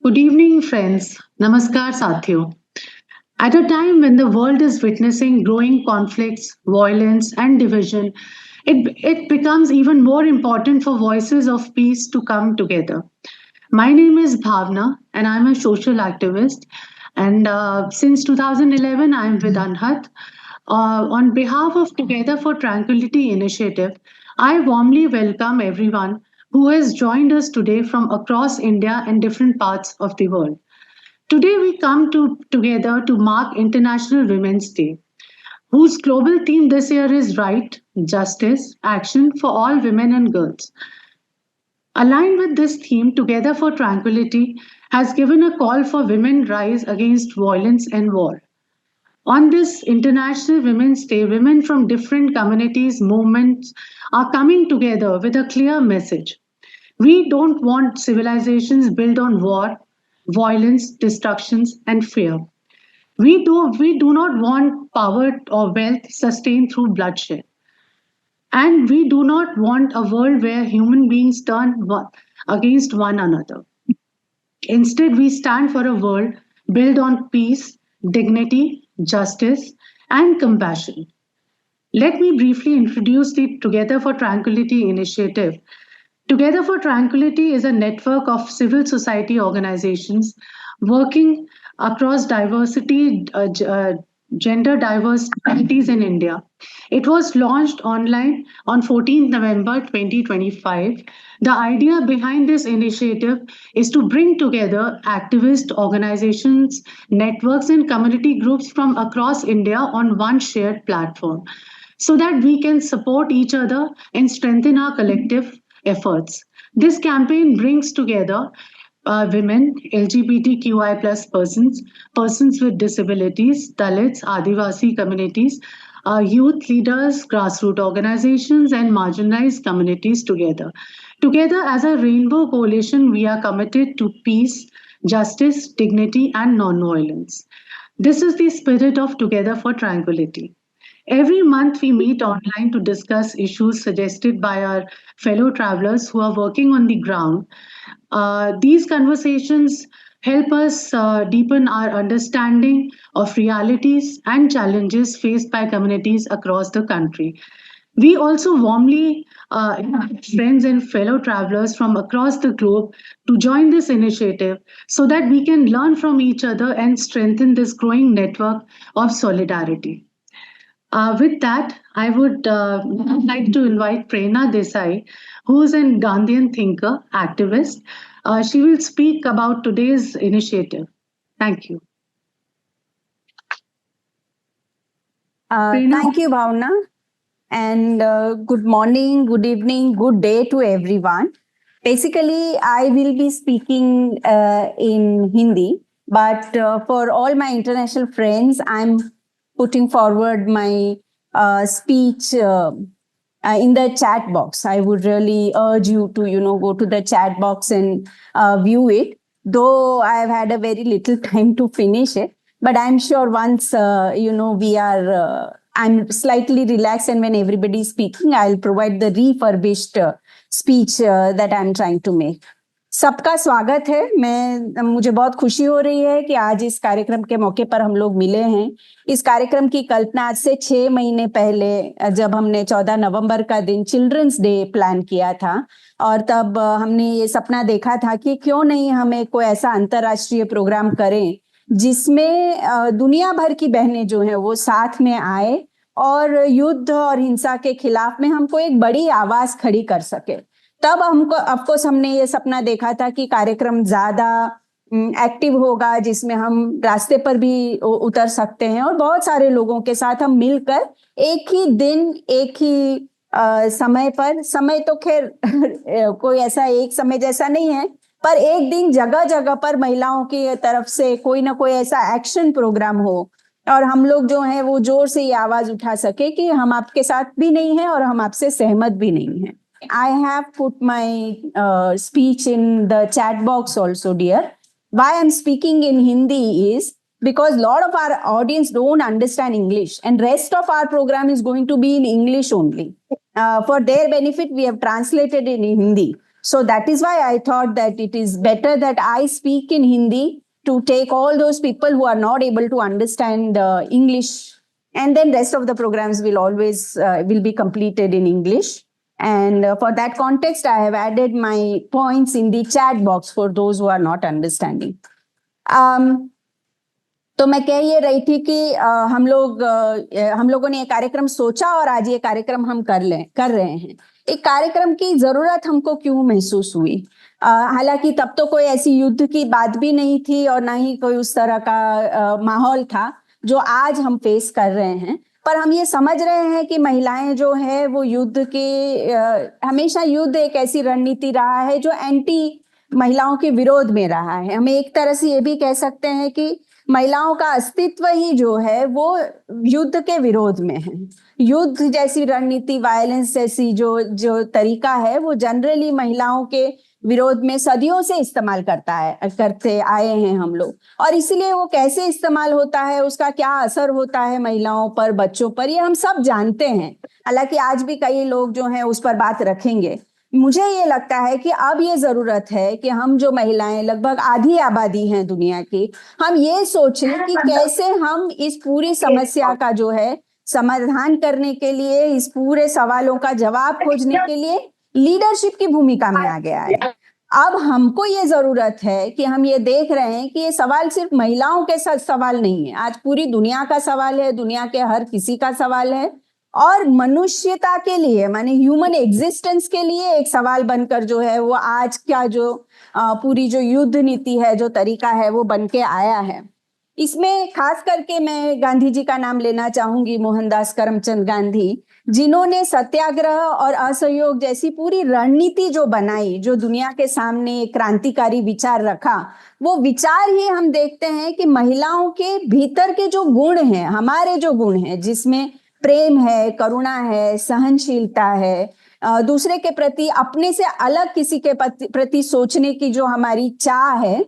Good evening, friends. Namaskar, Sathiyo. At a time when the world is witnessing growing conflicts, violence, and division, it becomes even more important for voices of peace to come together. My name is Bhavna, and I'm a social activist. And since 2011, I'm with Anhat. On behalf of Together for Tranquility initiative, I warmly welcome everyone who has joined us today from across India and different parts of the world. Today, we come together to mark International Women's Day, whose global theme this year is Right, Justice, Action for All Women and Girls. Aligned with this theme, Together for Tranquility has given a call for women rise against violence and war. On this International Women's Day, women from different communities, movements are coming together with a clear message. We don't want civilizations built on war, violence, destructions, and fear. We do not want power or wealth sustained through bloodshed. And we do not want a world where human beings turn against one another. Instead, we stand for a world built on peace, dignity, justice, and compassion. Let me briefly introduce the Together for Tranquility initiative. Together for Tranquility is a network of civil society organizations working across gender diverse communities in India. It was launched online on 14th November 2025. The idea behind this initiative is to bring together activist organizations, networks, and community groups from across India on one shared platform so that we can support each other and strengthen our collective efforts. This campaign brings together women, LGBTQI plus persons, persons with disabilities, Dalits, Adivasi communities, youth leaders, grassroots organizations, and marginalized communities together. Together as a rainbow coalition, we are committed to peace, justice, dignity, and non-violence. This is the spirit of Together for Tranquility. Every month, we meet online to discuss issues suggested by our fellow travelers who are working on the ground. These conversations help us deepen our understanding of realities and challenges faced by communities across the country. We also warmly invite friends and fellow travelers from across the globe to join this initiative so that we can learn from each other and strengthen this growing network of solidarity. With that, I would like to invite Prerna Desai, who is a Gandhian thinker, activist. She will speak about today's initiative. Thank you. Prerna? Thank you, Bhavna. And good morning, good evening, good day to everyone. Basically, I will be speaking in Hindi, but for all my international friends, I'm putting forward my speech in the chat box. I would really urge you to, go to the chat box and view it. Though I've had a very little time to finish it, but I'm sure once, we are, I'm slightly relaxed, and when everybody is speaking, I'll provide the refurbished speech that I'm trying to make. सबका स्वागत है। मुझे बहुत खुशी हो रही है कि आज इस कार्यक्रम के मौके पर हम लोग मिले हैं। इस कार्यक्रम की कल्पना आज से 6 महीने पहले जब हमने 14 नवंबर का दिन चिल्ड्रंस डे प्लान किया था, और तब हमने ये सपना देखा था कि क्यों नहीं हमें कोई ऐसा अंतर्राष्ट्रीय प्रोग्राम करें जिसमें दुनिया भर की बहनें जो हैं वो साथ में आए और युद्ध और हिंसा के खिलाफ में हमको एक बड़ी आवाज खड़ी कर सके। तब हमको ऑफकोर्स हमने ये सपना देखा था कि कार्यक्रम ज्यादा एक्टिव होगा, जिसमें हम रास्ते पर भी उतर सकते हैं और बहुत सारे लोगों के साथ हम मिलकर एक ही दिन एक ही समय पर, समय तो खैर कोई ऐसा एक समय जैसा नहीं है, पर एक दिन जगह जगह पर महिलाओं की तरफ से कोई ना कोई ऐसा एक्शन प्रोग्राम हो और हम लोग जो है वो जोर से ये आवाज उठा सके कि हम आपके साथ भी नहीं हैं और हम आपसे सहमत भी नहीं हैं। I have put my speech in the chat box also, dear. Why I'm speaking in Hindi is because a lot of our audience don't understand English, and rest of our program is going to be in English only. For their benefit, we have translated it in Hindi. So that is why I thought that it is better that I speak in Hindi to take all those people who are not able to understand English, and then rest of the programs will always will be completed in English. And for that context, I have added my points in the chat box for those who are not understanding. तो मैं कह ये रही थी कि हम लोगों ने ये कार्यक्रम सोचा और आज ये कार्यक्रम हम कर रहे हैं। एक कार्यक्रम की जरूरत हमको क्यों महसूस हुई? हालांकि तब तो कोई ऐसी युद्ध की बात भी नहीं थी और ना ही कोई उस तरह का माहौल था जो आज हम फेस कर रहे हैं, पर हम ये समझ रहे हैं कि महिलाएं जो है वो युद्ध के हमेशा युद्ध एक ऐसी रणनीति रहा है जो एंटी महिलाओं के विरोध में रहा है। हम एक तरह से ये भी कह सकते हैं कि महिलाओं का अस्तित्व ही जो है वो युद्ध के विरोध में है। युद्ध जैसी रणनीति, वायलेंस जैसी जो तरीका है वो जनरली महिलाओं के विरोध में सदियों से इस्तेमाल करते आए हैं हम लोग, और इसलिए वो कैसे इस्तेमाल होता है, उसका क्या असर होता है महिलाओं पर, बच्चों पर, ये हम सब जानते हैं। हालांकि आज भी कई लोग जो हैं उस पर बात रखेंगे। मुझे ये लगता है कि अब ये जरूरत है कि हम जो महिलाएं लगभग आधी आबादी हैं दुनिया की, हम ये सोचें कि कैसे हम इस पूरी समस्या का जो है समाधान करने के लिए, इस पूरे सवालों का जवाब खोजने के लिए लीडरशिप की भूमिका में आ गया है। अब हमको ये जरूरत है कि हम ये देख रहे हैं कि ये सवाल सिर्फ महिलाओं के साथ सवाल नहीं है, आज पूरी दुनिया का सवाल है, दुनिया के हर किसी का सवाल है, और मनुष्यता के लिए, माने ह्यूमन एग्जिस्टेंस के लिए एक सवाल बनकर जो है वो आज का जो पूरी जो युद्ध नीति है, जो तरीका है, वो बन के आया है। इसमें खास करके मैं गांधी जी का नाम लेना चाहूंगी, मोहनदास करमचंद गांधी, जिन्होंने सत्याग्रह और असहयोग जैसी पूरी रणनीति जो बनाई, जो दुनिया के सामने एक क्रांतिकारी विचार रखा, वो विचार ही हम देखते हैं कि महिलाओं के भीतर के जो गुण हैं, हमारे जो गुण हैं, जिसमें प्रेम है, करुणा है, सहनशीलता है, दूसरे के प्रति, अपने से अलग किसी के प्रति सोचने की जो हमारी चाह है,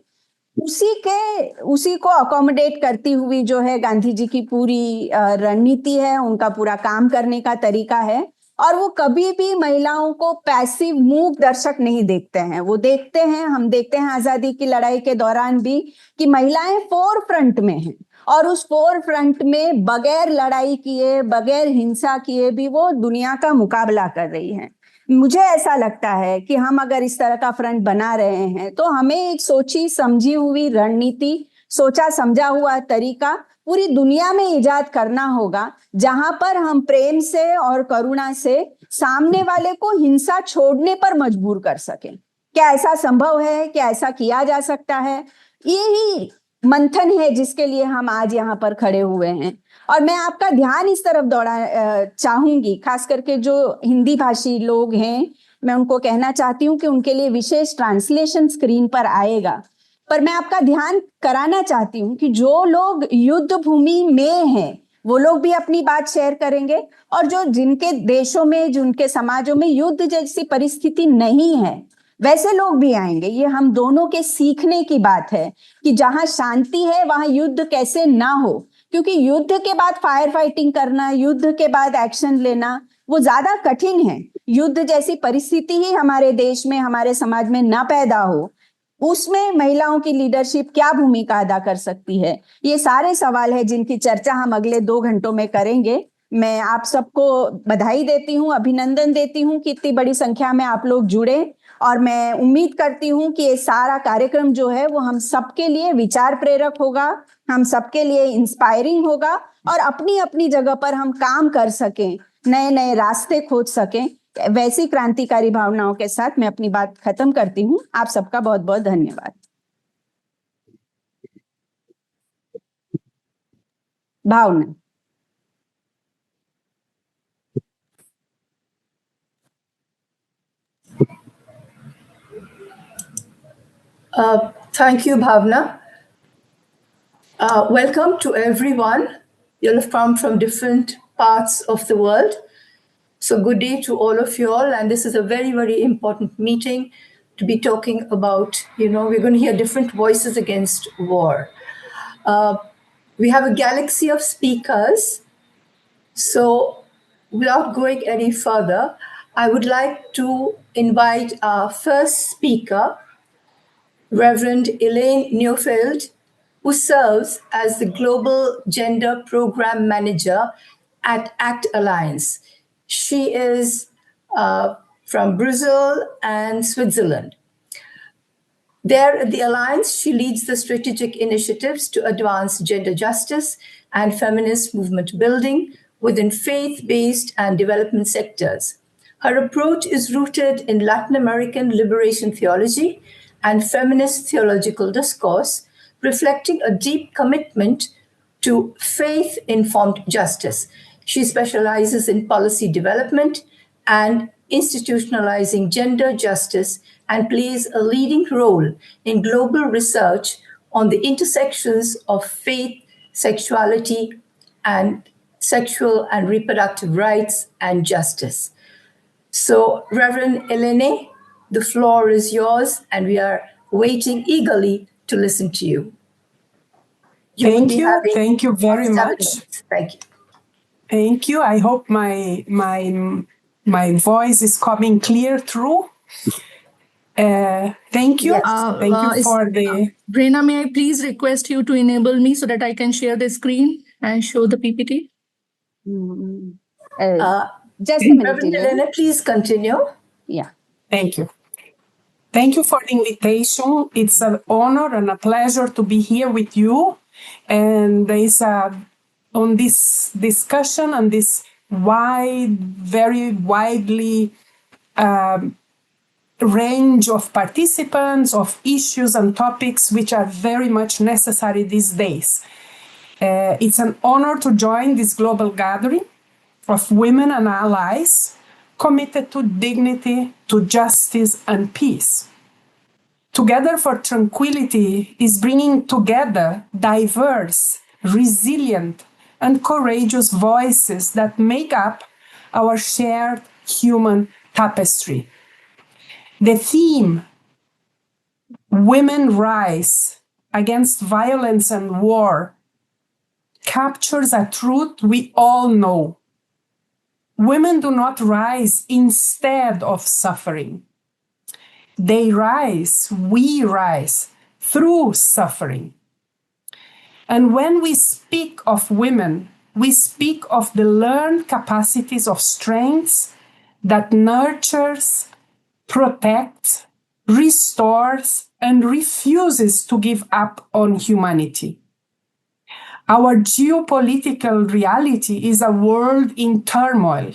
उसी को अकोमोडेट करती हुई जो है गांधी जी की पूरी रणनीति है, उनका पूरा काम करने का तरीका है। और वो कभी भी महिलाओं को पैसिव मूक दर्शक नहीं देखते हैं। वो देखते हैं, हम देखते हैं आजादी की लड़ाई के दौरान भी कि महिलाएं फोर फ्रंट में हैं, और उस फोर फ्रंट में बगैर लड़ाई किए, बगैर हिंसा किए भी वो दुनिया का मुकाबला कर रही हैं। मुझे ऐसा लगता है कि हम अगर इस तरह का फ्रंट बना रहे हैं तो हमें एक सोची समझी हुई रणनीति, सोचा समझा हुआ तरीका पूरी दुनिया में इजाद करना होगा, जहां पर हम प्रेम से और करुणा से सामने वाले को हिंसा छोड़ने पर मजबूर कर सकें। क्या ऐसा संभव है? क्या ऐसा किया जा सकता है? यही मंथन है जिसके लिए हम आज यहाँ पर खड़े हुए हैं। और मैं आपका ध्यान इस तरफ चाहूंगी, खास करके जो हिंदी भाषी लोग हैं, मैं उनको कहना चाहती हूँ कि उनके लिए विशेष ट्रांसलेशन स्क्रीन पर आएगा, पर मैं आपका ध्यान कराना चाहती हूँ कि जो लोग युद्ध भूमि में हैं वो लोग भी अपनी बात शेयर करेंगे, और जो जिनके देशों में, जिनके समाजों में युद्ध जैसी परिस्थिति नहीं है, वैसे लोग भी आएंगे। ये हम दोनों के सीखने की बात है कि जहां शांति है वहां युद्ध कैसे ना हो, क्योंकि युद्ध के बाद फायर फाइटिंग करना, युद्ध के बाद एक्शन लेना, वो ज्यादा कठिन है। युद्ध जैसी परिस्थिति ही हमारे देश में, हमारे समाज में ना पैदा हो, उसमें महिलाओं की लीडरशिप क्या भूमिका अदा कर सकती है, ये सारे सवाल है जिनकी चर्चा हम अगले 2 घंटों में करेंगे। मैं आप सबको बधाई देती हूँ, अभिनंदन देती हूँ कि इतनी बड़ी संख्या में आप लोग जुड़े, और मैं उम्मीद करती हूँ कि ये सारा कार्यक्रम जो है वो हम सबके लिए विचार प्रेरक होगा, हम सबके लिए इंस्पायरिंग होगा, और अपनी अपनी जगह पर हम काम कर सकें, नए नए रास्ते खोज सकें। वैसी क्रांतिकारी भावनाओं के साथ मैं अपनी बात खत्म करती हूँ। आप सबका बहुत बहुत धन्यवाद। भावना। Thank you, Bhavna. Welcome to everyone. You'll have come from different parts of the world. So good day to all of you all. And this is a very, very important meeting to be talking about, we're going to hear different voices against war. We have a galaxy of speakers. So without going any further, I would like to invite our first speaker, Reverend Elaine Neufeld, who serves as the Global Gender Program Manager at ACT Alliance. She is from Brazil and Switzerland. There at the Alliance, she leads the strategic initiatives to advance gender justice and feminist movement building within faith-based and development sectors. Her approach is rooted in Latin American liberation theology and feminist theological discourse, reflecting a deep commitment to faith-informed justice. She specializes in policy development and institutionalizing gender justice and plays a leading role in global research on the intersections of faith, sexuality, and sexual and reproductive rights and justice. So, Reverend Elene, the floor is yours, and we are waiting eagerly to listen to you. Thank you very much. Thank you. Thank you. I hope my voice is coming clear through. Thank you. Yes. Thank you for the... Brena, may I please request you to enable me so that I can share the screen and show the PPT? Just a minute, Reverend Elena, please continue. Yeah. Thank you. Thank you for the invitation. It's an honor and a pleasure to be here with you. And there's on this discussion and this very widely range of participants, of issues and topics which are very much necessary these days. It's an honor to join this global gathering of women and allies committed to dignity, to justice and peace. Together for Tranquility is bringing together diverse, resilient, and courageous voices that make up our shared human tapestry. The theme, Women Rise Against Violence and War, captures a truth we all know. Women do not rise instead of suffering. They rise, we rise, through suffering. And when we speak of women, we speak of the learned capacities of strengths that nurtures, protects, restores, and refuses to give up on humanity. Our geopolitical reality is a world in turmoil.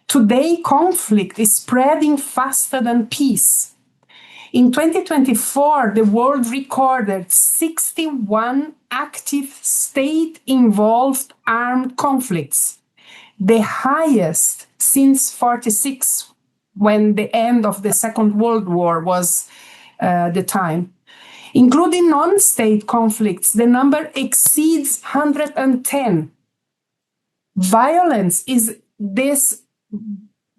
Today, conflict is spreading faster than peace. In 2024, the world recorded 61 active state-involved armed conflicts, the highest since 1946, when the end of the Second World War was the time. Including non-state conflicts, the number exceeds 110. Violence is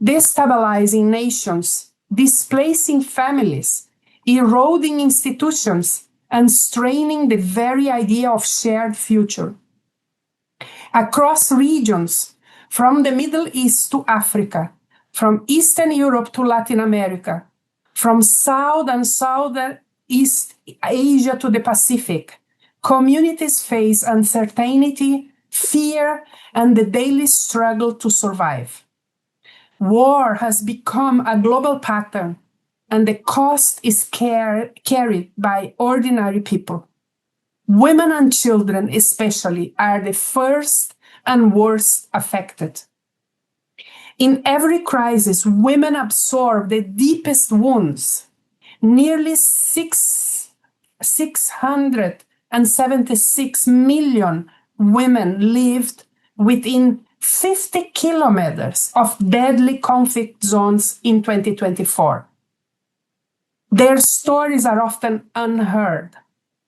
destabilizing nations, displacing families, eroding institutions, and straining the very idea of shared future. Across regions, from the Middle East to Africa, from Eastern Europe to Latin America, from South and Southeast Asia to the Pacific, communities face uncertainty, fear, and the daily struggle to survive. War has become a global pattern, and the cost is carried by ordinary people. Women and children especially are the first and worst affected. In every crisis, women absorb the deepest wounds. Nearly 676 million women lived within 50 kilometers of deadly conflict zones in 2024. Their stories are often unheard,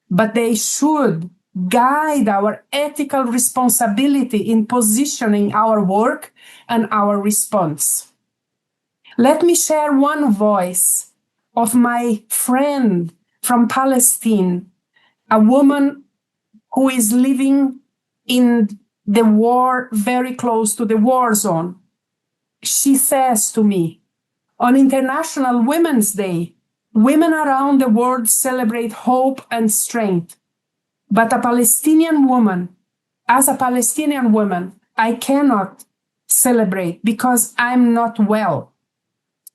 but they should guide our ethical responsibility in positioning our work and our response. Let me share one voice of my friend from Palestine, a woman who is living in the war, very close to the war zone. she says to me, on International Women's Day, women around the world celebrate hope and strength. But as a Palestinian woman, I cannot celebrate because I'm not well.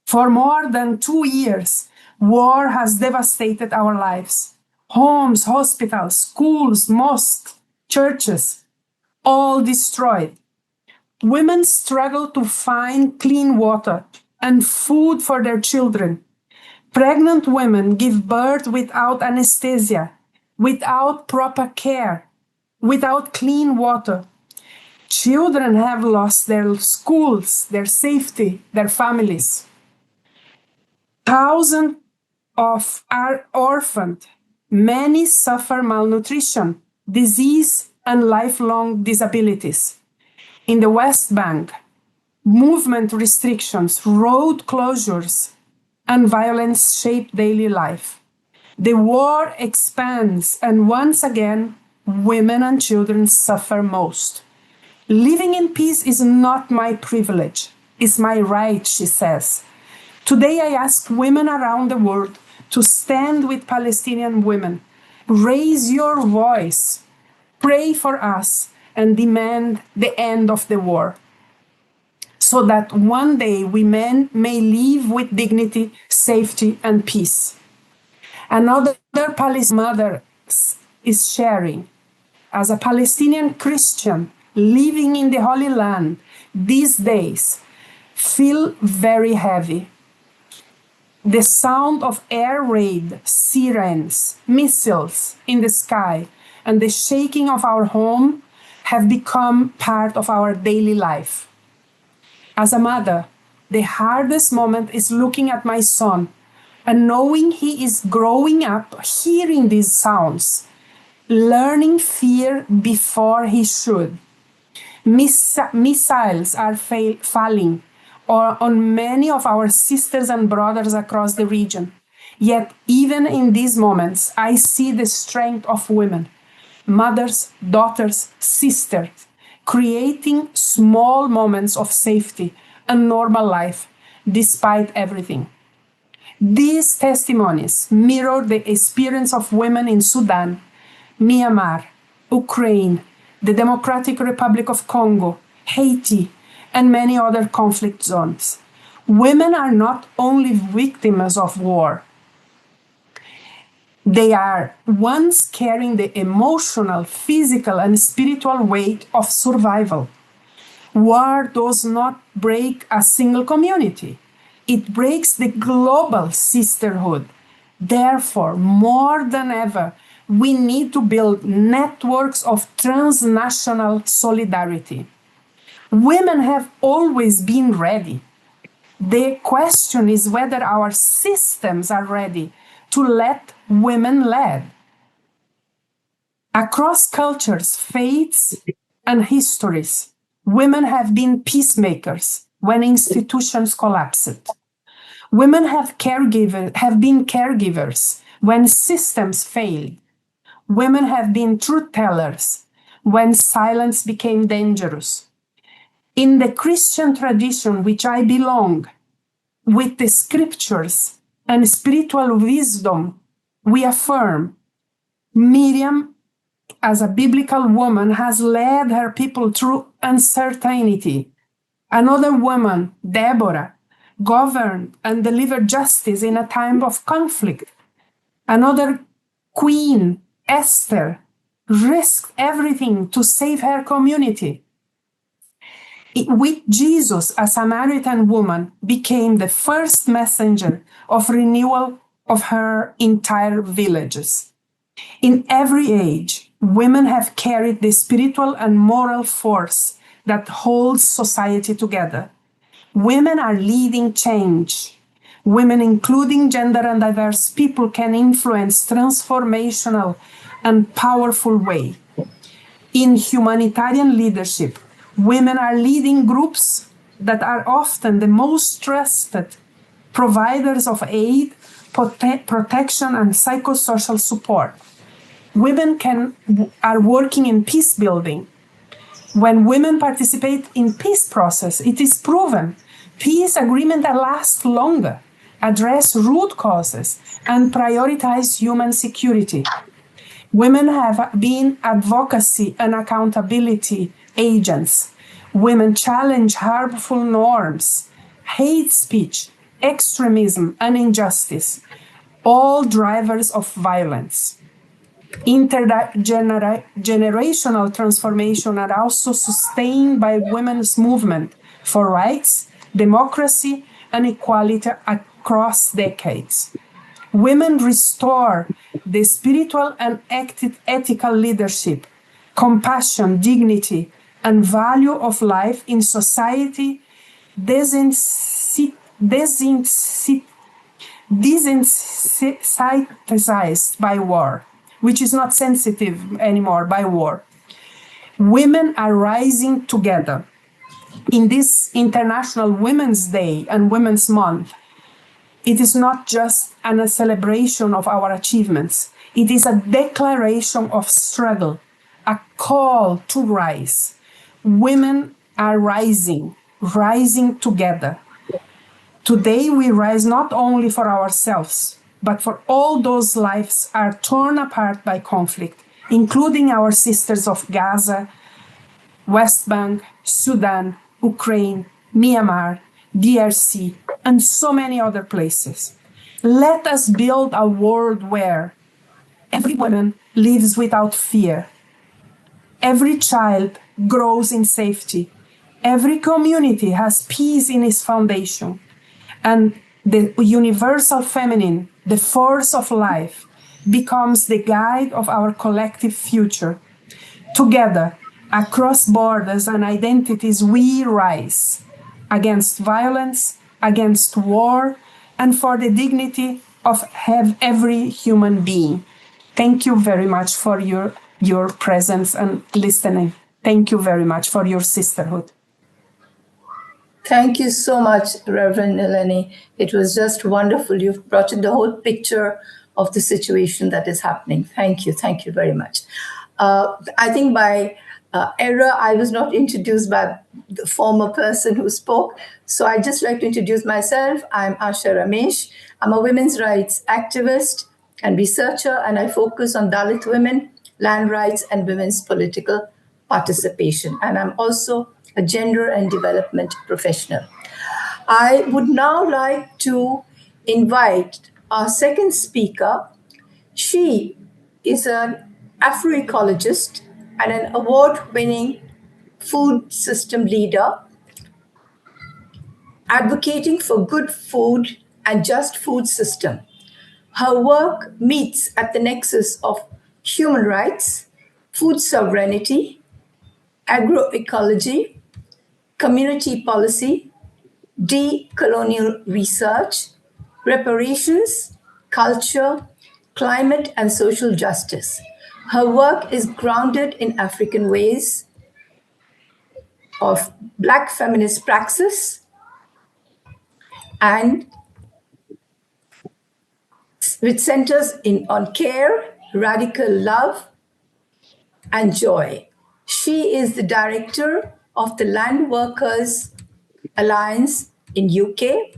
For more than 2 years, war has devastated our lives. Homes, hospitals, schools, mosques, churches, all destroyed. Women struggle to find clean water and food for their children. Pregnant women give birth without anesthesia, without proper care, without clean water. Children have lost their schools, their safety, their families. Thousands are orphaned. Many suffer malnutrition, disease, and lifelong disabilities. In the West Bank, movement restrictions, road closures, and violence shape daily life. The war expands, and once again, women and children suffer most. Living in peace is not my privilege, it's my right, she says. Today I ask women around the world to stand with Palestinian women. Raise your voice, pray for us, and demand the end of the war, so that one day women may live with dignity, safety, and peace. Another Palestinian mother is sharing. As a Palestinian Christian living in the Holy Land, these days feel very heavy. The sound of air raid, sirens, missiles in the sky, and the shaking of our home have become part of our daily life. As a mother, the hardest moment is looking at my son and knowing he is growing up hearing these sounds, learning fear before he should. Missiles are falling on many of our sisters and brothers across the region. Yet, even in these moments, I see the strength of women, mothers, daughters, sisters, creating small moments of safety and normal life despite everything. These testimonies mirror the experience of women in Sudan, Myanmar, Ukraine, the Democratic Republic of Congo, Haiti, and many other conflict zones. Women are not only victims of war, they are ones carrying the emotional, physical, and spiritual weight of survival. War does not break a single community. It breaks the global sisterhood. Therefore, more than ever, we need to build networks of transnational solidarity. Women have always been ready. The question is whether our systems are ready to let women lead. Across cultures, faiths, and histories, women have been peacemakers when institutions collapsed. Women have been caregivers when systems failed. Women have been truth tellers when silence became dangerous. In the Christian tradition which I belong, with the scriptures and spiritual wisdom, we affirm Miriam, as a biblical woman, has led her people through uncertainty. Another woman, Deborah, governed and delivered justice in a time of conflict. Another queen, Esther, risked everything to save her community. With Jesus, a Samaritan woman became the first messenger of renewal of her entire villages. In every age, women have carried the spiritual and moral force that holds society together. Women are leading change. Women, including gender and diverse people, can influence transformational and powerful way. In humanitarian leadership, women are leading groups that are often the most trusted providers of aid, protection, and psychosocial support. Women are working in peace building. When women participate in peace process, it is proven peace agreement that last longer, address root causes, and prioritize human security. Women have been advocacy and accountability agents. Women challenge harmful norms, hate speech, extremism, and injustice, all drivers of violence. Intergenerational transformation are also sustained by women's movement for rights, democracy, and equality across decades. Women restore the spiritual and ethical leadership, compassion, dignity, and value of life in society desensitized by war, which is not sensitive anymore by war. Women are rising together. In this International Women's Day and Women's Month, it is not just a celebration of our achievements. It is a declaration of struggle, a call to rise. Women are rising together. Today we rise not only for ourselves, but for all those lives are torn apart by conflict, including our sisters of Gaza, West Bank, Sudan, Ukraine, Myanmar, DRC, and so many other places. Let us build a world where every woman lives without fear, every child grows in safety, every community has peace in its foundation, and the universal feminine, the force of life, becomes the guide of our collective future. Together, across borders and identities, we rise against violence, against war, and for the dignity of every human being. Thank you very much for your presence and listening. Thank you very much for your sisterhood. Thank you so much, Reverend Eleni. It was just wonderful. You've brought in the whole picture of the situation that is happening. Thank you. Thank you very much. I think by error, I was not introduced by the former person who spoke. So I'd just like to introduce myself. I'm Asha Ramesh. I'm a women's rights activist and researcher, and I focus on Dalit women, land rights, and women's political participation. And I'm also a gender and development professional. I would now like to invite our second speaker. She is an Afroecologist and an award-winning food system leader, advocating for good food and just food system. Her work meets at the nexus of human rights, food sovereignty, agroecology, community policy, decolonial research, reparations, culture, climate, and social justice. Her work is grounded in African ways of Black feminist praxis and which centers on care, radical love, and joy. She is the director of the Land Workers Alliance in UK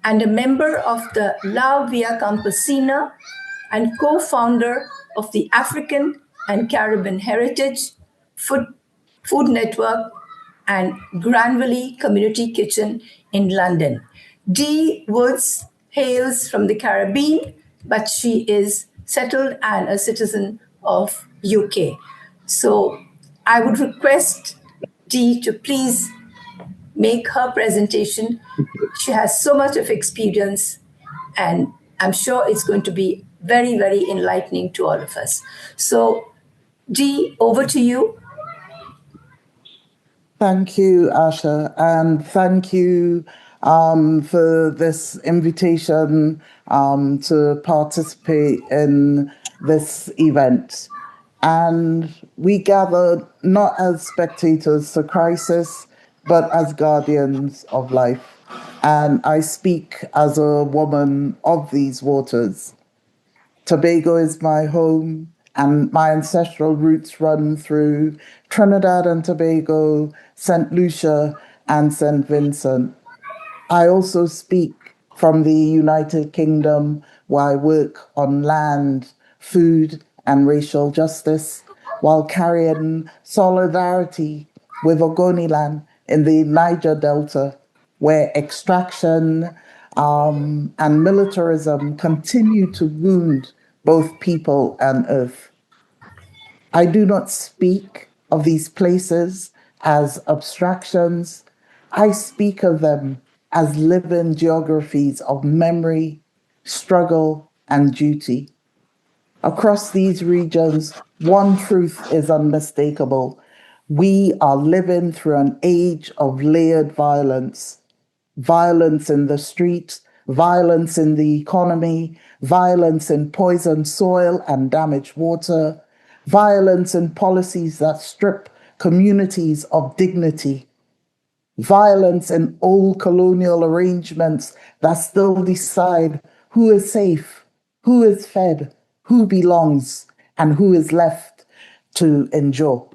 and a member of the La Via Campesina and co-founder of the African and Caribbean Heritage Food Network and Granville Community Kitchen in London. Dee Woods hails from the Caribbean, but she is settled and a citizen of UK. So I would request Dee to please make her presentation. She has so much of experience, and I'm sure it's going to be very, very enlightening to all of us. So, Dee, over to you. Thank you, Asha, and thank you for this invitation to participate in this event. And we gather not as spectators to crisis, but as guardians of life. And I speak as a woman of these waters. Tobago is my home, and my ancestral roots run through Trinidad and Tobago, St. Lucia, and St. Vincent. I also speak from the United Kingdom, where I work on land, food, and racial justice, while carrying solidarity with Ogoniland in the Niger Delta, where extraction and militarism continue to wound both people and earth. I do not speak of these places as abstractions. I speak of them as living geographies of memory, struggle, and duty. Across these regions, one truth is unmistakable. We are living through an age of layered violence. Violence in the streets, violence in the economy, violence in poisoned soil and damaged water, violence in policies that strip communities of dignity, violence in old colonial arrangements that still decide who is safe, who is fed, who belongs, and who is left to endure.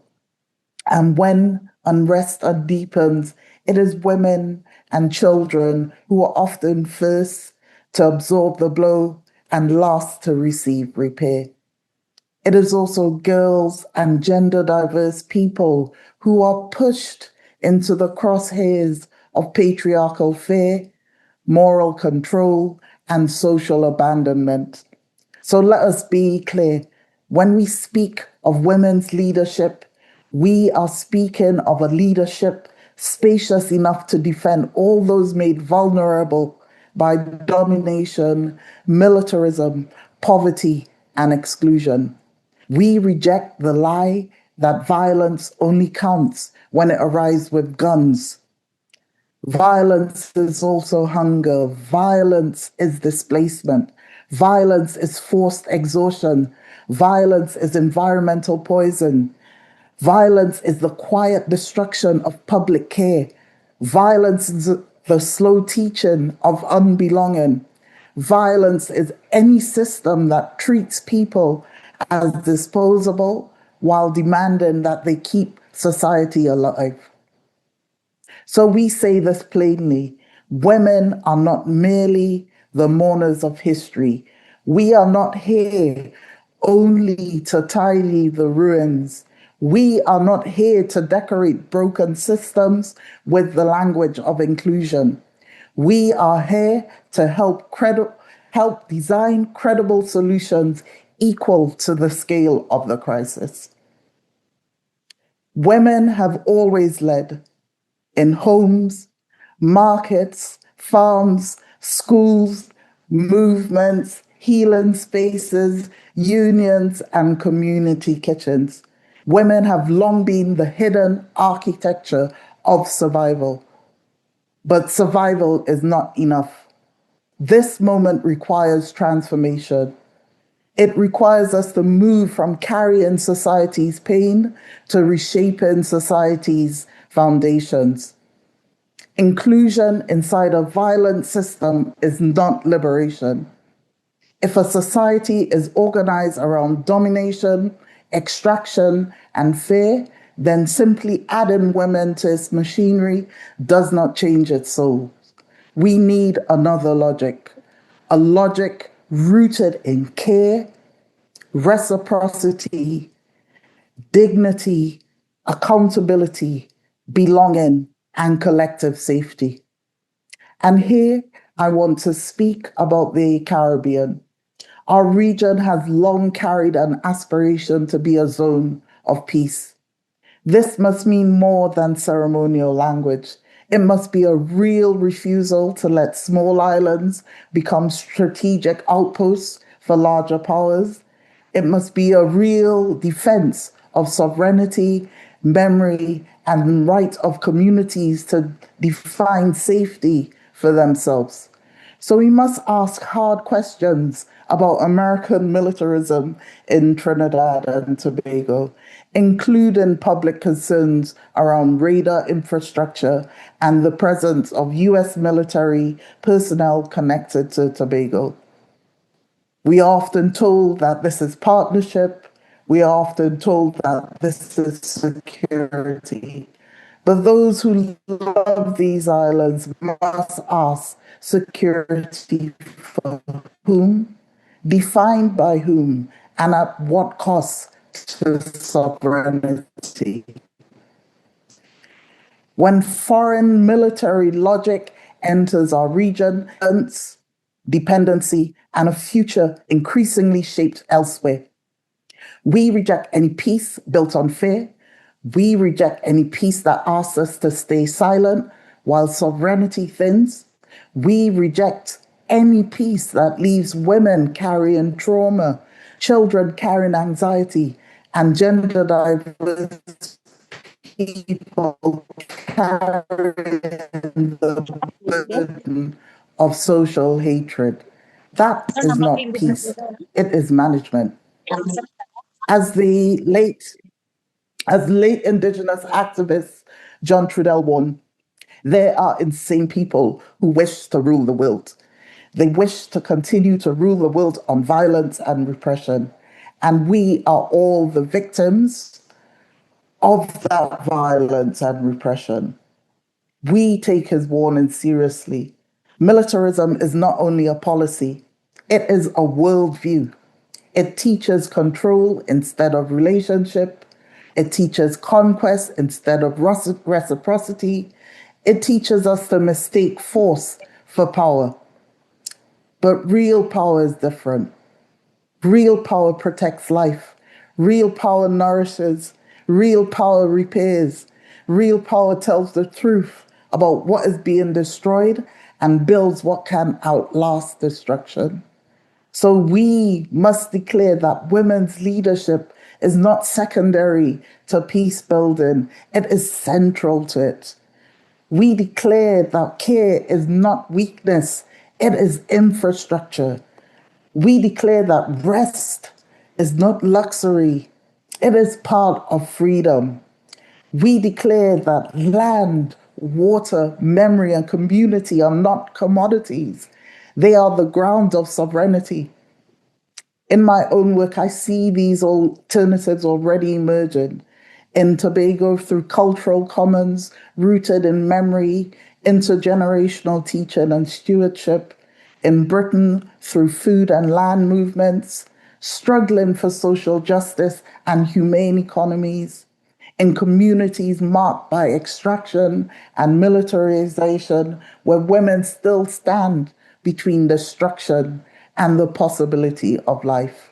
And when unrest deepens, it is women and children who are often first to absorb the blow and last to receive repair. It is also girls and gender diverse people who are pushed into the crosshairs of patriarchal fear, moral control, and social abandonment. So let us be clear. When we speak of women's leadership, we are speaking of a leadership spacious enough to defend all those made vulnerable by domination, militarism, poverty, and exclusion. We reject the lie that violence only counts when it arrives with guns. Violence is also hunger. Violence is displacement. Violence is forced exhaustion. Violence is environmental poison. Violence is the quiet destruction of public care. Violence is the slow teaching of unbelonging. Violence is any system that treats people as disposable while demanding that they keep society alive. So we say this plainly. Women are not merely the mourners of history. We are not here only to tidy the ruins. We are not here to decorate broken systems with the language of inclusion. We are here to help design credible solutions equal to the scale of the crisis. Women have always led in homes, markets, farms, schools, movements, healing spaces, unions, and community kitchens. Women have long been the hidden architecture of survival. But survival is not enough. This moment requires transformation. It requires us to move from carrying society's pain to reshaping society's foundations. Inclusion inside a violent system is not liberation. If a society is organized around domination, extraction, and fear, then simply adding women to its machinery does not change its soul. We need another logic, a logic rooted in care, reciprocity, dignity, accountability, belonging, and collective safety. And here I want to speak about the Caribbean. Our region has long carried an aspiration to be a zone of peace. This must mean more than ceremonial language. It must be a real refusal to let small islands become strategic outposts for larger powers. It must be a real defense of sovereignty, memory, and right of communities to define safety for themselves. So we must ask hard questions about American militarism in Trinidad and Tobago, including public concerns around radar infrastructure and the presence of US military personnel connected to Tobago. We are often told that this is partnership. We are often told that this is security. But those who love these islands must ask security for whom, defined by whom, and at what cost to sovereignty. When foreign military logic enters our region, dependency, and a future increasingly shaped elsewhere. We reject any peace built on fear. We reject any peace that asks us to stay silent while sovereignty thins. We reject any peace that leaves women carrying trauma, children carrying anxiety, and gender diverse people carrying the burden of social hatred. That is not peace, it is management. As the late Indigenous activist John Trudell warned, there are insane people who wish to rule the world. They wish to continue to rule the world on violence and repression. And we are all the victims of that violence and repression. We take his warning seriously. Militarism is not only a policy, it is a worldview. It teaches control instead of relationship. It teaches conquest instead of reciprocity. It teaches us to mistake force for power. But real power is different. Real power protects life. Real power nourishes. Real power repairs. Real power tells the truth about what is being destroyed and builds what can outlast destruction. So we must declare that women's leadership is not secondary to peace building, it is central to it. We declare that care is not weakness, it is infrastructure. We declare that rest is not luxury, it is part of freedom. We declare that land, water, memory, and community are not commodities. They are the ground of sovereignty. In my own work, I see these alternatives already emerging. In Tobago, through cultural commons rooted in memory, intergenerational teaching and stewardship. In Britain, through food and land movements, struggling for social justice and humane economies. In communities marked by extraction and militarization, where women still stand between destruction and the possibility of life.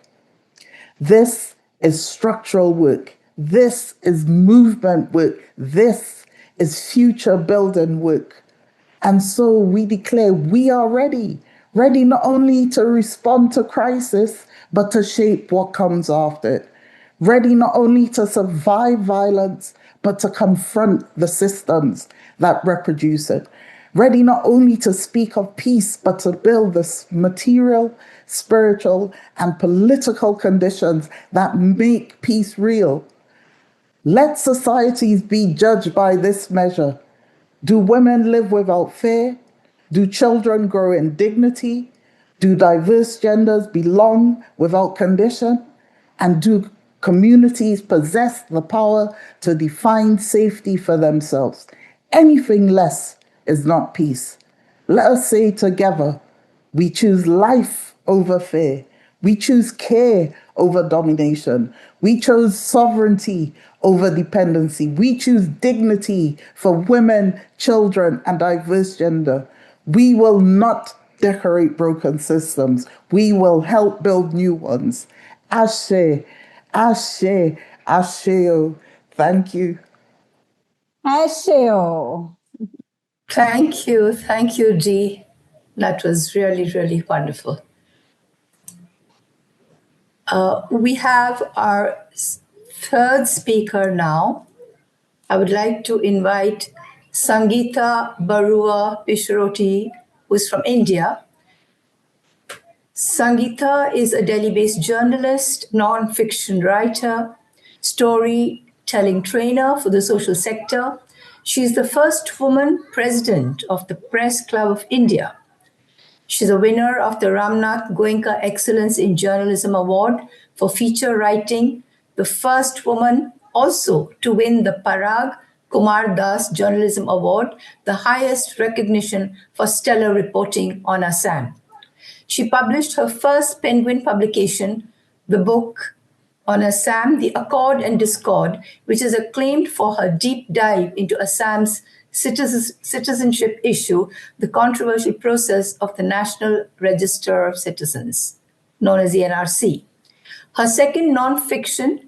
This is structural work. This is movement work. This is future building work. And so we declare we are ready not only to respond to crisis, but to shape what comes after it. Ready not only to survive violence, but to confront the systems that reproduce it. Ready not only to speak of peace, but to build the material, spiritual, and political conditions that make peace real. Let societies be judged by this measure. Do women live without fear? Do children grow in dignity? Do diverse genders belong without condition? And do communities possess the power to define safety for themselves? Anything less is not peace. Let us say together, we choose life over fear. We choose care over domination. We chose sovereignty over dependency. We choose dignity for women, children, and diverse gender. We will not decorate broken systems. We will help build new ones. Ashe, Ashe, Asheo. Thank you. Asheo. Thank you, Dee. That was really, really wonderful. We have our third speaker now. I would like to invite Sangeeta Barua Pishroti, who's from India. Sangeeta is a Delhi-based journalist, non-fiction writer, storytelling trainer for the social sector. She is the first woman president of the Press Club of India. She's a winner of the Ramnath Goenka Excellence in Journalism Award for feature writing, the first woman also to win the Parag Kumar Das Journalism Award, the highest recognition for stellar reporting on Assam. She published her first Penguin publication, the book on Assam, The Accord and Discord, which is acclaimed for her deep dive into Assam's citizenship issue, the controversial process of the National Register of Citizens, known as the NRC. Her second non-fiction,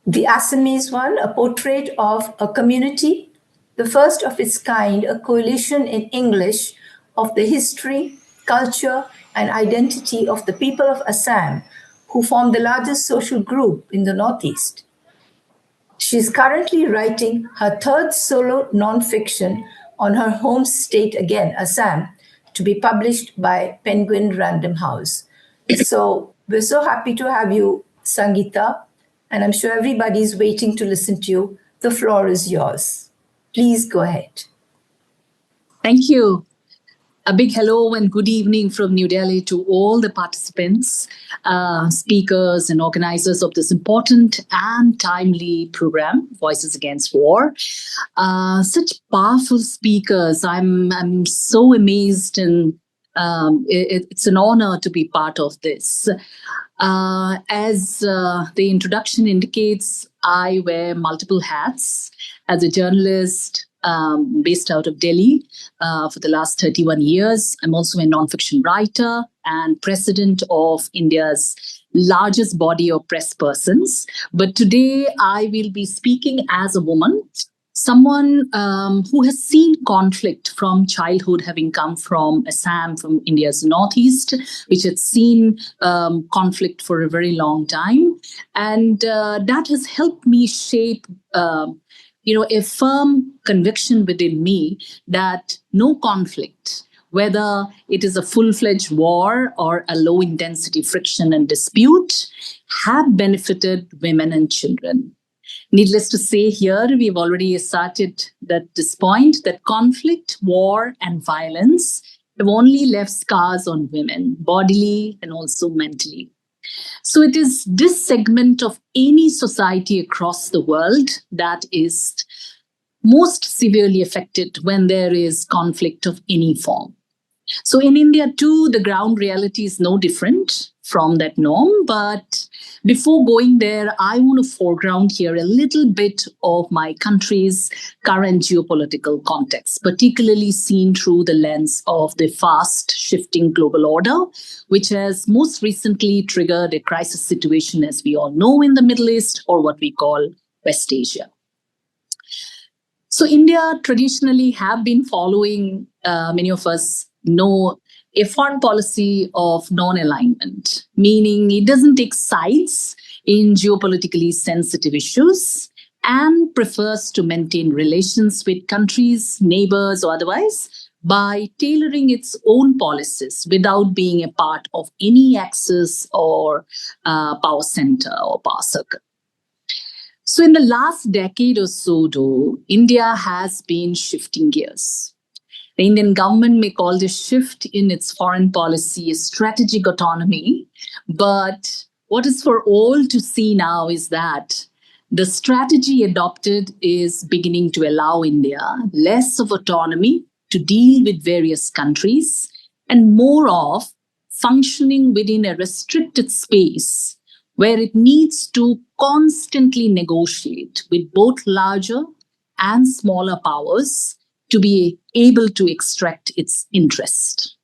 the Assamese one, a portrait of a community, the first of its kind, a coalition in English of the history, culture, and identity of the people of Assam, who form the largest social group in the Northeast. She is currently writing her third solo non-fiction on her home state again, Assam, to be published by Penguin Random House. So we're so happy to have you, Sangeeta, and I'm sure everybody's waiting to listen to you. The floor is yours. Please go ahead. Thank you. A big hello and good evening from New Delhi to all the participants, speakers and organizers of this important and timely program, Voices Against War. Such powerful speakers. I'm so amazed, and it's an honor to be part of this. As the introduction indicates, I wear multiple hats as a journalist, based out of Delhi for the last 31 years. I'm also a nonfiction writer and president of India's largest body of press persons. But today I will be speaking as a woman, someone who has seen conflict from childhood, having come from Assam, from India's northeast, which had seen conflict for a very long time. And that has helped me shape a firm conviction within me that no conflict, whether it is a full-fledged war or a low-intensity friction and dispute, have benefited women and children. Needless to say here, we've already asserted that this point, that conflict, war, and violence have only left scars on women, bodily and also mentally. So it is this segment of any society across the world that is most severely affected when there is conflict of any form. So in India too, the ground reality is no different from that norm. But before going there, I want to foreground here a little bit of my country's current geopolitical context, particularly seen through the lens of the fast shifting global order, which has most recently triggered a crisis situation, as we all know, in the Middle East, or what we call West Asia. So India traditionally have been following, many of us know, a foreign policy of non-alignment, meaning it doesn't take sides in geopolitically sensitive issues and prefers to maintain relations with countries, neighbors, or otherwise by tailoring its own policies without being a part of any axis or power center or power circle. So in the last decade or so, though, India has been shifting gears. The Indian government may call this shift in its foreign policy a strategic autonomy, but what is for all to see now is that the strategy adopted is beginning to allow India less of autonomy to deal with various countries and more of functioning within a restricted space where it needs to constantly negotiate with both larger and smaller powers to be able to extract its interest.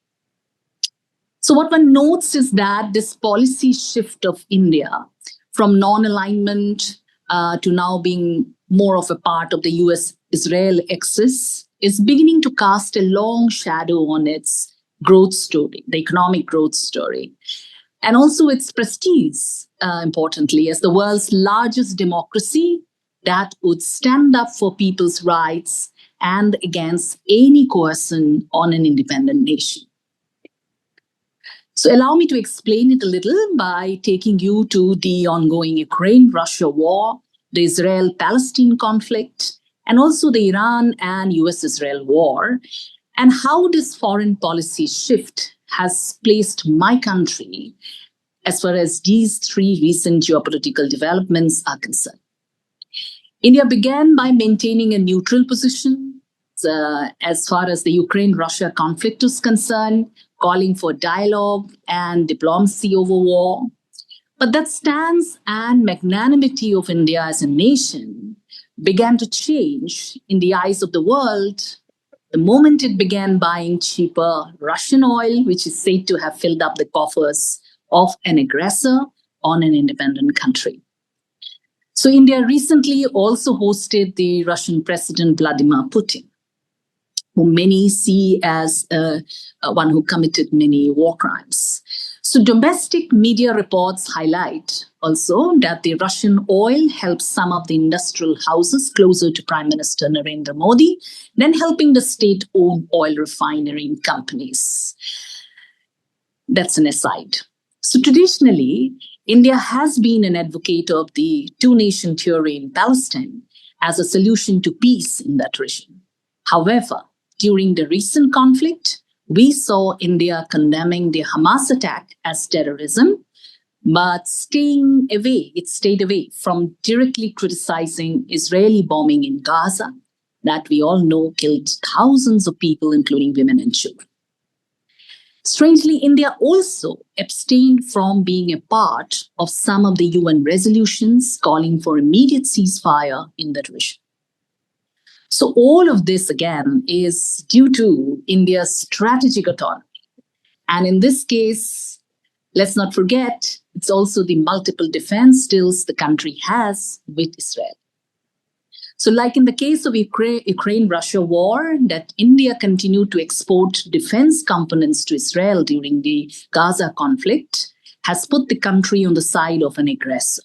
So what one notes is that this policy shift of India from non-alignment to now being more of a part of the US-Israel axis is beginning to cast a long shadow on its growth story, the economic growth story, and also its prestige, importantly, as the world's largest democracy that would stand up for people's rights and against any coercion on an independent nation. So allow me to explain it a little by taking you to the ongoing Ukraine-Russia war, the Israel-Palestine conflict, and also the Iran and US-Israel war, and how this foreign policy shift has placed my country as far as these three recent geopolitical developments are concerned. India began by maintaining a neutral position as far as the Ukraine-Russia conflict is concerned, calling for dialogue and diplomacy over war. But that stance and magnanimity of India as a nation began to change in the eyes of the world the moment it began buying cheaper Russian oil, which is said to have filled up the coffers of an aggressor on an independent country. So India recently also hosted the Russian President Vladimir Putin, who many see as one who committed many war crimes. So domestic media reports highlight also that the Russian oil helped some of the industrial houses closer to Prime Minister Narendra Modi than helping the state-owned oil refinery companies. That's an aside. So traditionally, India has been an advocate of the two-nation theory in Palestine as a solution to peace in that region. However, during the recent conflict, we saw India condemning the Hamas attack as terrorism, but it stayed away from directly criticizing Israeli bombing in Gaza that we all know killed thousands of people, including women and children. Strangely, India also abstained from being a part of some of the UN resolutions calling for immediate ceasefire in that region. So all of this, again, is due to India's strategic autonomy. And in this case, let's not forget, it's also the multiple defense deals the country has with Israel. So like in the case of Ukraine-Russia war, that India continued to export defense components to Israel during the Gaza conflict, has put the country on the side of an aggressor.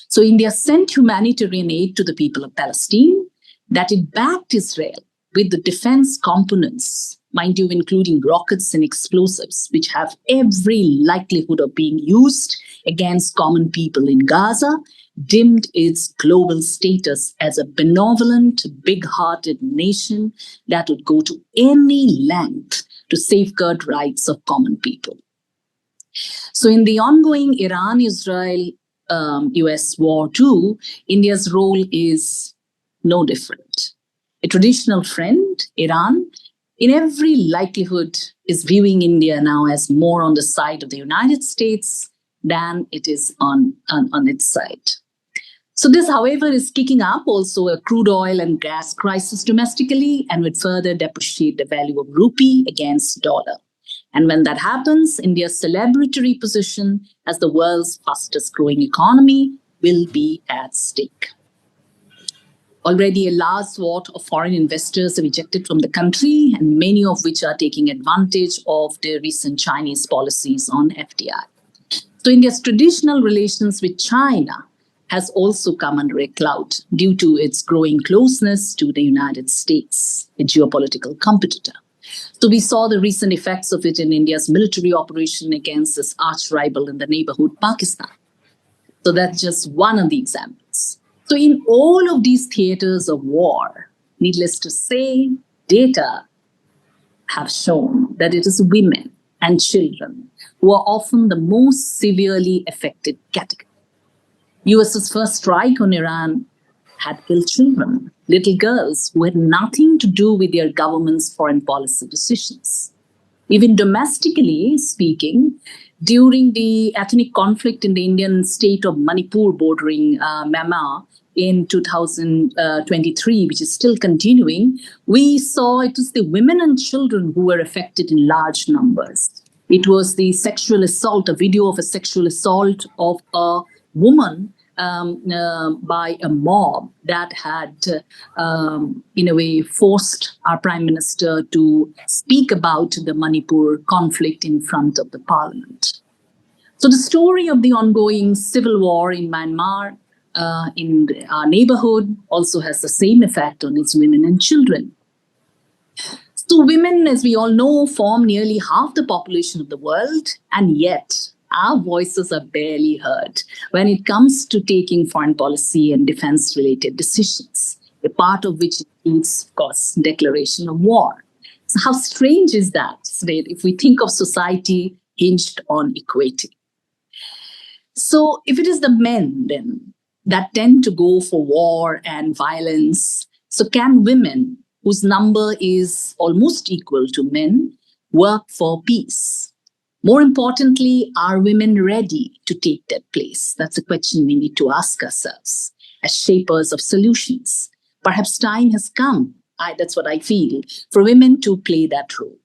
So India sent humanitarian aid to the people of Palestine, that it backed Israel with the defense components, mind you, including rockets and explosives, which have every likelihood of being used against common people in Gaza, dimmed its global status as a benevolent, big-hearted nation that would go to any length to safeguard rights of common people. So in the ongoing Iran-Israel US war too, India's role is no different. A traditional friend, Iran, in every likelihood is viewing India now as more on the side of the United States than it is on its side. So this, however, is kicking up also a crude oil and gas crisis domestically and would further depreciate the value of rupee against dollar. And when that happens, India's celebratory position as the world's fastest growing economy will be at stake. Already a large swath of foreign investors have ejected from the country, and many of which are taking advantage of the recent Chinese policies on FDI. So India's traditional relations with China has also come under a cloud due to its growing closeness to the United States, a geopolitical competitor. So we saw the recent effects of it in India's military operation against its arch rival in the neighborhood, Pakistan. So that's just one of the examples. So in all of these theaters of war, needless to say, data have shown that it is women and children who are often the most severely affected category. US's first strike on Iran had killed children, little girls who had nothing to do with their government's foreign policy decisions. Even domestically speaking, during the ethnic conflict in the Indian state of Manipur bordering Myanmar in 2023, which is still continuing, we saw it was the women and children who were affected in large numbers. It was the sexual assault, a video of a sexual assault of a woman by a mob that had, in a way, forced our Prime Minister to speak about the Manipur conflict in front of the parliament. So the story of the ongoing civil war in Myanmar, in our neighborhood, also has the same effect on its women and children. So women, as we all know, form nearly half the population of the world, and yet our voices are barely heard when it comes to taking foreign policy and defense-related decisions, a part of which includes, of course, declaration of war. So how strange is that, if we think of society hinged on equity? So if it is the men, then that tend to go for war and violence. So, can women, whose number is almost equal to men, work for peace? More importantly, are women ready to take that place? That's a question we need to ask ourselves as shapers of solutions. Perhaps time has come, that's what I feel, for women to play that role.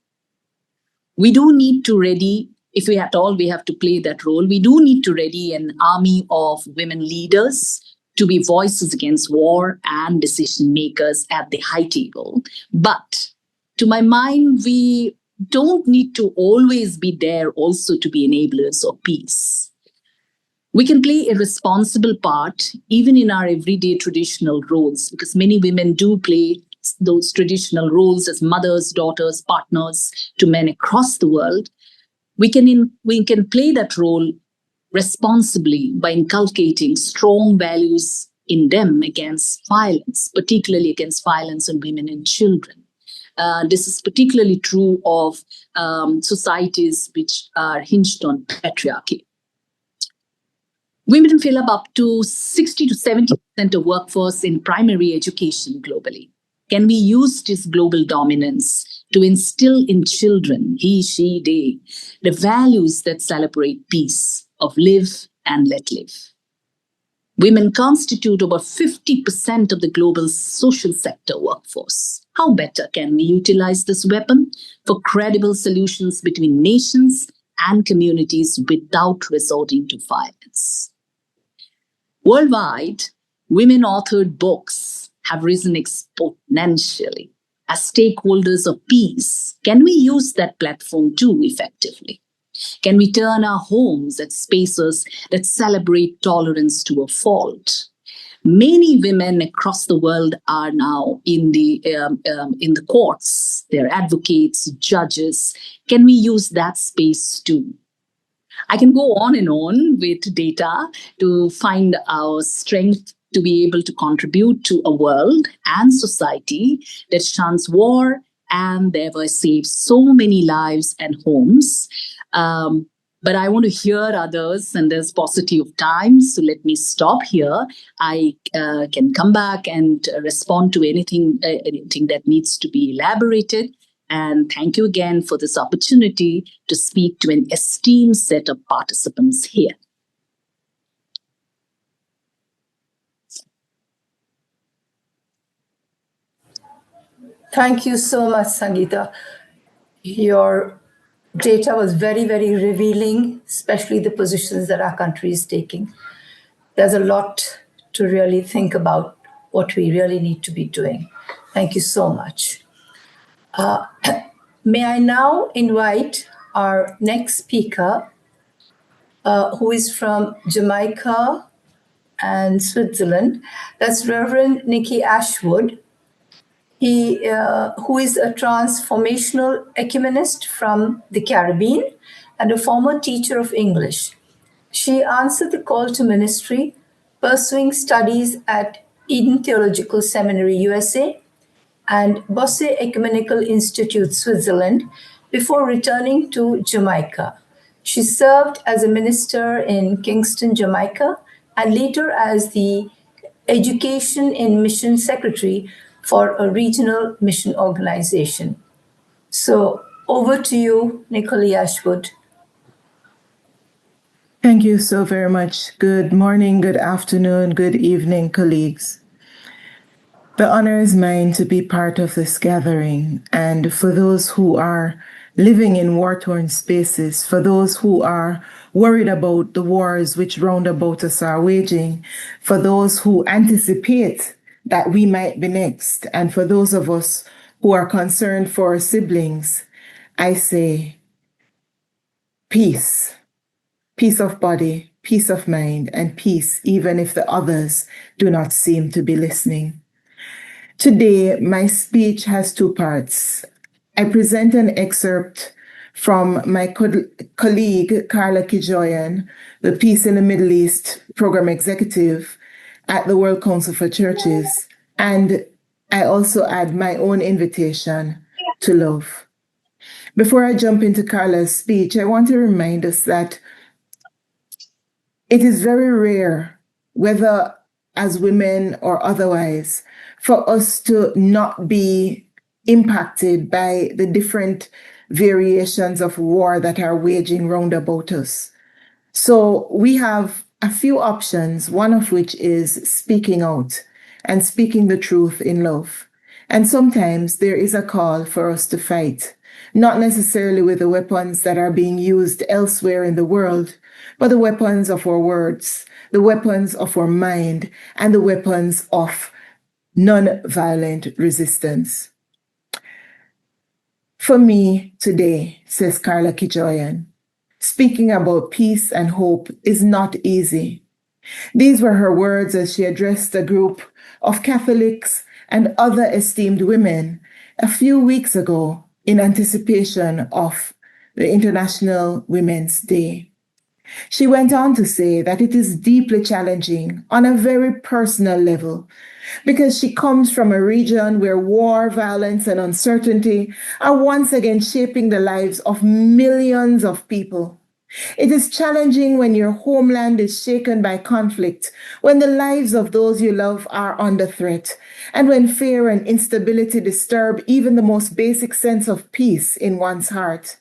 We do need to ready, if we at all we have to play that role, we do need to ready an army of women leaders to be voices against war and decision makers at the high table. But to my mind, we don't need to always be there also to be enablers of peace. We can play a responsible part even in our everyday traditional roles, because many women do play those traditional roles as mothers, daughters, partners to men across the world. We can play that role responsibly by inculcating strong values in them against violence, particularly against violence on women and children. This is particularly true of societies which are hinged on patriarchy. Women fill up to 60 to 70% of workforce in primary education globally. Can we use this global dominance to instill in children, he, she, they, the values that celebrate peace, of live and let live? Women constitute over 50% of the global social sector workforce. How better can we utilize this weapon for credible solutions between nations and communities without resorting to violence? Worldwide, women-authored books have risen exponentially. As stakeholders of peace, can we use that platform too effectively? Can we turn our homes as spaces that celebrate tolerance to a fault? Many women across the world are now in the courts. They're advocates, judges. Can we use that space too? I can go on and on with data to find our strength to be able to contribute to a world and society that shuns war and thereby saves so many lives and homes. But I want to hear others, and there's paucity of time, so let me stop here. I can come back and respond to anything that needs to be elaborated. And thank you again for this opportunity to speak to an esteemed set of participants here. Thank you so much, Sangeeta. Your data was very, very revealing, especially the positions that our country is taking. There's a lot to really think about what we really need to be doing. Thank you so much. May I now invite our next speaker, who is from Jamaica and Switzerland. That's Reverend Nikki Ashwood. Who is a transformational ecumenist from the Caribbean and a former teacher of English. She answered the call to ministry, pursuing studies at Eden Theological Seminary, USA, and Bosse Ecumenical Institute, Switzerland, before returning to Jamaica. She served as a minister in Kingston, Jamaica, and later as the Education and Mission Secretary for a regional mission organization. So over to you, Nicole Ashwood. Thank you so very much. Good morning, good afternoon, good evening, colleagues. The honor is mine to be part of this gathering, and for those who are living in war-torn spaces, for those who are worried about the wars which round about us are waging, for those who anticipate that we might be next, and for those of us who are concerned for our siblings, I say peace. Peace of body, peace of mind, and peace even if the others do not seem to be listening. Today, my speech has two parts. I present an excerpt from my colleague, Carla Kijoyan, the Peace in the Middle East Program Executive at the World Council for Churches, and I also add my own invitation to love. Before I jump into Carla's speech, I want to remind us that it is very rare, whether as women or otherwise, for us to not be impacted by the different variations of war that are waging round about us. So we have a few options, one of which is speaking out and speaking the truth in love. And sometimes there is a call for us to fight, not necessarily with the weapons that are being used elsewhere in the world, but the weapons of our words, the weapons of our mind, and the weapons of non-violent resistance. For me today, says Carla Kijoyan, speaking about peace and hope is not easy. These were her words as she addressed a group of Catholics and other esteemed women a few weeks ago in anticipation of the International Women's Day. She went on to say that it is deeply challenging on a very personal level because she comes from a region where war, violence, and uncertainty are once again shaping the lives of millions of people. It is challenging when your homeland is shaken by conflict, when the lives of those you love are under threat, and when fear and instability disturb even the most basic sense of peace in one's heart.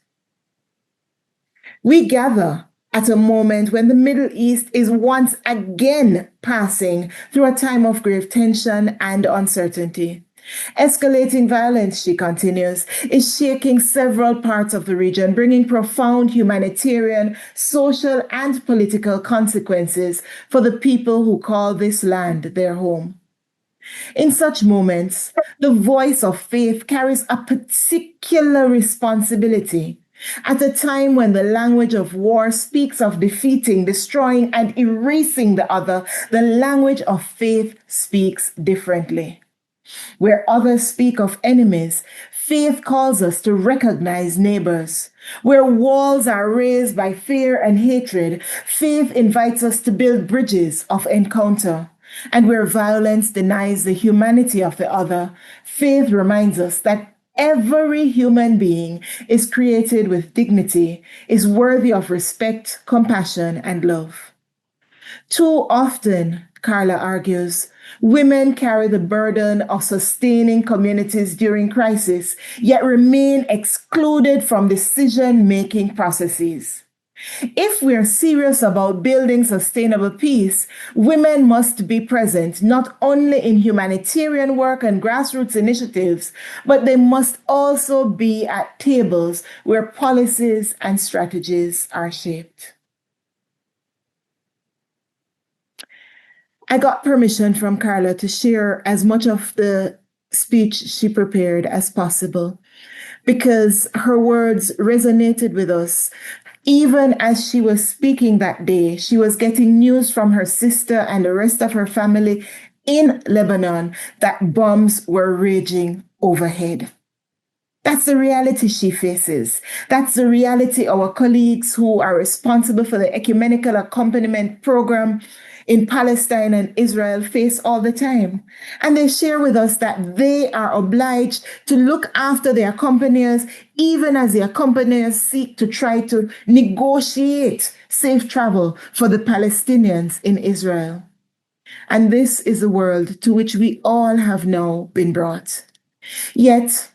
We gather at a moment when the Middle East is once again passing through a time of grave tension and uncertainty. Escalating violence, she continues, is shaking several parts of the region, bringing profound humanitarian, social, and political consequences for the people who call this land their home. In such moments, the voice of faith carries a particular responsibility. At a time when the language of war speaks of defeating, destroying, and erasing the other, the language of faith speaks differently. Where others speak of enemies, faith calls us to recognize neighbors. Where walls are raised by fear and hatred, faith invites us to build bridges of encounter. And where violence denies the humanity of the other, faith reminds us that every human being is created with dignity, is worthy of respect, compassion, and love. Too often, Carla argues, women carry the burden of sustaining communities during crisis, yet remain excluded from decision-making processes. If we're serious about building sustainable peace, women must be present not only in humanitarian work and grassroots initiatives, but they must also be at tables where policies and strategies are shaped. I got permission from Carla to share as much of the speech she prepared as possible because her words resonated with us. Even as she was speaking that day, she was getting news from her sister and the rest of her family in Lebanon that bombs were raging overhead. That's the reality she faces. That's the reality our colleagues who are responsible for the ecumenical accompaniment program in Palestine and Israel face all the time. And they share with us that they are obliged to look after their accompaniers, even as the accompaniers seek to try to negotiate safe travel for the Palestinians in Israel. And this is the world to which we all have now been brought. Yet,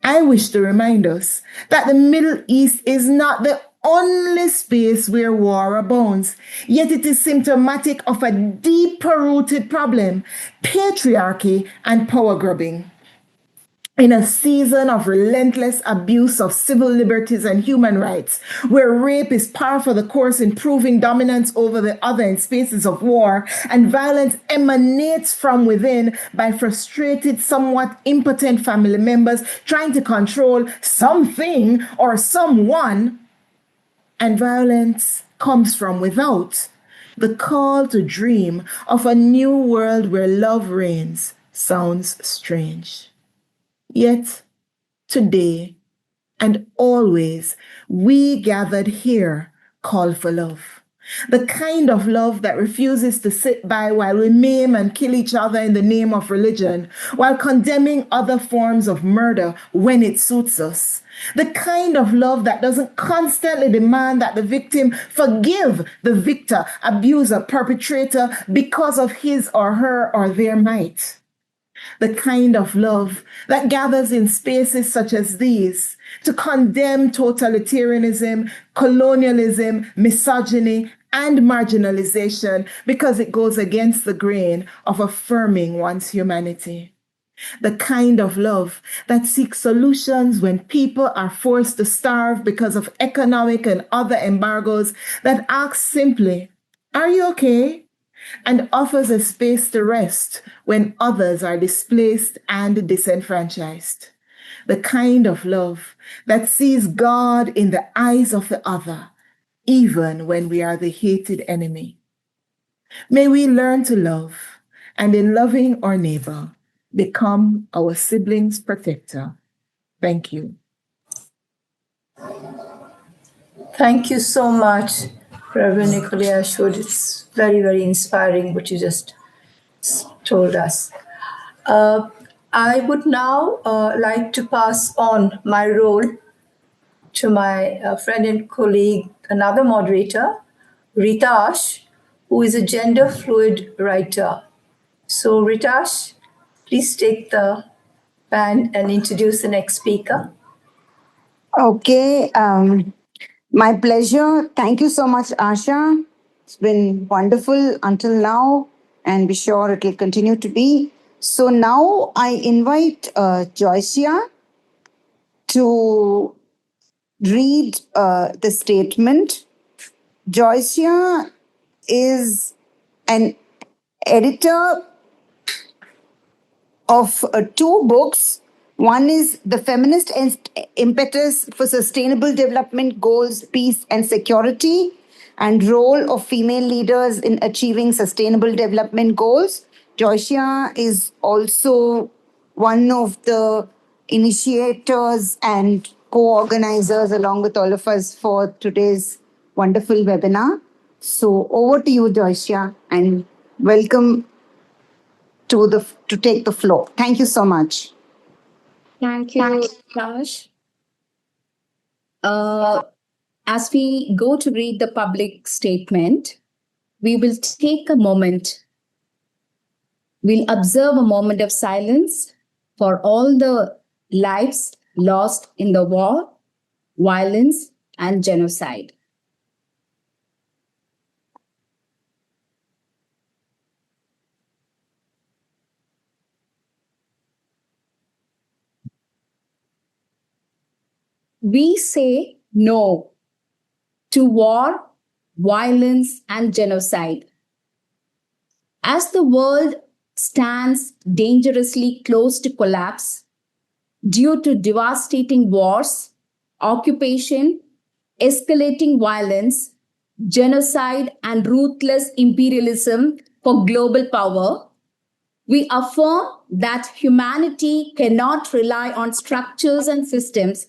I wish to remind us that the Middle East is not the only space where war abounds, yet it is symptomatic of a deeper-rooted problem, patriarchy and power grubbing. In a season of relentless abuse of civil liberties and human rights, where rape is par for the course in proving dominance over the other in spaces of war, and violence emanates from within by frustrated, somewhat impotent family members trying to control something or someone, and violence comes from without, the call to dream of a new world where love reigns sounds strange. Yet, today and always, we gathered here call for love. The kind of love that refuses to sit by while we maim and kill each other in the name of religion, while condemning other forms of murder when it suits us. The kind of love that doesn't constantly demand that the victim forgive the victor, abuser, perpetrator because of his or her or their might. The kind of love that gathers in spaces such as these to condemn totalitarianism, colonialism, misogyny, and marginalization because it goes against the grain of affirming one's humanity. The kind of love that seeks solutions when people are forced to starve because of economic and other embargoes, that asks simply, "Are you okay?" and offers a space to rest when others are displaced and disenfranchised. The kind of love that sees God in the eyes of the other, even when we are the hated enemy. May we learn to love, and in loving our neighbor, become our siblings' protector. Thank you. Thank you so much, Reverend Nicolia Ashwood. It's very, very inspiring what you just told us. I would now like to pass on my role to my friend and colleague, another moderator, Ritash, who is a gender fluid writer. So, Ritash, please take the pen and introduce the next speaker. Okay, my pleasure. Thank you so much, Asha. It's been wonderful until now, and be sure it will continue to be. So now I invite Joycia to read the statement. Joycia is an editor of two books. One is The Feminist Impetus for Sustainable Development Goals, Peace and Security, and Role of Female Leaders in Achieving Sustainable Development Goals. Joycia is also one of the initiators and co-organizers along with all of us for today's wonderful webinar. So over to you, Joycia, and welcome to take the floor. Thank you so much. Thank you, Josh. As we go to read the public statement, we will take a moment. We'll observe a moment of silence for all the lives lost in the war, violence, and genocide. We say no to war, violence, and genocide. As the world stands dangerously close to collapse due to devastating wars, occupation, escalating violence, genocide, and ruthless imperialism for global power, we affirm that humanity cannot rely on structures and systems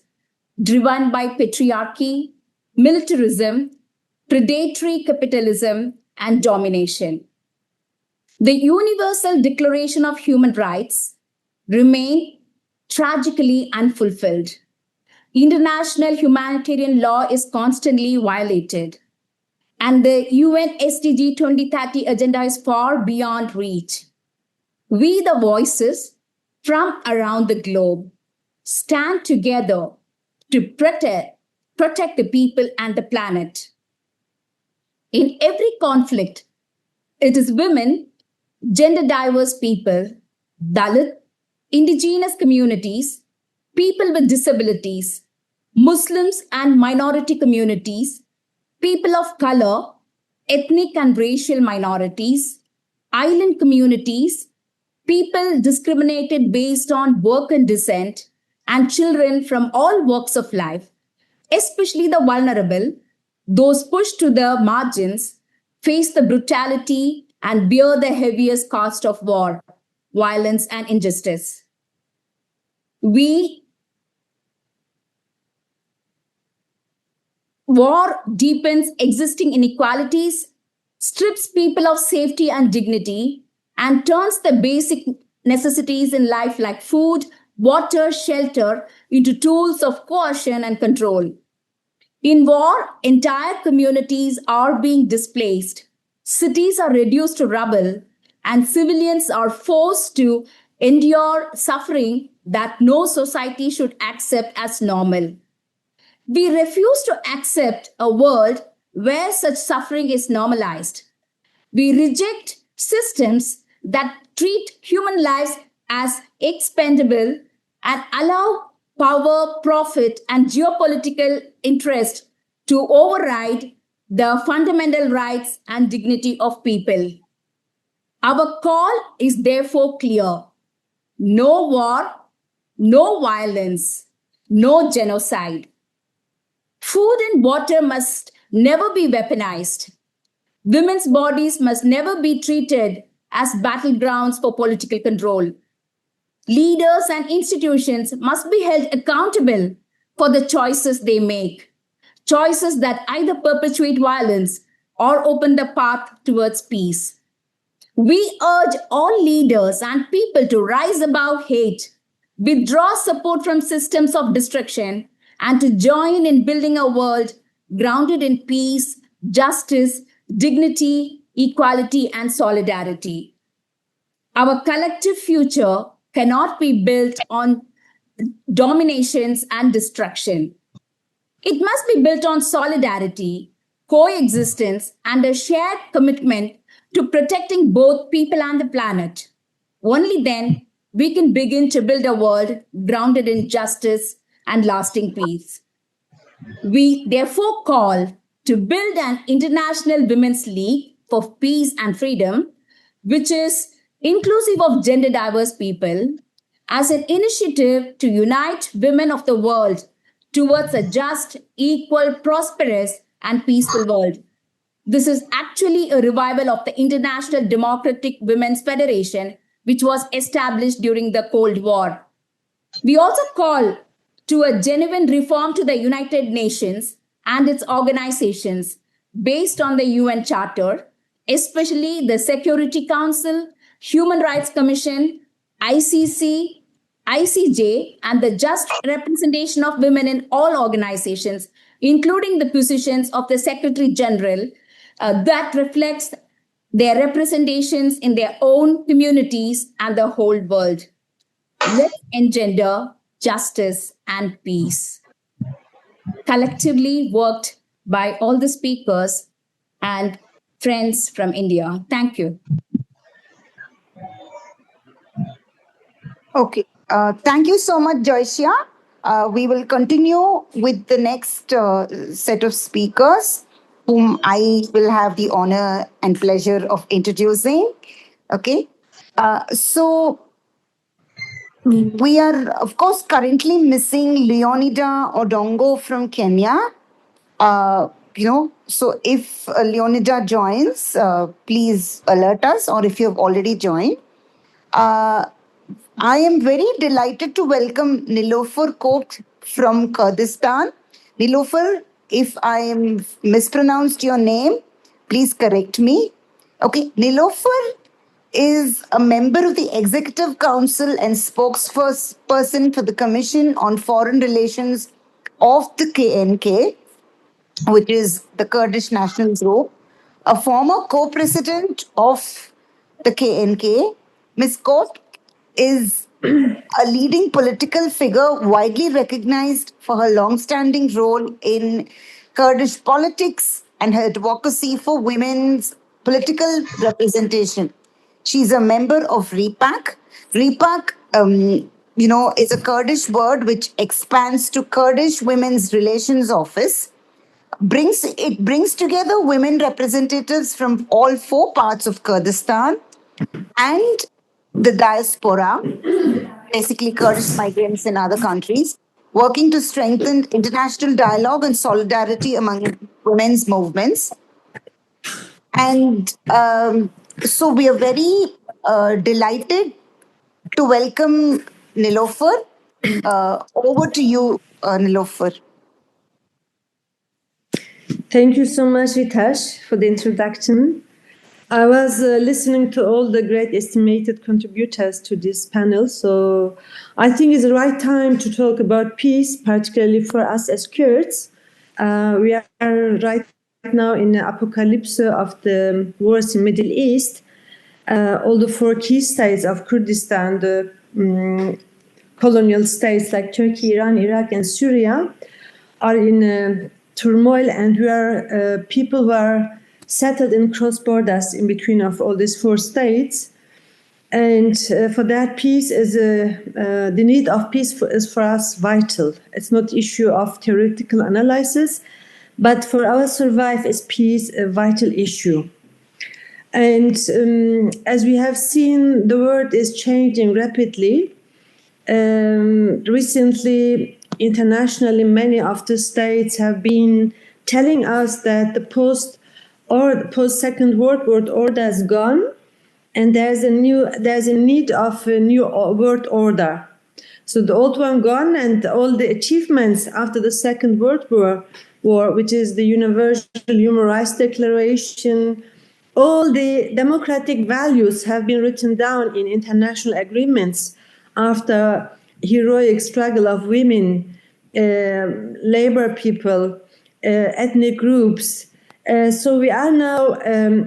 driven by patriarchy, militarism, predatory capitalism, and domination. The Universal Declaration of Human Rights remain tragically unfulfilled. International humanitarian law is constantly violated, and the UN SDG 2030 agenda is far beyond reach. We, the voices from around the globe, stand together to protect the people and the planet. In every conflict, it is women, gender diverse people, Dalit, indigenous communities, people with disabilities, Muslims and minority communities, people of color, ethnic and racial minorities, island communities, people discriminated based on work and descent, and children from all walks of life, especially the vulnerable, those pushed to the margins, face the brutality and bear the heaviest cost of war, violence, and injustice. We war deepens existing inequalities, strips people of safety and dignity, and turns the basic necessities in life like food, water, shelter into tools of coercion and control. In war, entire communities are being displaced, cities are reduced to rubble, and civilians are forced to endure suffering that no society should accept as normal. We refuse to accept a world where such suffering is normalized. We reject systems that treat human lives as expendable and allow power, profit, and geopolitical interest to override the fundamental rights and dignity of people. Our call is therefore clear: no war, no violence, no genocide. Food and water must never be weaponized. Women's bodies must never be treated as battlegrounds for political control. Leaders and institutions must be held accountable for the choices they make, choices that either perpetuate violence or open the path towards peace. We urge all leaders and people to rise above hate, withdraw support from systems of destruction, and to join in building a world grounded in peace, justice, dignity, equality, and solidarity. Our collective future cannot be built on dominations and destruction. It must be built on solidarity, coexistence, and a shared commitment to protecting both people and the planet. Only then we can begin to build a world grounded in justice and lasting peace. We therefore call to build an international women's league for peace and freedom, which is inclusive of gender diverse people, as an initiative to unite women of the world towards a just, equal, prosperous, and peaceful world. This is actually a revival of the International Democratic Women's Federation, which was established during the Cold War. We also call to a genuine reform to the United Nations and its organizations based on the UN Charter, especially the Security Council, Human Rights Commission, ICC, ICJ, and the just representation of women in all organizations, including the positions of the Secretary General, that reflects their representations in their own communities and the whole world. Let's engender justice and peace. Collectively worked by all the speakers and friends from India. Thank you. Okay. Thank you so much, Joycia. We will continue with the next set of speakers, whom I will have the honor and pleasure of introducing. Okay. So we are, of course, currently missing Leonida Odongo from Kenya. So if Leonida joins, please alert us, or if you have already joined. I am very delighted to welcome Nilofer Koch from Kurdistan. Nilofer, if I am mispronounced your name, please correct me. Okay, Nilofer is a member of the Executive Council and spokesperson for the Commission on Foreign Relations of the KNK, which is the Kurdish National Group, a former co-president of the KNK. Ms. Koch is a leading political figure widely recognized for her long-standing role in Kurdish politics and her advocacy for women's political representation. She's a member of REPAC. REPAC, is a Kurdish word which expands to Kurdish Women's Relations Office. It brings together women representatives from all four parts of Kurdistan and the diaspora, basically Kurdish migrants in other countries, working to strengthen international dialogue and solidarity among women's movements. And so we are very delighted to welcome Nilofer. Over to you, Nilofer. Thank you so much, Ritash, for the introduction. I was listening to all the great estimated contributors to this panel, so I think it's the right time to talk about peace, particularly for us as Kurds. We are right now in the apocalypse of the wars in Middle East. All the four key states of Kurdistan, the colonial states like Turkey, Iran, Iraq, and Syria, are in turmoil, and we are people who are settled in cross borders in between of all these four states. And for that, peace is the need of peace is for us vital. It's not issue of theoretical analysis, but for our survival is peace a vital issue. And as we have seen, the world is changing rapidly. Recently, internationally, many of the states have been telling us that the post Second World War order is gone, and there's a need of a new world order. So the old one gone, and all the achievements after the Second World War, which is the Universal Human Rights Declaration, all the democratic values have been written down in international agreements after heroic struggle of women, labor people, ethnic groups. So we are now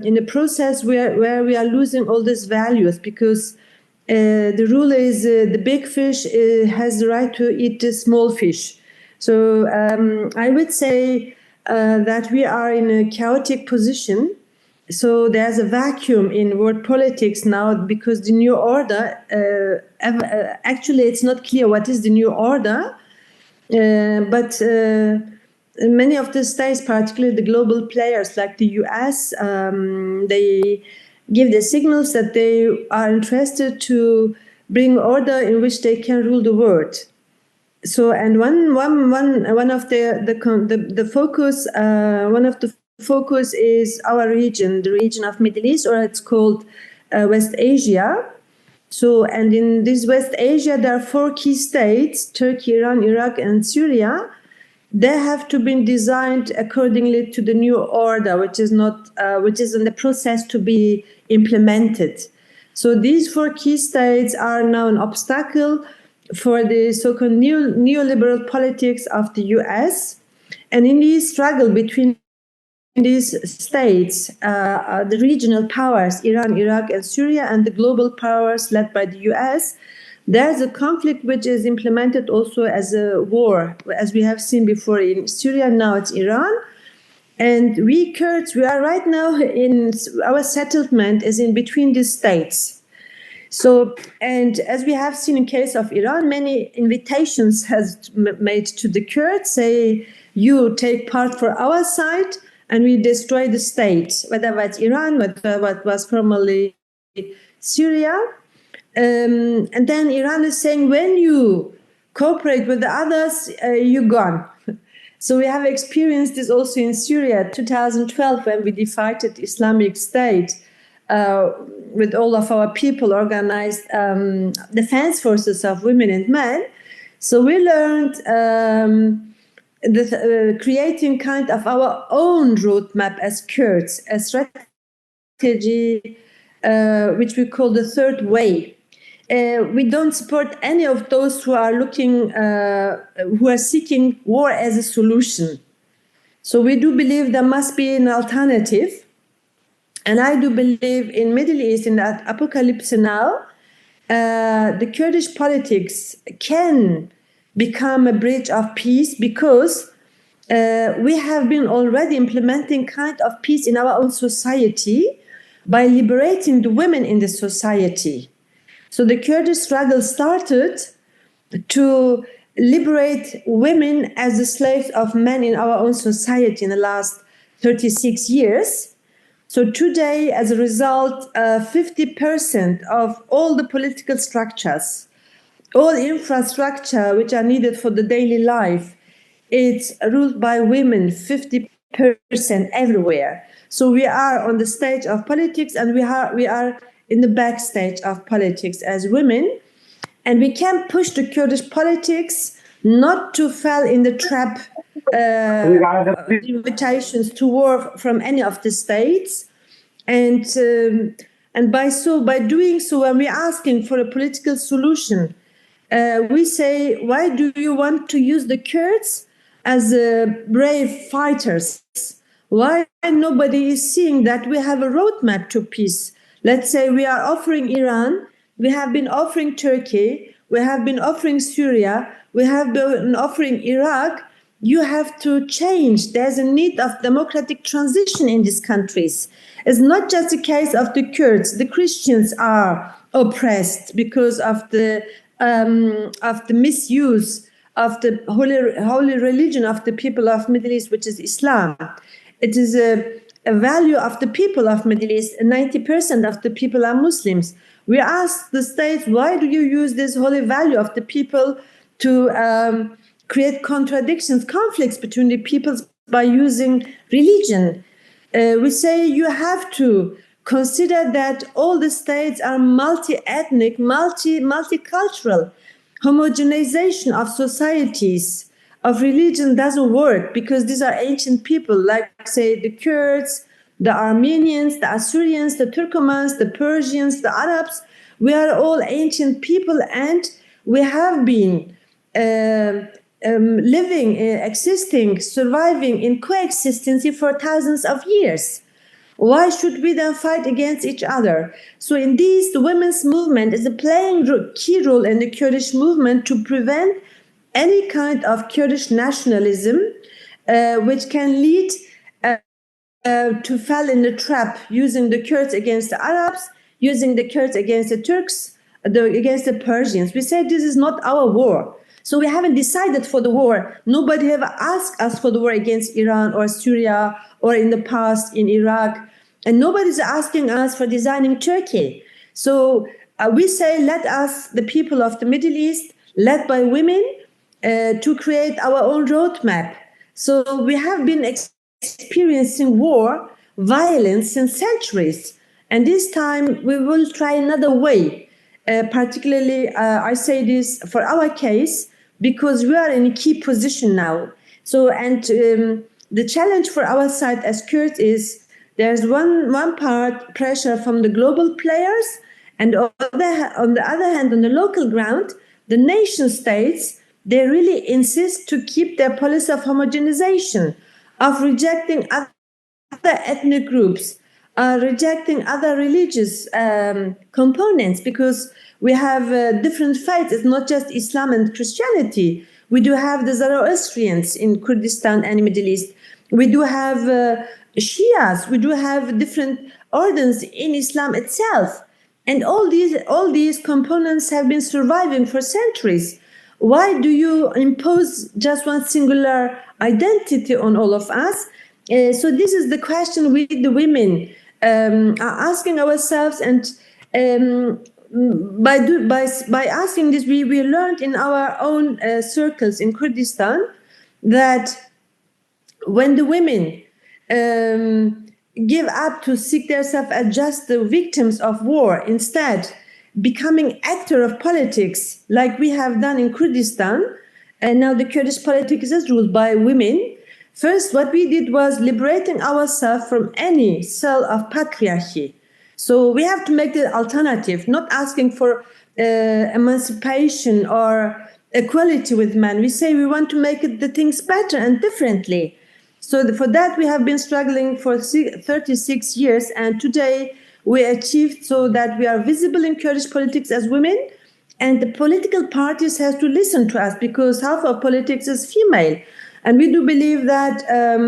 in a process where we are losing all these values because the rule is the big fish has the right to eat the small fish. So I would say that we are in a chaotic position. So there's a vacuum in world politics now because the new order, actually it's not clear what is the new order, but many of the states, particularly the global players like the US, they give the signals that they are interested to bring order in which they can rule the world. So, and one of the focus is our region, the region of Middle East, or it's called West Asia. So, and in this West Asia, there are four key states: Turkey, Iran, Iraq, and Syria. They have to be designed accordingly to the new order, which is in the process to be implemented. So these four key states are now an obstacle for the so-called neoliberal politics of the US. And in this struggle between these states, the regional powers, Iran, Iraq, and Syria, and the global powers led by the US, there's a conflict which is implemented also as a war, as we have seen before in Syria, now it's Iran. And we Kurds, we are right now in our settlement is in between these states. So, and as we have seen in case of Iran, many invitations has made to the Kurds, say, you take part for our side and we destroy the state, whether it's Iran, whether what was formerly Syria. And then Iran is saying, when you cooperate with the others, you're gone. So we have experienced this also in Syria, 2012, when we defeated Islamic State. With all of our people organized defense forces of women and men. So we learned creating kind of our own roadmap as Kurds, a strategy which we call the third way. We don't support any of those who are who are seeking war as a solution. So we do believe there must be an alternative. And I do believe in Middle East, in that apocalypse now, the Kurdish politics can become a bridge of peace because we have been already implementing kind of peace in our own society by liberating the women in the society. So the Kurdish struggle started to liberate women as the slaves of men in our own society in the last 36 years. So today, as a result, 50% of all the political structures, all infrastructure which are needed for the daily life, it's ruled by women, 50% everywhere. So we are on the stage of politics and we are in the backstage of politics as women. And we can push the Kurdish politics not to fall in the trap invitations to war from any of the states. And by doing so, when we're asking for a political solution, we say, why do you want to use the Kurds as brave fighters? Why nobody is seeing that we have a roadmap to peace? Let's say we are offering Iran, we have been offering Turkey, we have been offering Syria, we have been offering Iraq. You have to change. There's a need of democratic transition in these countries. It's not just a case of the Kurds. The Christians are oppressed because of the misuse of the holy religion of the people of Middle East, which is Islam. It is a value of the people of Middle East. 90% of the people are Muslims. We ask the states, why do you use this holy value of the people to create contradictions, conflicts between the peoples by using religion? We say you have to consider that all the states are multi-ethnic, multicultural. Homogenization of societies, of religion doesn't work because these are ancient people, like, say, the Kurds, the Armenians, the Assyrians, the Turkomans, the Persians, the Arabs. We are all ancient people, and we have been living, existing, surviving in coexistence for thousands of years. Why should we then fight against each other? So in this, the women's movement is playing a key role in the Kurdish movement to prevent any kind of Kurdish nationalism, which can lead to fall in the trap using the Kurds against the Arabs, using the Kurds against the Turks, against the Persians. We say this is not our war. So we haven't decided for the war. Nobody ever asked us for the war against Iran or Syria or in the past in Iraq. And nobody's asking us for designing Turkey. So we say, let us, the people of the Middle East, led by women, to create our own roadmap. So we have been experiencing war, violence since centuries. And this time we will try another way. Particularly, I say this for our case, because we are in a key position now. So, and the challenge for our side as Kurds is there's one part pressure from the global players, and on the other hand, on the local ground, the nation states, they really insist to keep their policy of homogenization, of rejecting other ethnic groups, rejecting other religious components, because we have different faiths. It's not just Islam and Christianity. We do have the Zoroastrians in Kurdistan and Middle East. We do have Shias. We do have different orders in Islam itself. And all these components have been surviving for centuries. Why do you impose just one singular identity on all of us? So this is the question we, the women, are asking ourselves, and by asking this, we learned in our own circles in Kurdistan that when the women give up to seek themselves as just the victims of war, instead becoming actor of politics, like we have done in Kurdistan, and now the Kurdish politics is ruled by women. First, what we did was liberating ourselves from any cell of patriarchy. So we have to make the alternative, not asking for emancipation or equality with men. We say we want to make the things better and differently. So for that, we have been struggling for 36 years. And today we achieved so that we are visible in Kurdish politics as women. And the political parties have to listen to us because half of politics is female. And we do believe that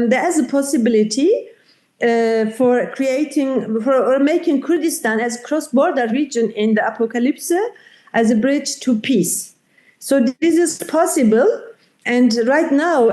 there is a possibility for making Kurdistan as a cross-border region in the apocalypse as a bridge to peace. So this is possible. And right now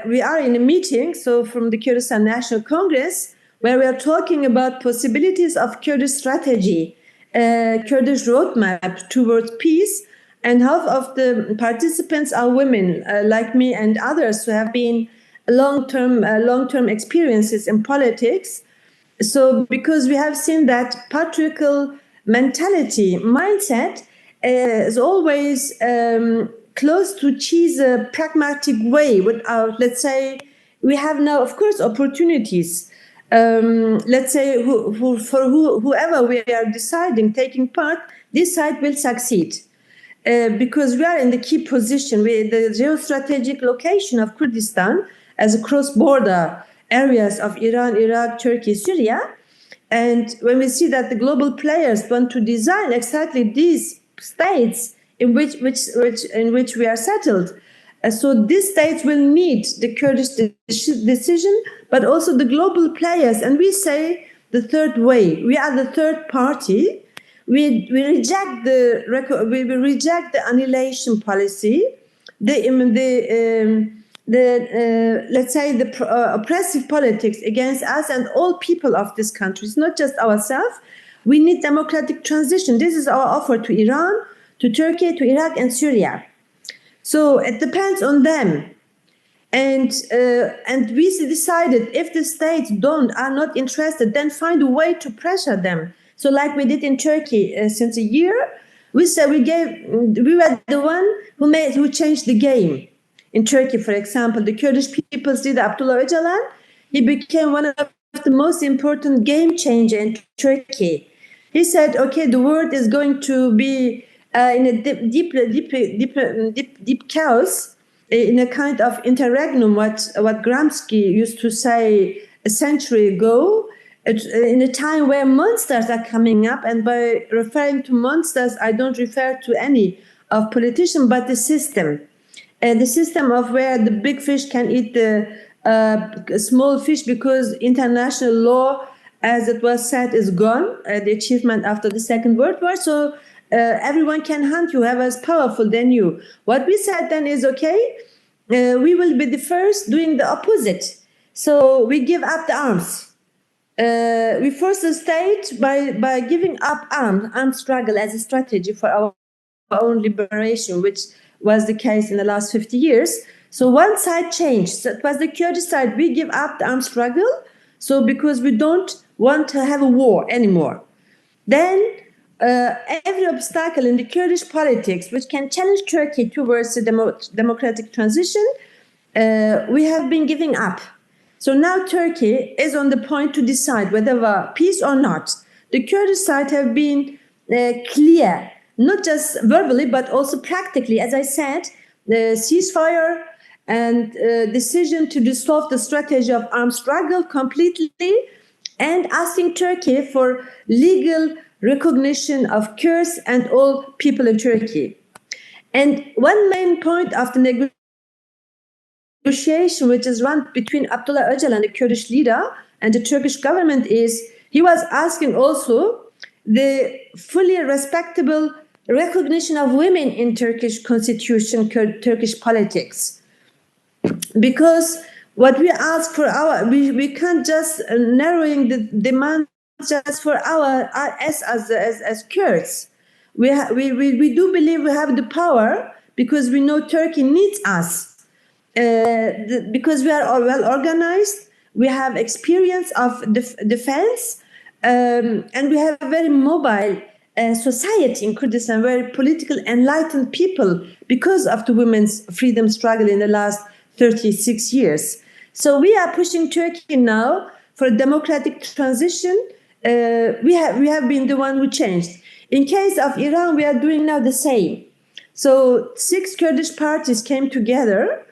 we are in a meeting, so from the Kurdistan National Congress, where we are talking about possibilities of Kurdish strategy, Kurdish roadmap towards peace. And half of the participants are women, like me and others who have been long-term experiences in politics. So because we have seen that patriarchal mindset is always close to choose a pragmatic way without, let's say, we have now, of course, opportunities. Let's say whoever we are deciding, taking part, this side will succeed. Because we are in the key position, the geostrategic location of Kurdistan as a cross-border areas of Iran, Iraq, Turkey, Syria. And when we see that the global players want to design exactly these states in which we are settled, so these states will need the Kurdish decision, but also the global players. And we say the third way. We are the third party. We reject the annihilation policy, let's say the oppressive politics against us and all people of this country. It's not just ourselves. We need democratic transition. This is our offer to Iran, to Turkey, to Iraq, and Syria. So it depends on them. And we decided if the states are not interested, then find a way to pressure them. So like we did in Turkey since a year, we were the one who changed the game. In Turkey, for example, the Kurdish people's leader Abdullah Öcalan, he became one of the most important game changer in Turkey. He said, okay, the world is going to be in a deep chaos, in a kind of interregnum, what Gramsci used to say a century ago, in a time where monsters are coming up. And by referring to monsters, I don't refer to any of politicians, but the system. The system of where the big fish can eat the small fish because international law, as it was said, is gone, the achievement after the Second World War. So everyone can hunt you, whoever is powerful than you. What we said then is, okay, we will be the first doing the opposite. So we give up the arms. We force the state by giving up armed struggle as a strategy for our own liberation, which was the case in the last 50 years. So one side changed. So it was the Kurdish side. We give up the armed struggle. So because we don't want to have a war anymore. Then every obstacle in the Kurdish politics, which can challenge Turkey towards a democratic transition, we have been giving up. So now Turkey is on the point to decide whether peace or not. The Kurdish side have been clear, not just verbally, but also practically. As I said, the ceasefire and decision to dissolve the strategy of armed struggle completely, and asking Turkey for legal recognition of Kurds and all people in Turkey. And one main point of the negotiation, which is run between Abdullah Öcalan, the Kurdish leader, and the Turkish government, is he was asking also the fully respectable recognition of women in Turkish constitution, Turkish politics. Because what we ask for we can't just narrowing the demand just for as Kurds. We do believe we have the power because we know Turkey needs us. Because we are all well organized, we have experience of defense, and we have a very mobile society in Kurdistan, very political, enlightened people because of the women's freedom struggle in the last 36 years. So we are pushing Turkey now for a democratic transition. We have been the one who changed. In case of Iran, we are doing now the same. So 6 Kurdish parties came together,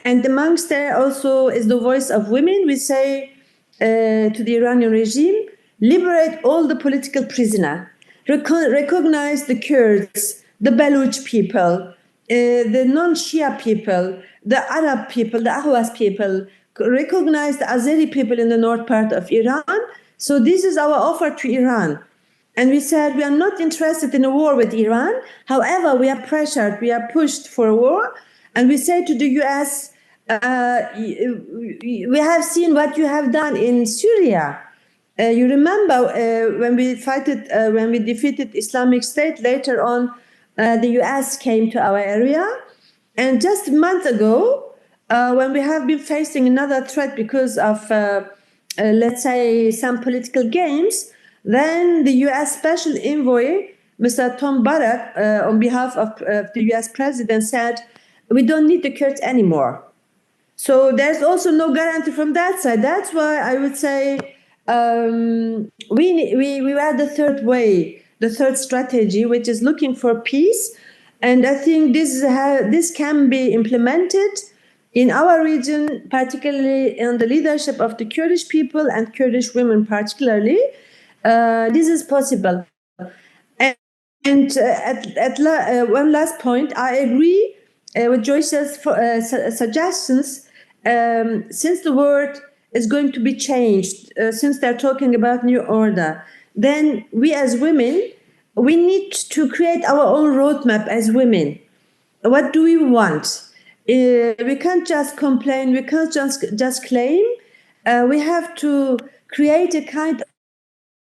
and amongst there also is the voice of women. We say to the Iranian regime, liberate all the political prisoners, recognize the Kurds, the Baluch people, the non-Shia people, the Arab people, the Ahwaz people, recognize the Azeri people in the north part of Iran. So this is our offer to Iran. And we said we are not interested in a war with Iran. However, we are pressured, we are pushed for a war. And we say to the US, we have seen what you have done in Syria. You remember when we defeated Islamic State, later on, the US came to our area. And just a month ago, when we have been facing another threat because of, let's say, some political games, then the US special envoy Mr. Tom Barrack, on behalf of the US president, said, we don't need the Kurds anymore. So there's also no guarantee from that side. That's why I would say we are the third way, the third strategy, which is looking for peace. And I think this can be implemented in our region, particularly in the leadership of the Kurdish people and Kurdish women particularly. This is possible. And one last point, I agree with Joyce's suggestions. Since the world is going to be changed, since they're talking about new order, then we as women, we need to create our own roadmap as women. What do we want? We can't just complain. We can't just claim. We have to create a kind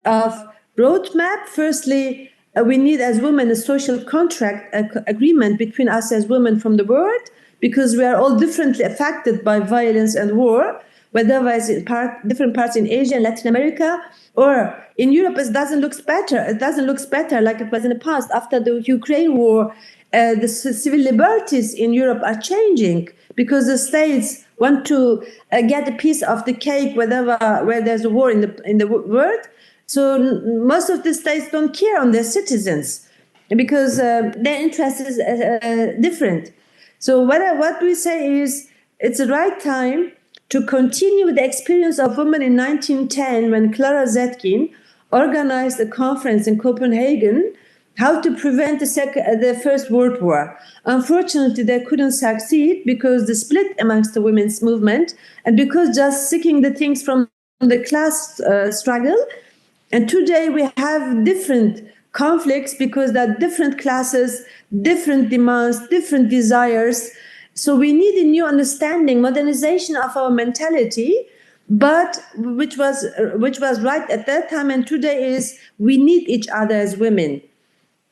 of roadmap. Firstly, we need as women a social contract agreement between us as women from the world, because we are all differently affected by violence and war, whether it's in different parts in Asia and Latin America, or in Europe. It doesn't look better. It doesn't look better like it was in the past. After the Ukraine war, the civil liberties in Europe are changing because the states want to get a piece of the cake where there's a war in the world. So most of the states don't care on their citizens because their interest is different. So what we say is it's the right time to continue the experience of women in 1910 when Clara Zetkin organized a conference in Copenhagen, how to prevent the First World War. Unfortunately, they couldn't succeed because the split amongst the women's movement and because just seeking the things from the class struggle. And today we have different conflicts because there are different classes, different demands, different desires. So we need a new understanding, modernization of our mentality, but which was right at that time and today is we need each other as women.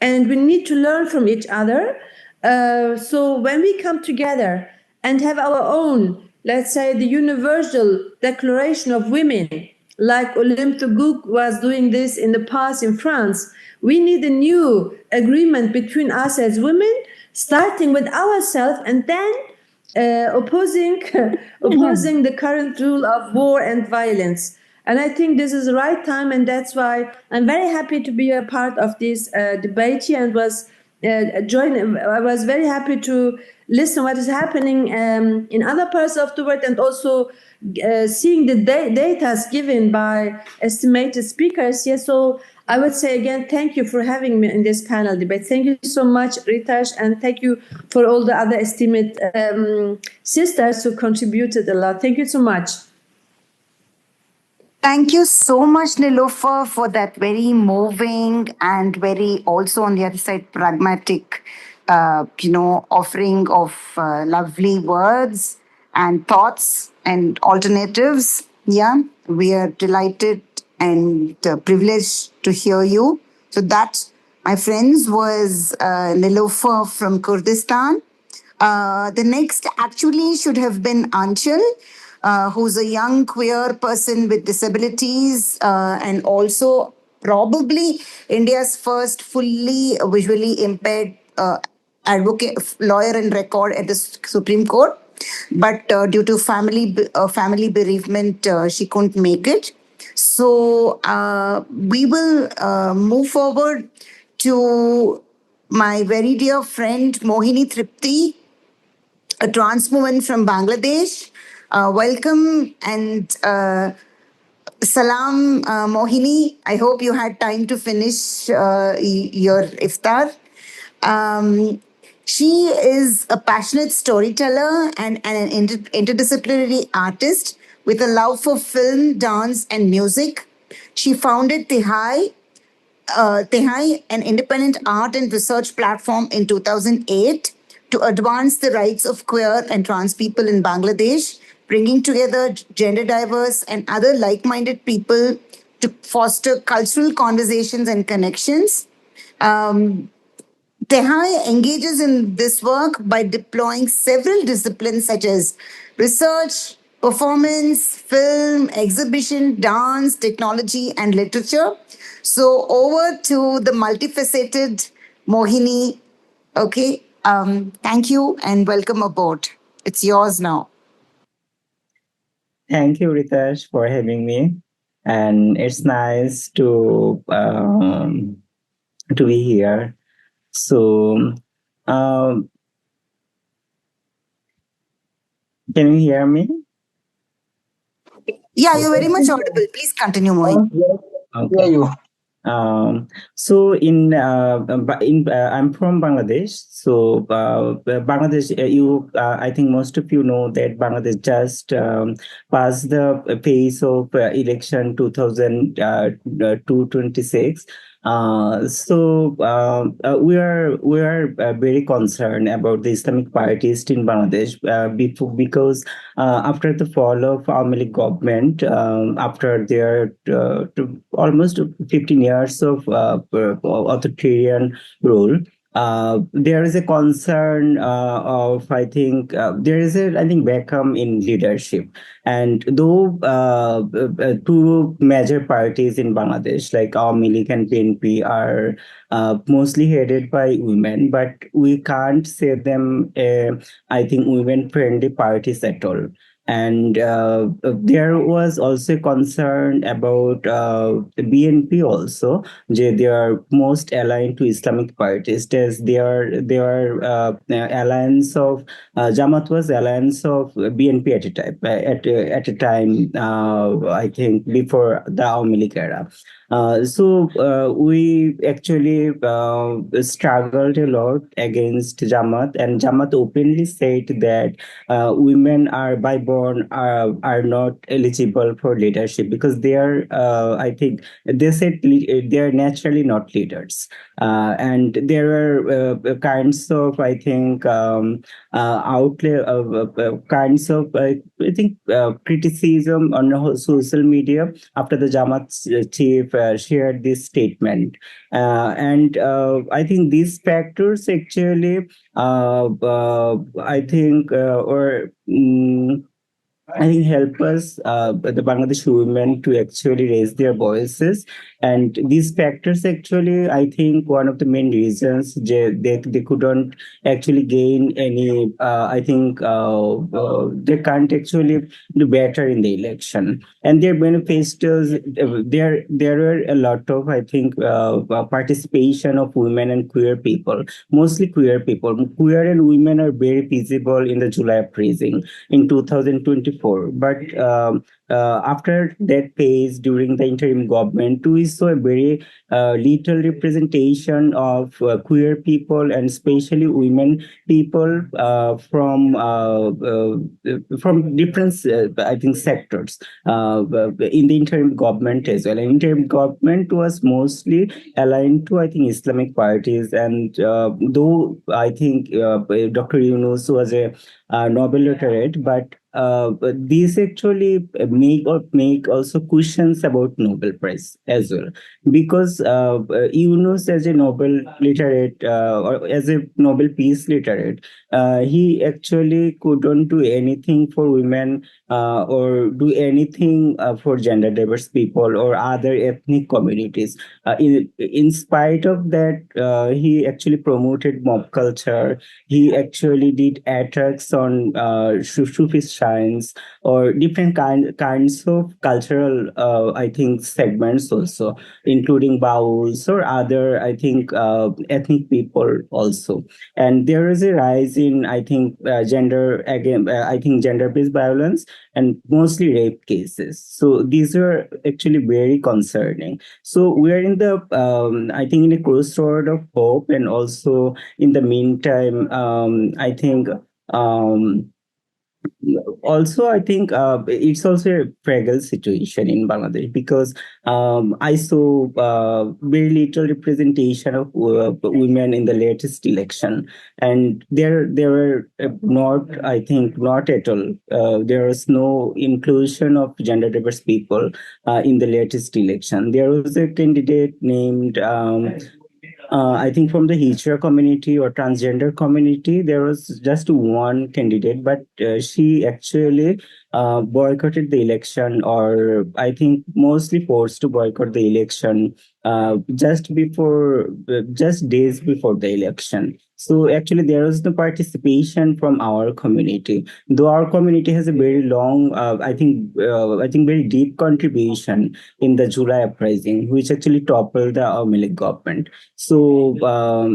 And we need to learn from each other. So when we come together and have our own, let's say, the universal declaration of women, like Olympe de Gouges was doing this in the past in France, we need a new agreement between us as women, starting with ourselves and then opposing the current rule of war and violence. And I think this is the right time, and that's why I'm very happy to be a part of this debate here and was I was very happy to listen what is happening in other parts of the world and also seeing the data given by estimated speakers here. So I would say again, thank you for having me in this panel debate. Thank you so much, Ritash, and thank you for all the other esteemed sisters who contributed a lot. Thank you so much. Thank you so much, Nilofer, for that very moving and very also on the other side pragmatic, offering of lovely words and thoughts and alternatives. Yeah, we are delighted and privileged to hear you. So that, my friends, was Nilofer from Kurdistan. The next actually should have been Anchal, who's a young queer person with disabilities and also probably India's first fully visually impaired advocate, lawyer and record at the Supreme Court. But due to family bereavement, she couldn't make it. So we will move forward to my very dear friend Mohini Tripti, a trans woman from Bangladesh. Welcome and salam, Mohini. I hope you had time to finish your iftar. She is a passionate storyteller and an interdisciplinary artist with a love for film, dance, and music. She founded Tehai, an independent art and research platform in 2008 to advance the rights of queer and trans people in Bangladesh, bringing together gender diverse and other like-minded people to foster cultural conversations and connections. Tehai engages in this work by deploying several disciplines such as research, performance, film, exhibition, dance, technology, and literature. So over to the multifaceted Mohini. Okay. Thank you and welcome aboard. It's yours now. Thank you, Ritesh, for having me. And it's nice to be here. So, um, can you hear me? Yeah, you're very much audible. Please continue, Mohini. Okay. So I'm from Bangladesh. So Bangladesh, I think most of you know that Bangladesh just passed the phase of election 2026. We are very concerned about the Islamic parties in Bangladesh because after the fall of Awami League government, after their almost 15 years of authoritarian rule, there is a concern of there is a vacuum in leadership, and though two major parties in Bangladesh like Awami League and PNP are mostly headed by women, but we can't say them women friendly parties at all. And there was also concern about the BNP also. They are most aligned to Islamic parties. They are alliance of Jamaat was alliance of BNP at a time. At a time, I think before the Awami League era. We actually struggled a lot against Jamaat, and Jamaat openly said that women are by born are not eligible for leadership because they are they said they are naturally not leaders, and there are kinds of outlet of kinds of criticism on social media after the Jamaat chief shared this statement, and I think these factors actually I think or I think help us, the Bangladeshi women, to actually raise their voices. And these factors actually, I think, one of the main reasons they couldn't actually gain any, they can't actually do better in the election. And their manifestos, there were a lot of, participation of women and queer people, mostly queer people. Queer and women are very visible in the July uprising in 2024. But after that phase, during the interim government, we saw a very little representation of queer people and especially women people from different, sectors in the interim government as well. And interim government was mostly aligned to, Islamic parties. And though Dr. Yunus was a Nobel laureate, but these actually make also questions about Nobel Prize as well, because Yunus as a Nobel literate or as a Nobel Peace literate, he actually couldn't do anything for women or do anything for gender diverse people or other ethnic communities. In spite of that, he actually promoted mob culture. He actually did attacks on Sufi shrines or different kinds of cultural, segments also, including Baus or other, ethnic people also. And there is a rise in, gender-based violence and mostly rape cases. So these are actually very concerning. So we are in the, in a crossroad of hope, and also in the meantime, also it's also a fragile situation in Bangladesh because I saw very little representation of women in the latest election, and there were not at all. There was no inclusion of gender diverse people in the latest election. There was a candidate named. From the Hijra community or transgender community, there was just one candidate, but she actually boycotted the election, or I think mostly forced to boycott the election just days before the election. So actually, there was no participation from our community, though our community has a very long, I think very deep contribution in the July uprising, which actually toppled the Awami League government. So,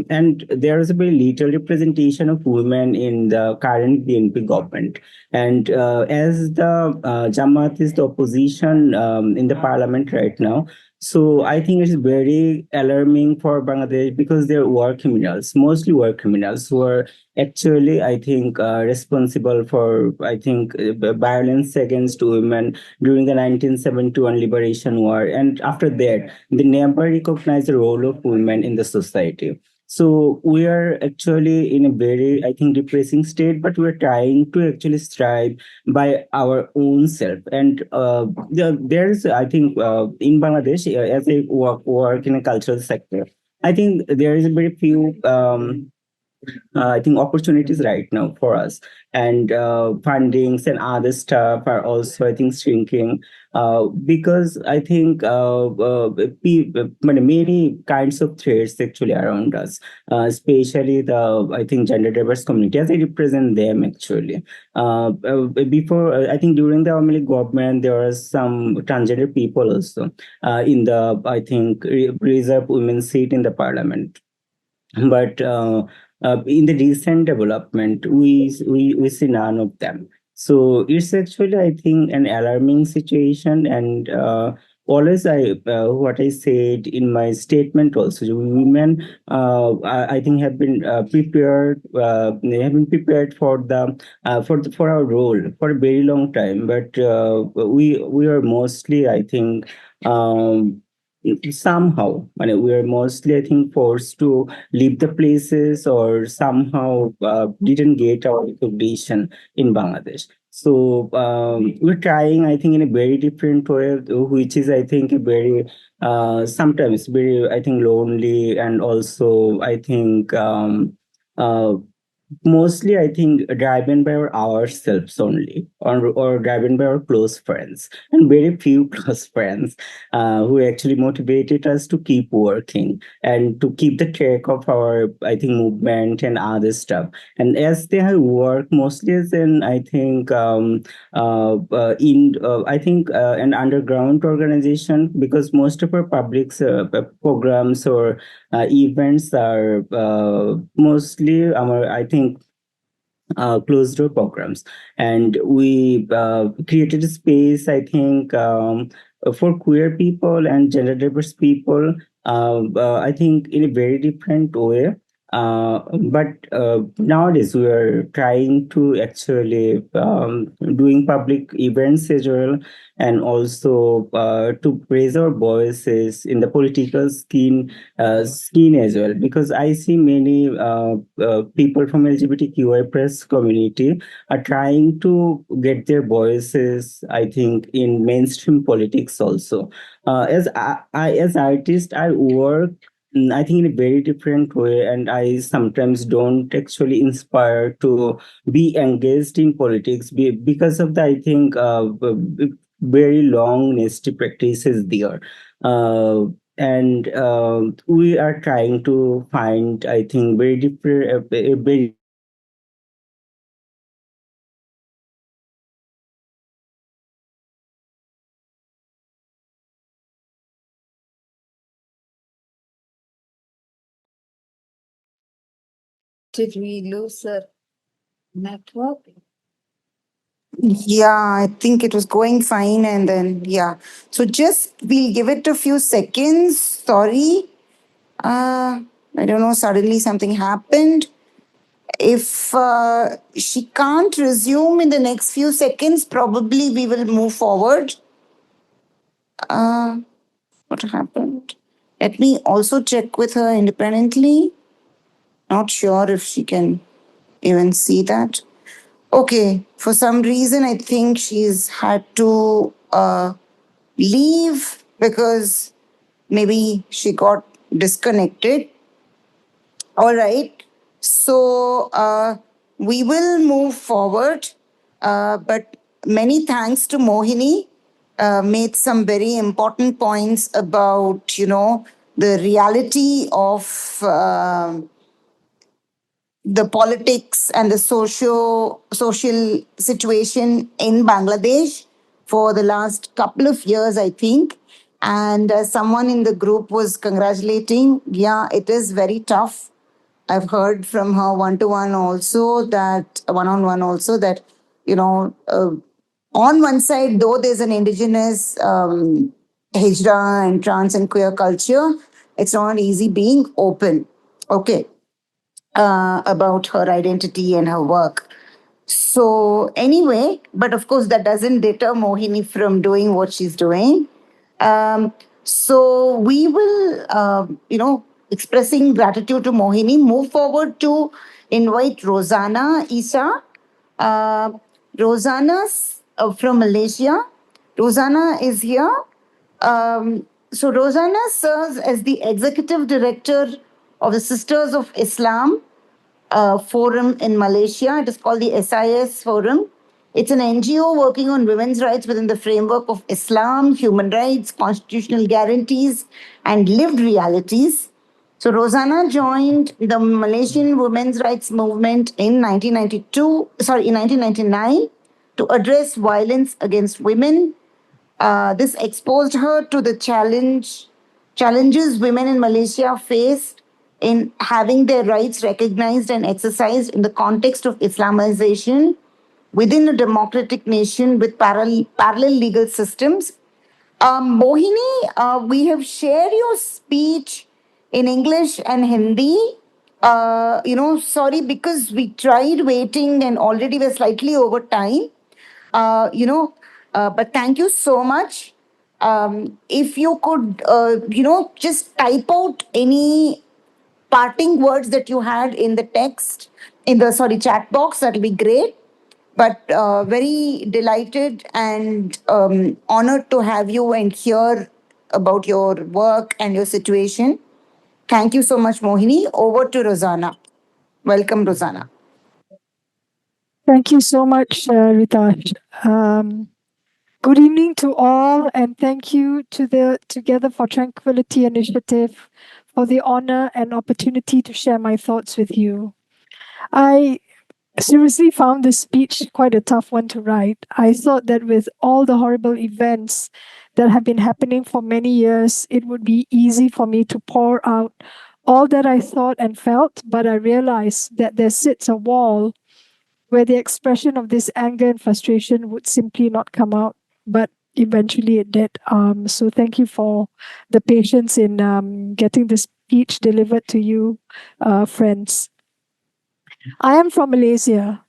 and there is a very little representation of women in the current BNP government. And as the Jamaat is the opposition in the parliament right now, so I think it's very alarming for Bangladesh because they're war criminals, mostly war criminals who are actually, I think, responsible for, I think, violence against women during the 1971 liberation war. And after that, they never recognized the role of women in the society. So we are actually in a very, I think, depressing state, but we're trying to actually strive by our own self. And there's, I think, in Bangladesh, as I work in a cultural sector, I think there is very few I think opportunities right now for us, and fundings and other stuff are also, I think, shrinking because I think many kinds of threats actually around us, especially the, I think, gender diverse community, as I represent them actually. Before, I think during the Awami League government, there was some transgender people also in the, I think, reserved women's seat in the parliament. But in the recent development, we see none of them. So it's actually, I think, an alarming situation. And always, what I said in my statement also, women, I think, have been prepared. They have been prepared for for our role for a very long time. But we are mostly, I think. Somehow, I mean, we are mostly, I think, forced to leave the places, or somehow didn't get our recognition in Bangladesh. So we're trying, I think, in a very different way, which is, I think, a very sometimes very, I think, lonely, and also, I think, uh, mostly, I think, driven by ourselves only, or driven by our close friends, and very few close friends who actually motivated us to keep working and to keep the track of our, I think, movement and other stuff. And as they have worked mostly as an, I think, I think, an underground organization, because most of our public programs or events are mostly our, I think, closed door programs. And we created a space, I think, for queer people and gender diverse people, I think, in a very different way. But nowadays we are trying to actually doing public events as well, and also to raise our voices in the political scene as well, because I see many people from LGBTQIA plus community are trying to get their voices, I think, in mainstream politics also. As as artist, I work, I think, in a very different way, and I sometimes don't actually inspire to be engaged in politics because of the, I think, very long nasty practices there. Uh, and we are trying to find, I think, very different, very Did we lose our network? Yeah, I think it was going fine, and then yeah. So just we'll give it a few seconds. Sorry. I don't know, suddenly something happened. If she can't resume in the next few seconds, probably we will move forward. Uh, what happened? Let me also check with her independently. Not sure if she can even see that. Okay, for some reason, I think she's had to leave because maybe she got disconnected. All right. So we will move forward. But many thanks to Mohini. Made some very important points about, the reality of the politics and the social situation in Bangladesh for the last couple of years, I think. And someone in the group was congratulating. Yeah, it is very tough. I've heard from her one-to-one also that one-on-one also that, on one side, though there's an indigenous hijra and trans and queer culture, it's not easy being open. Okay. About her identity and her work. So, anyway, but of course, that doesn't deter Mohini from doing what she's doing. So, we will, expressing gratitude to Mohini, move forward to invite Rosanna Isa. Uh, Rosanna's from Malaysia. Rosanna is here. So, Rosanna serves as the executive director of the Sisters of Islam forum in Malaysia. It is called the SIS Forum. It's an NGO working on women's rights within the framework of Islam, human rights, constitutional guarantees, and lived realities. So Rosanna joined the Malaysian women's rights movement in 1999 to address violence against women. This exposed her to the challenges women in Malaysia faced in having their rights recognized and exercised in the context of Islamization within a democratic nation with parallel legal systems. Mohini, we have shared your speech in English and Hindi. Sorry, because we tried waiting and already we're slightly over time. But thank you so much. If you could, just type out any parting words that you had in the text, chat box, that'll be great. But very delighted and honored to have you and hear about your work and your situation. Thank you so much, Mohini. Over to Rosanna. Welcome, Rosanna. Thank you so much, Ritash. Good evening to all, and thank you to the Together for Tranquility initiative for the honor and opportunity to share my thoughts with you. I seriously found this speech quite a tough one to write. I thought that with all the horrible events that have been happening for many years, it would be easy for me to pour out all that I thought and felt, but I realized that there sits a wall where the expression of this anger and frustration would simply not come out, but eventually it did. So thank you for the patience in getting this speech delivered to you, friends. I am from Malaysia,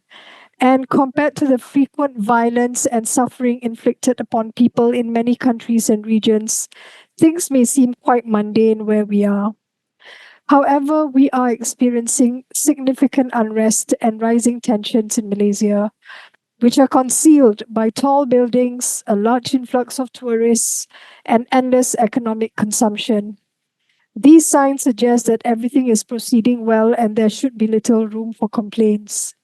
and compared to the frequent violence and suffering inflicted upon people in many countries and regions, things may seem quite mundane where we are. However, we are experiencing significant unrest and rising tensions in Malaysia, which are concealed by tall buildings, a large influx of tourists, and endless economic consumption. These signs suggest that everything is proceeding well and there should be little room for complaints.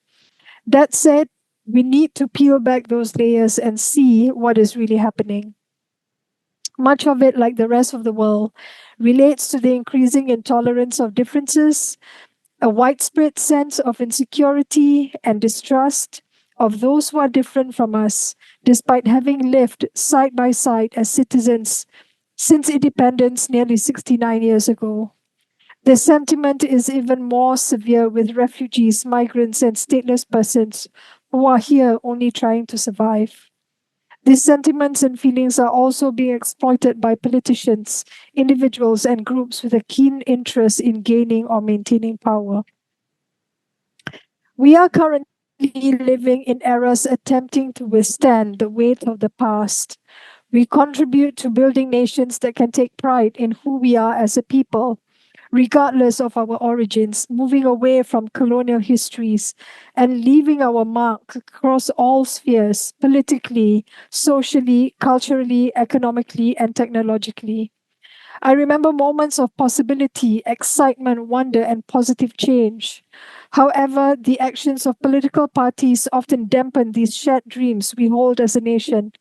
That said, we need to peel back those layers and see what is really happening. Much of it, like the rest of the world, relates to the increasing intolerance of differences, a widespread sense of insecurity and distrust of those who are different from us, despite having lived side by side as citizens since independence nearly 69 years ago. The sentiment is even more severe with refugees, migrants, and stateless persons who are here only trying to survive. These sentiments and feelings are also being exploited by politicians, individuals, and groups with a keen interest in gaining or maintaining power. We are currently living in eras attempting to withstand the weight of the past. We contribute to building nations that can take pride in who we are as a people, regardless of our origins, moving away from colonial histories and leaving our mark across all spheres, politically, socially, culturally, economically, and technologically. I remember moments of possibility, excitement, wonder, and positive change. However, the actions of political parties often dampen these shared dreams we hold as a nation,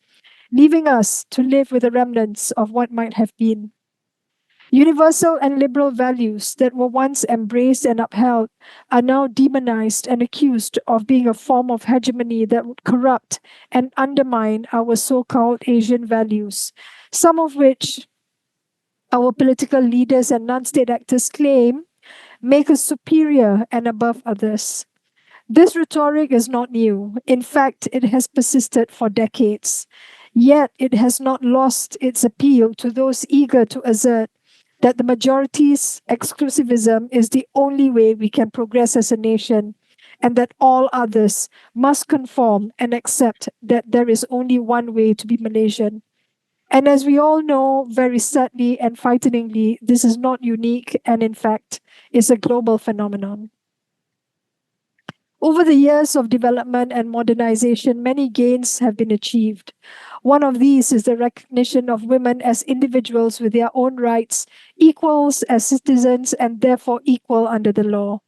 leaving us to live with the remnants of what might have been. Universal and liberal values that were once embraced and upheld are now demonized and accused of being a form of hegemony that would corrupt and undermine our so called Asian values, some of which our political leaders and non state actors claim make us superior and above others. This rhetoric is not new. In fact, it has persisted for decades. Yet it has not lost its appeal to those eager to assert that the majority's exclusivism is the only way we can progress as a nation, and that all others must conform and accept that there is only one way to be Malaysian. And as we all know, very sadly and frighteningly, this is not unique and, in fact, is a global phenomenon. Over the years of development and modernization, many gains have been achieved. One of these is the recognition of women as individuals with their own rights, equals as citizens, and therefore equal under the law.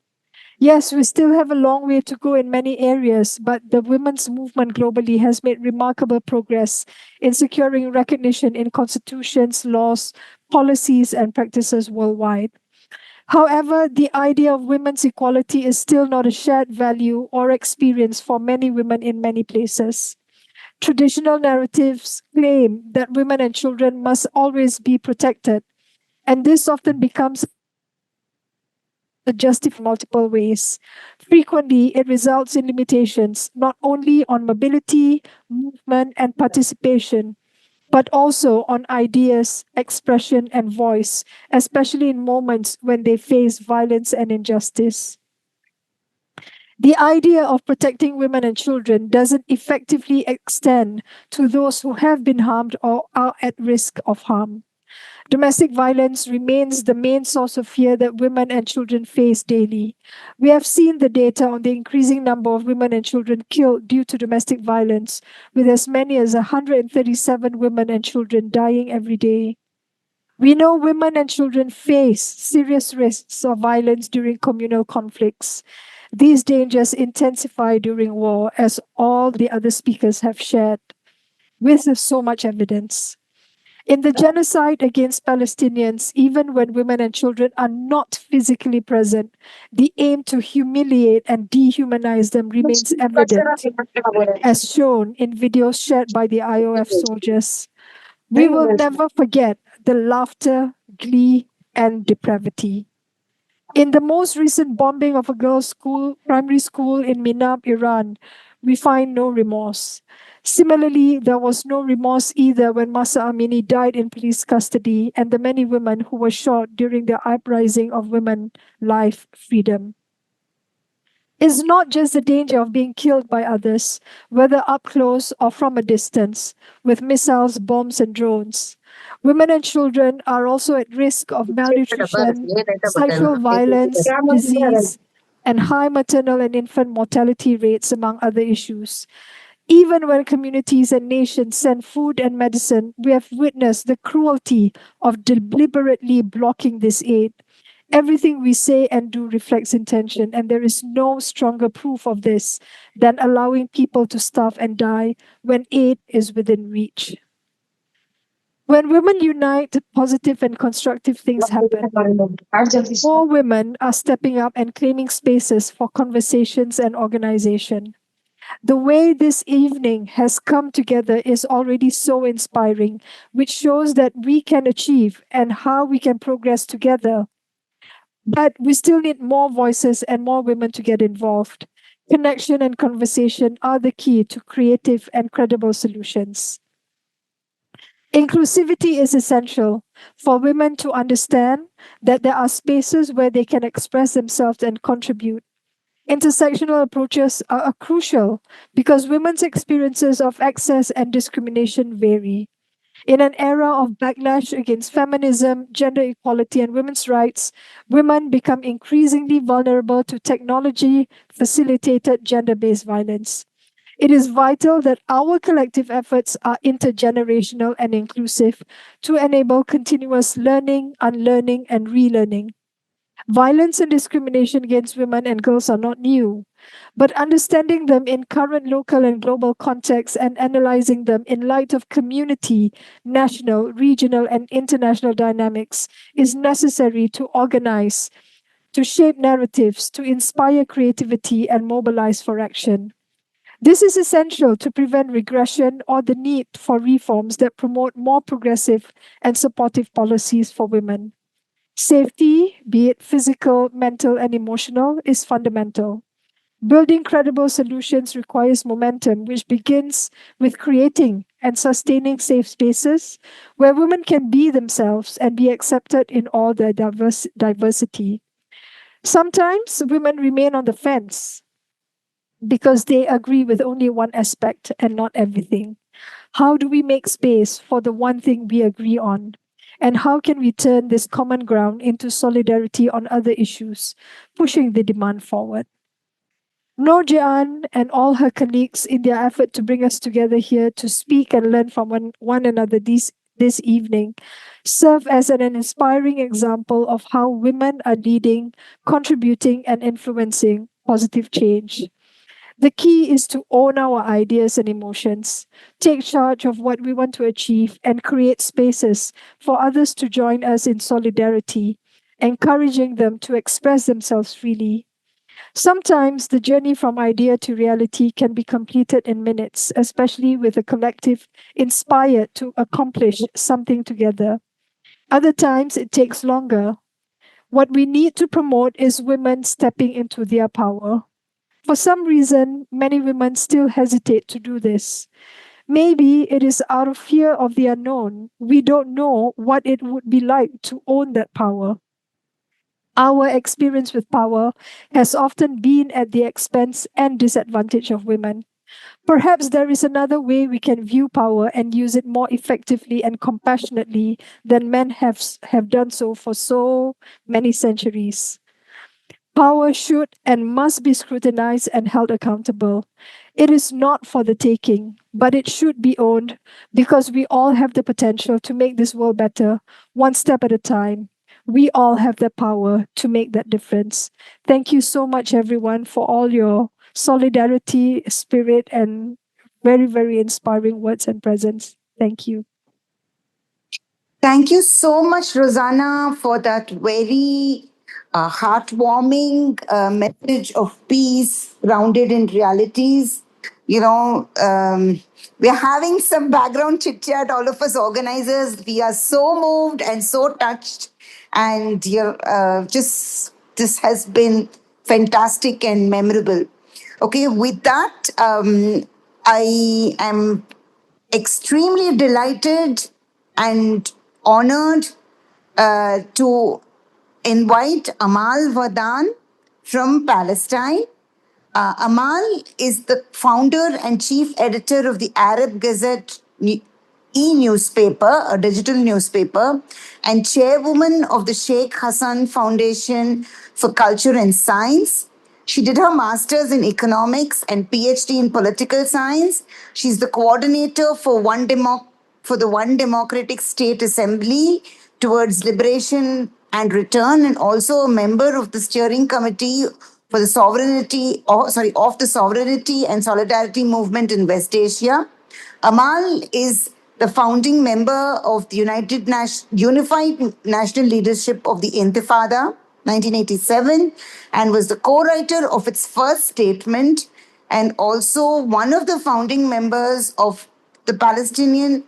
Yes, we still have a long way to go in many areas, but the women's movement globally has made remarkable progress in securing recognition in constitutions, laws, policies, and practices worldwide. However, the idea of women's equality is still not a shared value or experience for many women in many places. Traditional narratives claim that women and children must always be protected, and this often becomes a justification in multiple ways. Frequently, it results in limitations not only on mobility, movement, and participation, but also on ideas, expression, and voice, especially in moments when they face violence and injustice. The idea of protecting women and children doesn't effectively extend to those who have been harmed or are at risk of harm. Domestic violence remains the main source of fear that women and children face daily. We have seen the data on the increasing number of women and children killed due to domestic violence, with as many as 137 women and children dying every day. We know women and children face serious risks of violence during communal conflicts. These dangers intensify during war, as all the other speakers have shared, with so much evidence. In the genocide against Palestinians, even when women and children are not physically present, the aim to humiliate and dehumanize them remains evident, as shown in videos shared by the IOF soldiers. We will never forget the laughter, glee, and depravity. In the most recent bombing of a girls' school, primary school in Minab, Iran, we find no remorse. Similarly, there was no remorse either when Masa Amini died in police custody and the many women who were shot during the uprising of women, life, freedom. It's not just the danger of being killed by others, whether up close or from a distance, with missiles, bombs, and drones. Women and children are also at risk of malnutrition, sexual violence, disease, and high maternal and infant mortality rates, among other issues. Even when communities and nations send food and medicine, we have witnessed the cruelty of deliberately blocking this aid. Everything we say and do reflects intention, and there is no stronger proof of this than allowing people to starve and die when aid is within reach. When women unite, positive and constructive things happen. More women are stepping up and claiming spaces for conversations and organization. The way this evening has come together is already so inspiring, which shows that we can achieve and how we can progress together. But we still need more voices and more women to get involved. Connection and conversation are the key to creative and credible solutions. Inclusivity is essential for women to understand that there are spaces where they can express themselves and contribute. Intersectional approaches are crucial because women's experiences of access and discrimination vary. In an era of backlash against feminism, gender equality, and women's rights, women become increasingly vulnerable to technology facilitated gender based violence. It is vital that our collective efforts are intergenerational and inclusive to enable continuous learning, unlearning, and relearning. Violence and discrimination against women and girls are not new, but understanding them in current local and global contexts and analyzing them in light of community, national, regional, and international dynamics is necessary to organize, to shape narratives, to inspire creativity, and mobilize for action. This is essential to prevent regression or the need for reforms that promote more progressive and supportive policies for women. Safety, be it physical, mental, and emotional, is fundamental. Building credible solutions requires momentum, which begins with creating and sustaining safe spaces where women can be themselves and be accepted in all their diversity. Sometimes women remain on the fence because they agree with only one aspect and not everything. How do we make space for the one thing we agree on? And how can we turn this common ground into solidarity on other issues, pushing the demand forward? Noor-Jian and all her colleagues, in their effort to bring us together here to speak and learn from one another this evening, serve as an inspiring example of how women are leading, contributing, and influencing positive change. The key is to own our ideas and emotions, take charge of what we want to achieve, and create spaces for others to join us in solidarity, encouraging them to express themselves freely. Sometimes the journey from idea to reality can be completed in minutes, especially with a collective inspired to accomplish something together. Other times it takes longer. What we need to promote is women stepping into their power. For some reason, many women still hesitate to do this. Maybe it is out of fear of the unknown. We don't know what it would be like to own that power. Our experience with power has often been at the expense and disadvantage of women. Perhaps there is another way we can view power and use it more effectively and compassionately than men have done so for so many centuries. Power should and must be scrutinized and held accountable. It is not for the taking, but it should be owned because we all have the potential to make this world better, one step at a time. We all have the power to make that difference. Thank you so much, everyone, for all your solidarity, spirit, and very, very inspiring words and presence. Thank you. Thank you so much, Rosanna, for that very heartwarming message of peace grounded in realities. You know, we are having some background chit chat, all of us organizers. We are so moved and so touched. And you're, just this has been fantastic and memorable. Okay, with that, I am extremely delighted and honored to invite Amal Vadan from Palestine. Amal is the founder and chief editor of the Arab Gazette e-newspaper, a digital newspaper, and chairwoman of the Sheikh Hassan Foundation for Culture and Science. She did her master's in economics and PhD in political science. She's the coordinator for the One Democratic State Assembly towards Liberation and Return, and also a member of the steering committee for the of the Sovereignty and Solidarity Movement in West Asia. Amal is the founding member of the Unified National Leadership of the Intifada, 1987, and was the co-writer of its first statement, and also one of the founding members of the Palestinian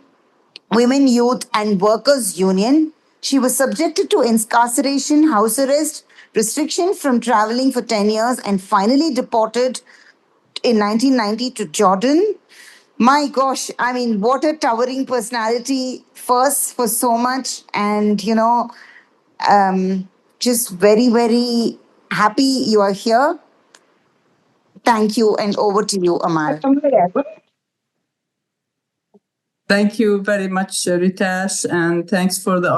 Women, Youth and Workers Union. She was subjected to incarceration, house arrest, restriction from traveling for 10 years, and finally deported in 1990 to Jordan. My gosh, I mean, what a towering personality. First for so much, and just very, very happy you are here. Thank you, and over to you, Amal. Thank you very much, Ritash, and thanks for the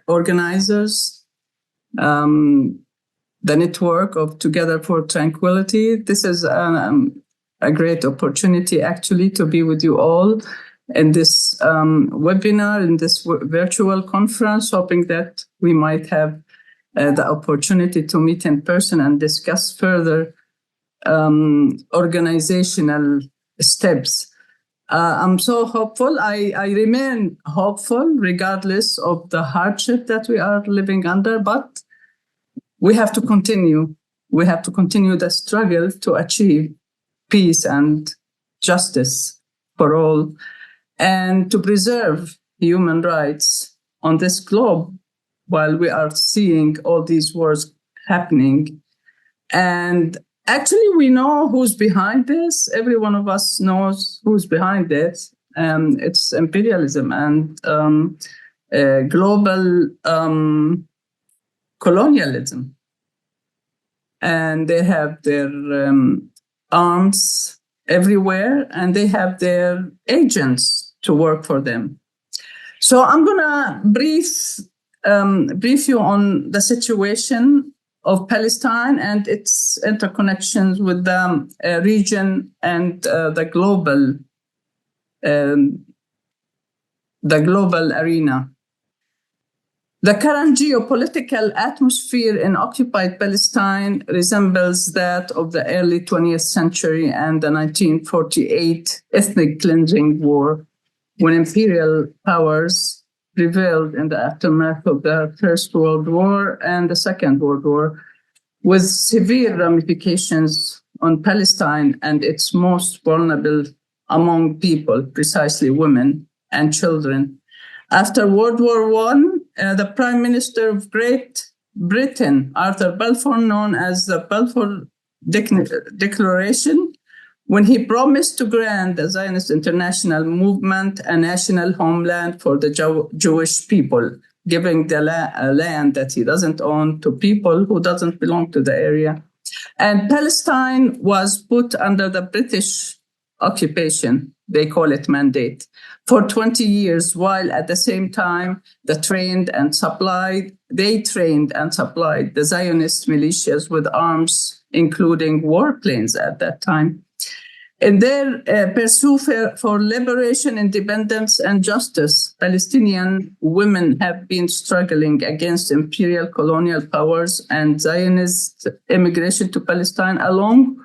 organizers, the network of Together for Tranquility. This is a great opportunity, actually, to be with you all in this webinar, in this virtual conference, hoping that we might have the opportunity to meet in person and discuss further organizational steps. I'm so hopeful. I remain hopeful regardless of the hardship that we are living under, but we have to continue. We have to continue the struggle to achieve peace and justice for all, and to preserve human rights on this globe while we are seeing all these wars happening. And actually, we know who's behind this. Every one of us knows who's behind it. It's imperialism and global colonialism. And they have their arms everywhere, and they have their agents to work for them. So I'm going to brief you on the situation of Palestine and its interconnections with the region and the global arena. The current geopolitical atmosphere in occupied Palestine resembles that of the early 20th century and the 1948 ethnic cleansing war, when imperial powers prevailed in the aftermath of the First World War and the Second World War, with severe ramifications on Palestine and its most vulnerable among people, precisely women and children. After World War I, the Prime Minister of Great Britain, Arthur Balfour, known as the Balfour Declaration, when he promised to grant the Zionist International Movement a national homeland for the Jewish people, giving the land that he doesn't own to people who doesn't belong to the area. And Palestine was put under the British occupation, they call it mandate, for 20 years, while at the same time they trained and supplied the Zionist militias with arms, including warplanes at that time. In their pursuit for liberation, independence, and justice, Palestinian women have been struggling against imperial colonial powers and Zionist immigration to Palestine, along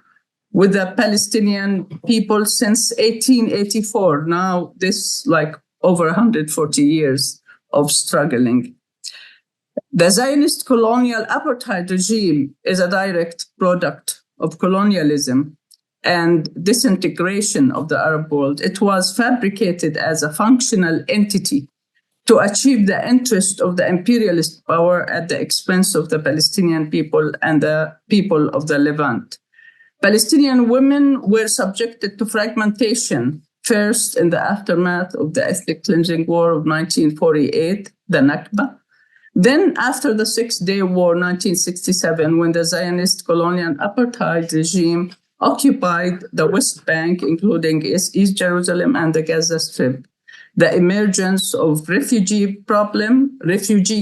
with the Palestinian people since 1884. Now, this like over 140 years of struggling. The Zionist colonial apartheid regime is a direct product of colonialism and disintegration of the Arab world. It was fabricated as a functional entity to achieve the interest of the imperialist power at the expense of the Palestinian people and the people of the Levant. Palestinian women were subjected to fragmentation, first in the aftermath of the ethnic cleansing war of 1948, the Nakba. Then after the Six-Day War, 1967, when the Zionist colonial apartheid regime occupied the West Bank, including East Jerusalem and the Gaza Strip. The emergence of refugee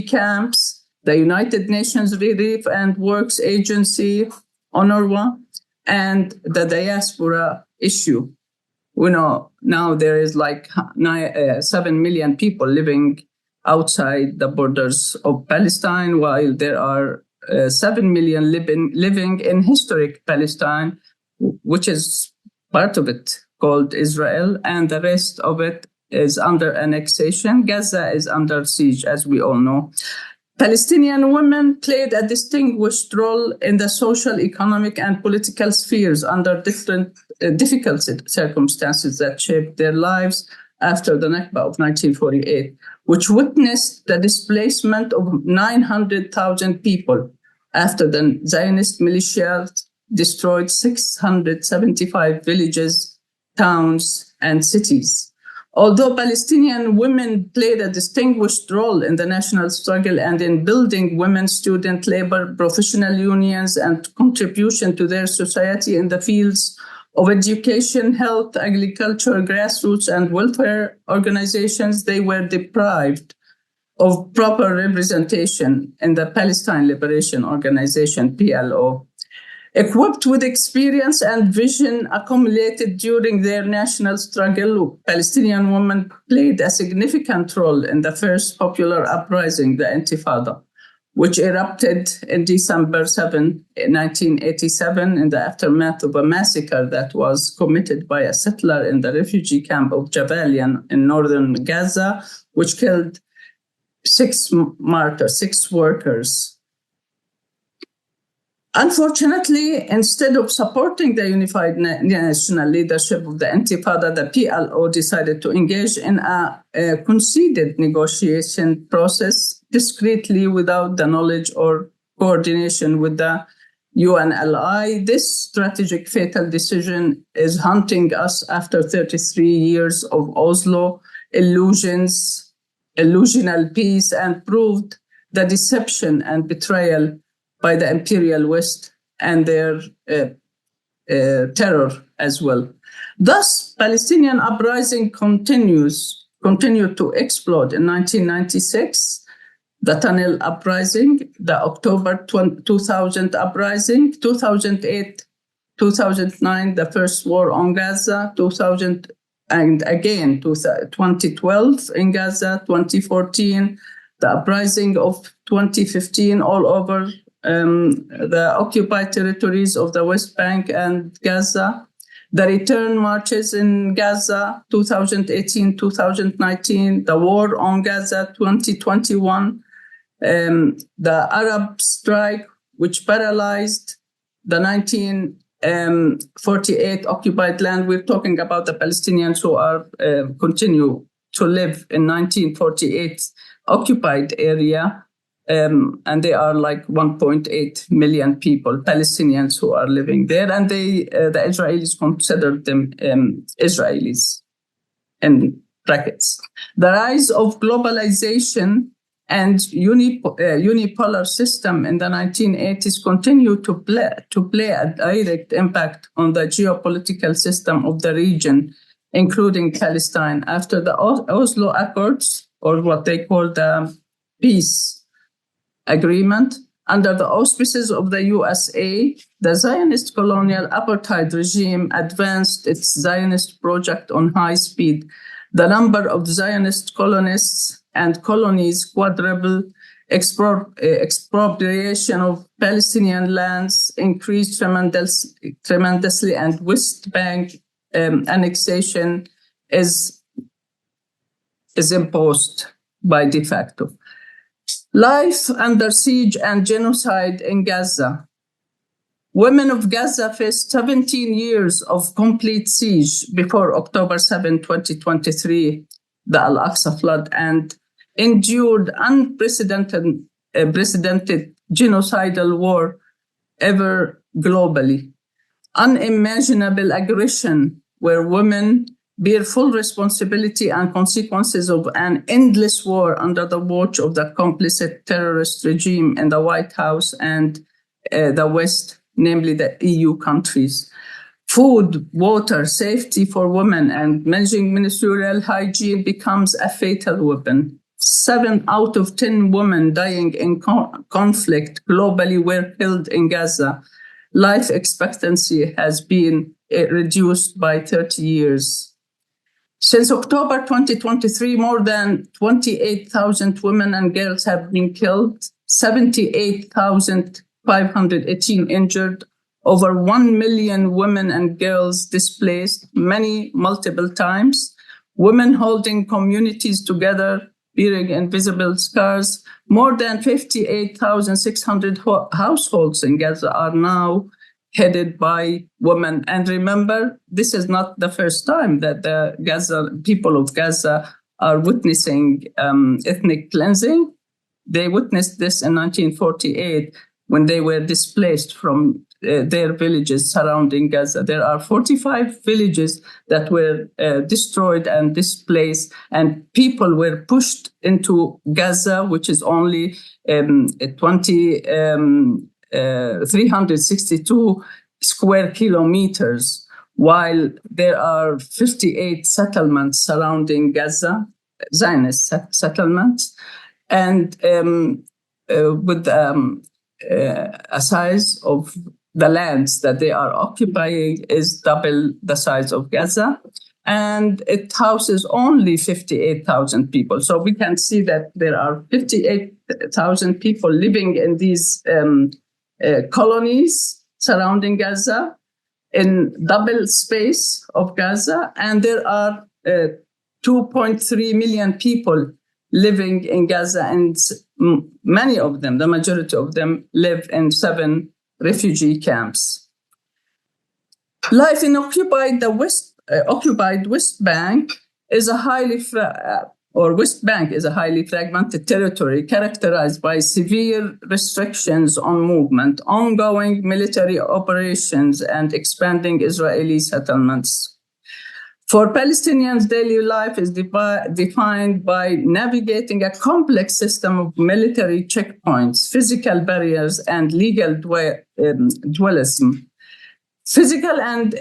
camps, the United Nations Relief and Works Agency, UNRWA, and the diaspora issue. We know now there is like 7 million people living outside the borders of Palestine, while there are 7 million living in historic Palestine, which is part of it called Israel, and the rest of it is under annexation. Gaza is under siege, as we all know. Palestinian women played a distinguished role in the social, economic, and political spheres under different difficult circumstances that shaped their lives after the Nakba of 1948, which witnessed the displacement of 900,000 people after the Zionist militias destroyed 675 villages, towns, and cities. Although Palestinian women played a distinguished role in the national struggle and in building women's student labor, professional unions, and contribution to their society in the fields of education, health, agriculture, grassroots, and welfare organizations, they were deprived of proper representation in the Palestine Liberation Organization, PLO. Equipped with experience and vision accumulated during their national struggle, Palestinian women played a significant role in the first popular uprising, the Intifada, which erupted in December 7, 1987, in the aftermath of a massacre that was committed by a settler in the refugee camp of Jabalia in northern Gaza, which killed 6 martyrs, 6 workers. Unfortunately, instead of supporting the unified national leadership of the Intifada, the PLO decided to engage in a conceded negotiation process discreetly without the knowledge or coordination with the UNLI. This strategic fatal decision is haunting us after 33 years of Oslo illusional peace, and proved the deception and betrayal by the Imperial West and their terror as well. Thus, Palestinian uprising continued to explode in 1996, the Tunnel Uprising, the October 2000 Uprising, 2008, 2009, the First War on Gaza, 2000, and again 2012 in Gaza, 2014, the uprising of 2015 all over the occupied territories of the West Bank and Gaza, the return marches in Gaza 2018, 2019, the war on Gaza 2021, the Arab strike, which paralyzed the 1948 occupied land. We're talking about the Palestinians who are continue to live in 1948 occupied area. And they are like 1.8 million people, Palestinians who are living there, and the Israelis consider them Israelis, in brackets. The rise of globalization and unipolar system in the 1980s continued to play a direct impact on the geopolitical system of the region, including Palestine. After the Oslo Accords, or what they call the peace agreement, under the auspices of the USA, the Zionist colonial apartheid regime advanced its Zionist project on high speed. The number of Zionist colonists and colonies quadrupled. Expropriation of Palestinian lands increased tremendously, and West Bank annexation is imposed by de facto. Life under siege and genocide in Gaza. Women of Gaza faced 17 years of complete siege before October 7, 2023, the Al-Aqsa flood, and endured unprecedented genocidal war ever globally. Unimaginable aggression where women bear full responsibility and consequences of an endless war under the watch of the complicit terrorist regime in the White House and the West, namely the EU countries. Food, water, safety for women, and managing ministerial hygiene becomes a fatal weapon. 7 out of 10 women dying in conflict globally were killed in Gaza. Life expectancy has been reduced by 30 years. Since October 2023, more than 28,000 women and girls have been killed, 78,518 injured, over 1 million women and girls displaced, many multiple times, women holding communities together, bearing invisible scars. More than 58,600 households in Gaza are now headed by women. And remember, this is not the first time that the people of Gaza are witnessing ethnic cleansing. They witnessed this in 1948 when they were displaced from their villages surrounding Gaza. There are 45 villages that were destroyed and displaced, and people were pushed into Gaza, which is only 362 square kilometers, while there are 58 settlements surrounding Gaza, Zionist settlements, and with a size of the lands that they are occupying is double the size of Gaza. and it houses only 58,000 people. So we can see that there are 58,000 people living in these colonies surrounding Gaza, in double space of Gaza, and there are 2.3 million people living in Gaza, and many of them, the majority of them, live in 7 refugee camps. Life in occupied West Bank is a highly fragmented territory characterized by severe restrictions on movement, ongoing military operations, and expanding Israeli settlements. For Palestinians, daily life is defined by navigating a complex system of military checkpoints, physical barriers, and legal dualism. Physical and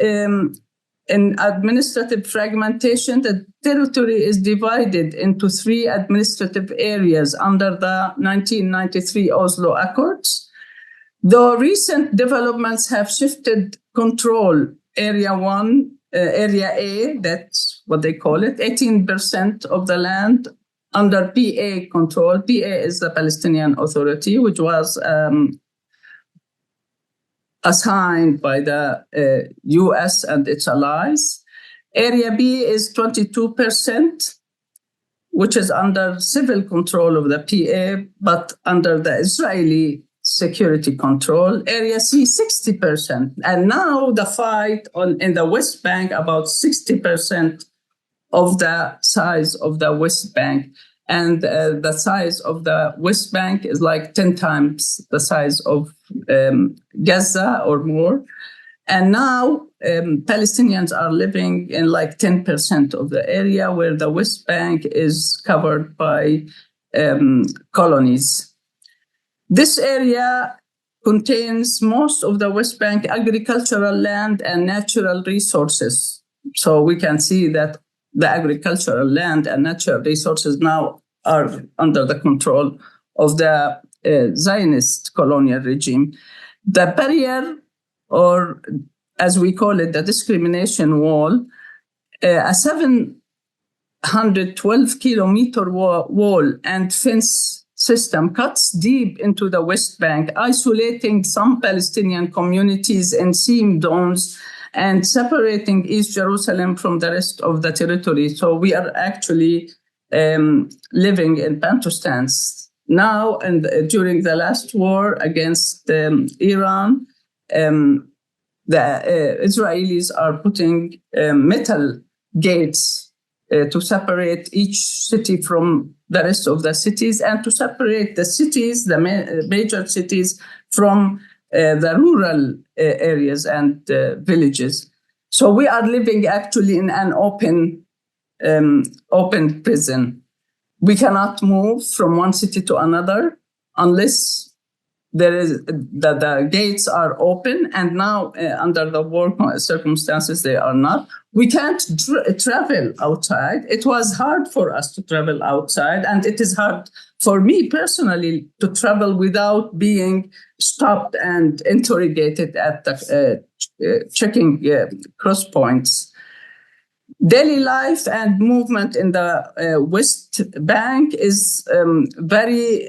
administrative fragmentation. The territory is divided into 3 administrative areas under the 1993 Oslo Accords. Though recent developments have shifted control, Area A, that's what they call it, 18% of the land under PA control. PA is the Palestinian Authority, which was assigned by the US and its allies. Area B is 22%, which is under civil control of the PA, but under the Israeli security control. Area C, 60%. And now the fight in the West Bank, about 60% of the size of the West Bank. And the size of the West Bank is like 10 times the size of Gaza or more. And now Palestinians are living in like 10% of the area, where the West Bank is covered by colonies. This area contains most of the West Bank agricultural land and natural resources. So we can see that the agricultural land and natural resources now are under the control of the Zionist colonial regime. The barrier, or as we call it, the discrimination wall, a 712-kilometer wall and fence system cuts deep into the West Bank, isolating some Palestinian communities in seam zones and separating East Jerusalem from the rest of the territory. So we are actually living in Bantustans now. And during the last war against Iran, the Israelis are putting metal gates to separate each city from the rest of the cities, and to separate the cities, the major cities, from the rural areas and villages. So we are living actually in an open prison. We cannot move from one city to another unless the gates are open, and now under the war circumstances they are not. We can't travel outside. It was hard for us to travel outside, and it is hard for me personally to travel without being stopped and interrogated at the checking cross points. Daily life and movement in the West Bank is very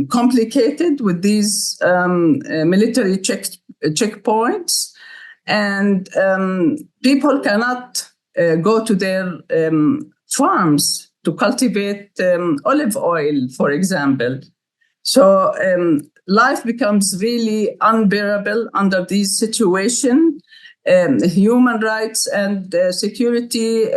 complicated with these military checkpoints, and people cannot go to their farms to cultivate olive oil, for example. So life becomes really unbearable under these situations. Human rights and security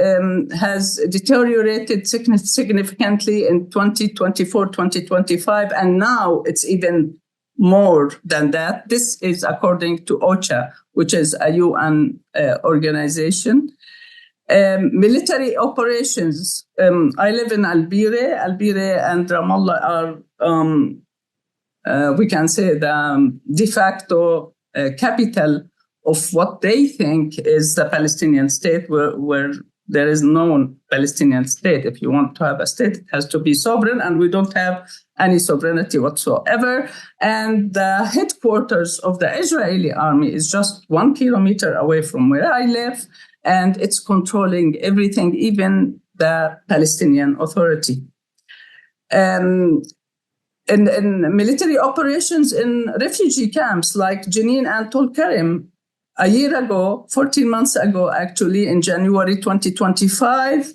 has deteriorated significantly in 2024, 2025, and now it's even more than that. This is according to OCHA, which is a UN organization. Military operations. I live in Al-Bire. Al-Bire and Ramallah are, we can say, the de facto capital of what they think is the Palestinian state, where there is no Palestinian state. If you want to have a state, it has to be sovereign, and we don't have any sovereignty whatsoever. And the headquarters of the Israeli army is just 1 kilometer away from where I live. and it's controlling everything, even the Palestinian Authority. In military operations in refugee camps like Jenin and Tulkarem, a year ago, 14 months ago, actually, in January 2025,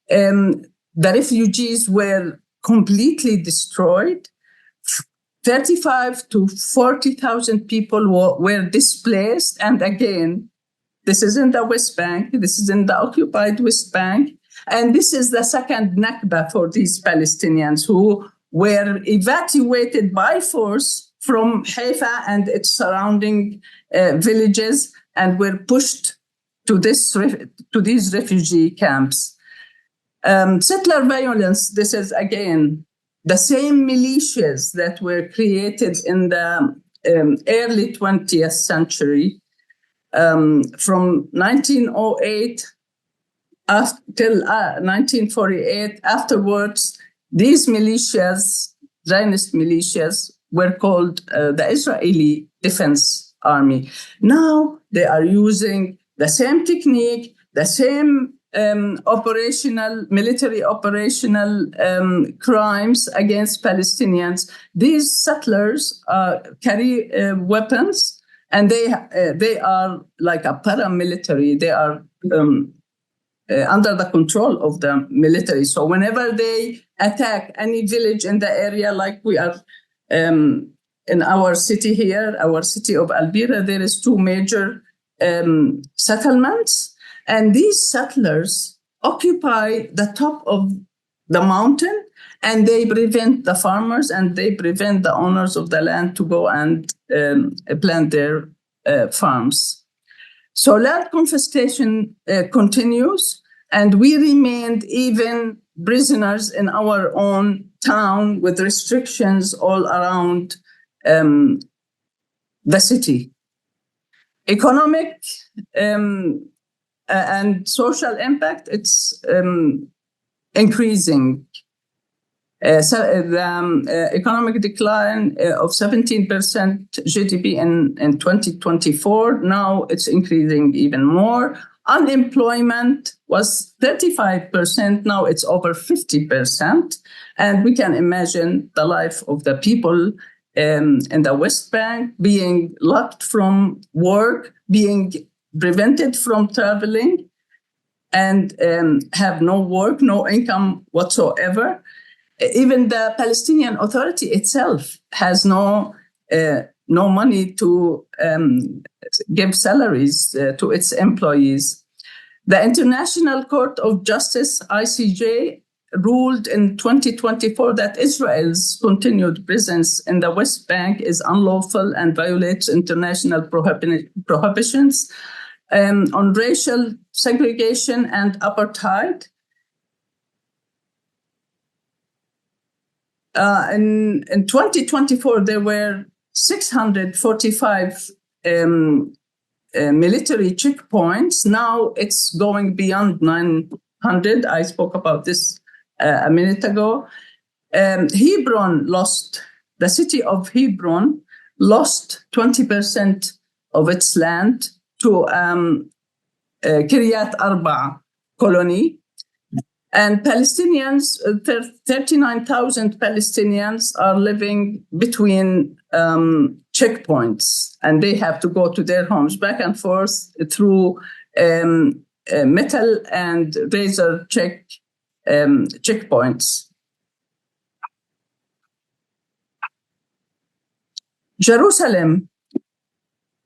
the refugees were completely destroyed. 35 to 40,000 people were displaced. And again, this is in the West Bank, this is in the occupied West Bank. And this is the second Nakba for these Palestinians who were evacuated by force from Haifa and its surrounding villages and were pushed to these refugee camps. Settler violence, this is again the same militias that were created in the early 20th century, from 1908 till 1948. Afterwards, these militias, Zionist militias, were called the Israeli Defense Army. Now they are using the same technique, the same military operational crimes against Palestinians. These settlers carry weapons, and they are like a paramilitary. They are under the control of the military. So whenever they attack any village in the area, like we are in our city here, our city of Albira, there is 2 major settlements. And these settlers occupy the top of the mountain, and they prevent the farmers and they prevent the owners of the land to go and plant their farms. So land confiscation continues, and we remained even prisoners in our own town with restrictions all around the city. Economic and social impact, it's increasing. The economic decline of 17% GDP in 2024, now it's increasing even more. Unemployment was 35%, now it's over 50%. And we can imagine the life of the people in the West Bank being locked from work, being prevented from traveling, and have no work, no income whatsoever. Even the Palestinian Authority itself has no money to give salaries to its employees. The International Court of Justice, ICJ, ruled in 2024 that Israel's continued presence in the West Bank is unlawful and violates international prohibitions on racial segregation and apartheid. In 2024, there were 645 military checkpoints. Now it's going beyond 900. I spoke about this a minute ago. The city of Hebron lost 20% of its land to Kiryat Arba colony. And Palestinians, 39,000 Palestinians are living between checkpoints, and they have to go to their homes back and forth through metal and razor checkpoints. Jerusalem.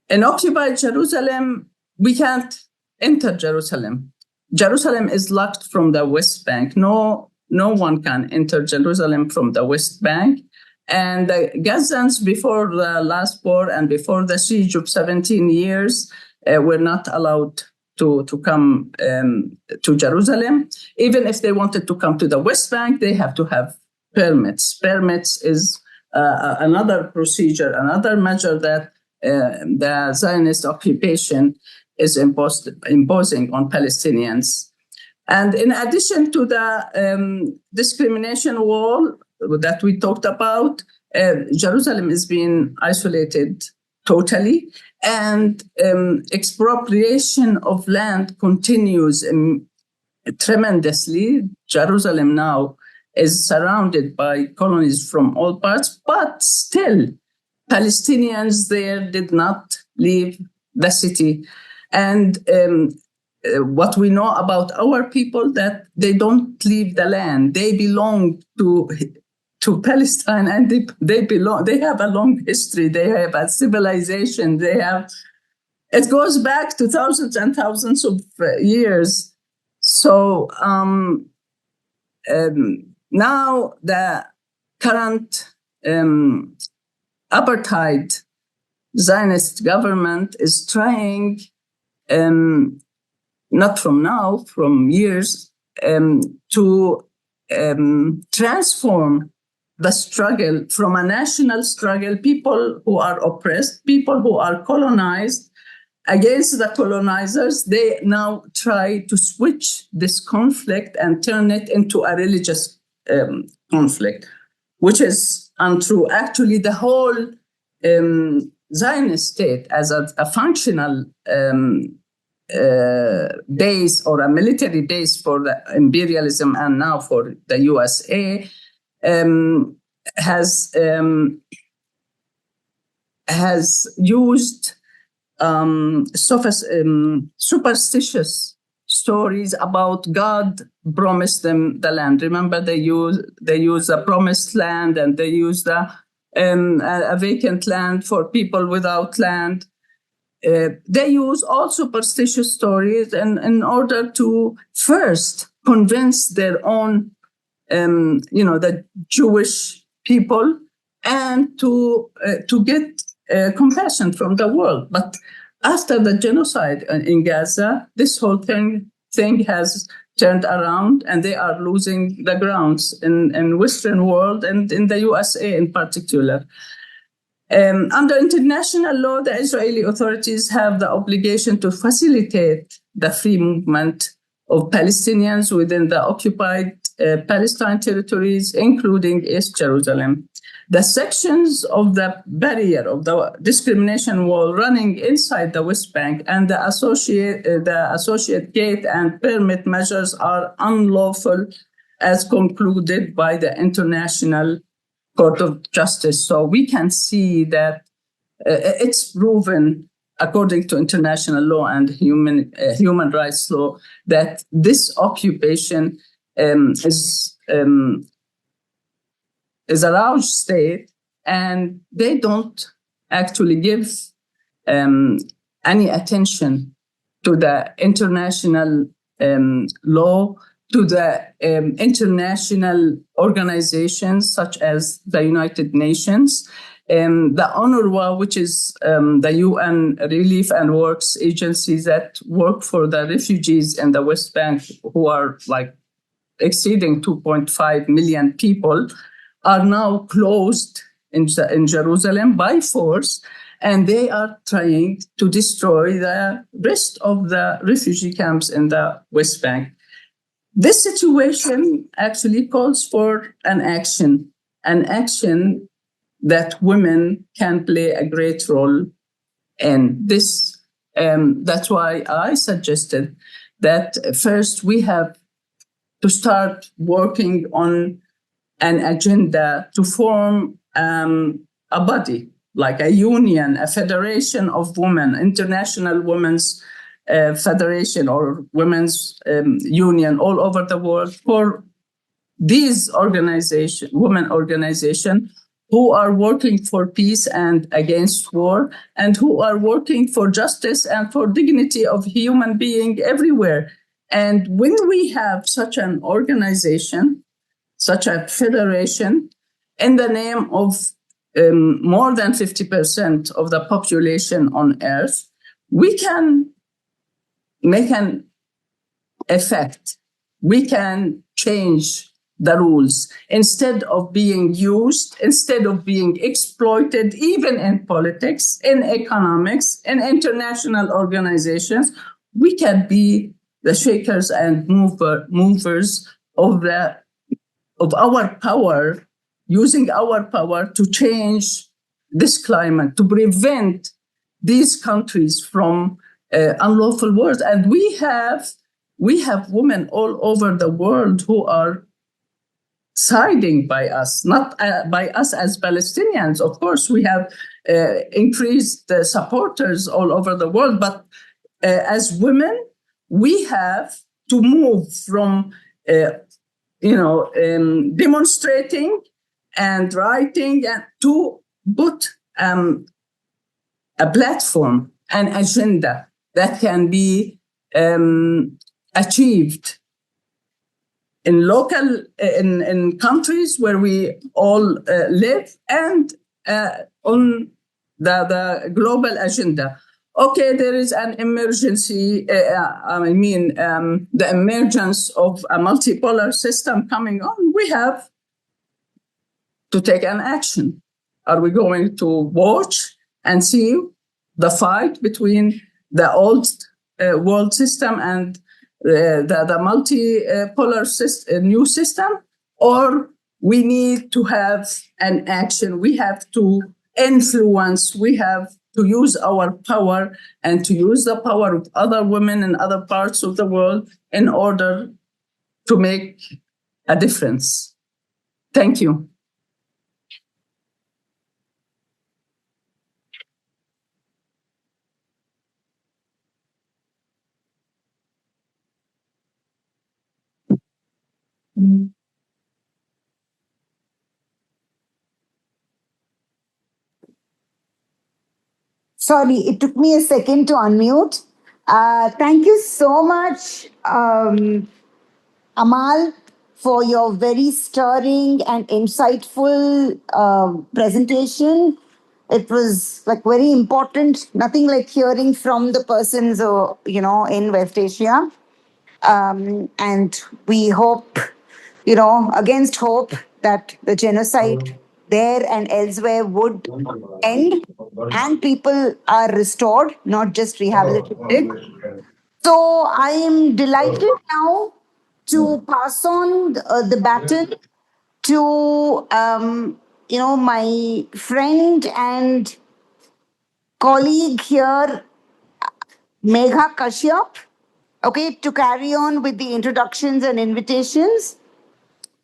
In occupied Jerusalem, we can't enter Jerusalem. Jerusalem is locked from the West Bank. No one can enter Jerusalem from the West Bank. And the Gazans, before the last war and before the siege of 17 years, were not allowed to come to Jerusalem. Even if they wanted to come to the West Bank, they have to have permits. Permits is another procedure, another measure that the Zionist occupation is imposing on Palestinians. And in addition to the discrimination wall that we talked about, Jerusalem is being isolated totally. And expropriation of land continues tremendously. Jerusalem now is surrounded by colonies from all parts, but still Palestinians there did not leave the city. And what we know about our people, that they don't leave the land. They belong to Palestine, and they have a long history. They have a civilization. It goes back to thousands and thousands of years. So now the current apartheid Zionist government is trying, not from now, from years, to transform the struggle from a national struggle, people who are oppressed, people who are colonized, against the colonizers. They now try to switch this conflict and turn it into a religious conflict, which is untrue. Actually, the whole Zionist state as a functional base or a military base for the imperialism and now for the USA has used superstitious stories about God promised them the land. Remember, they use a promised land, and they use a vacant land for people without land. They use all superstitious stories in order to first convince their own, the Jewish people, and to get compassion from the world. But after the genocide in Gaza, this whole thing has turned around, and they are losing the grounds in Western world and in the USA in particular. Under international law, the Israeli authorities have the obligation to facilitate the free movement of Palestinians within the occupied Palestine territories, including East Jerusalem. The sections of the barrier of the discrimination wall running inside the West Bank and the associate gate and permit measures are unlawful, as concluded by the International Court of Justice. So we can see that it's proven, according to international law and human rights law, that this occupation is a Rausch state, and they don't actually give any attention to the international law, to the international organizations such as the United Nations, the UNRWA, which is the UN Relief and Works agencies that work for the refugees in the West Bank, who are like exceeding 2.5 million people, are now closed in Jerusalem by force, and they are trying to destroy the rest of the refugee camps in the West Bank. This situation actually calls for an action that women can play a great role in. This, that's why I suggested that first we have to start working on an agenda to form a body, like a union, a federation of women, International Women's Federation or Women's Union all over the world, for these women organizations who are working for peace and against war, and who are working for justice and for dignity of human being everywhere. And when we have such an organization, such a federation, in the name of more than 50% of the population on Earth, we can make an effect. We can change the rules. Instead of being used, instead of being exploited, even in politics, in economics, in international organizations, we can be the shakers and movers of our power, using our power to change this climate, to prevent these countries from unlawful wars. And we have women all over the world who are siding by us, not by us as Palestinians. Of course, we have increased supporters all over the world, but as women, we have to move from, demonstrating and writing and to put a platform, an agenda that can be achieved in local, in countries where we all live, and on the global agenda. Okay, there is an emergency, the emergence of a multipolar system coming on. We have to take an action. Are we going to watch and see the fight between the old world system and the multipolar new system? Or we need to have an action. We have to influence. We have to use our power and to use the power of other women in other parts of the world in order to make a difference. Thank you. Sorry, it took me a second to unmute. Thank you so much, Amal, for your very stirring and insightful presentation. It was like very important. Nothing like hearing from the persons, in West Asia. And we hope, against hope, that the genocide there and elsewhere would end and people are restored, not just rehabilitated. So I am delighted now to pass on the baton to, my friend and colleague here, Megha Kashyap, okay, to carry on with the introductions and invitations.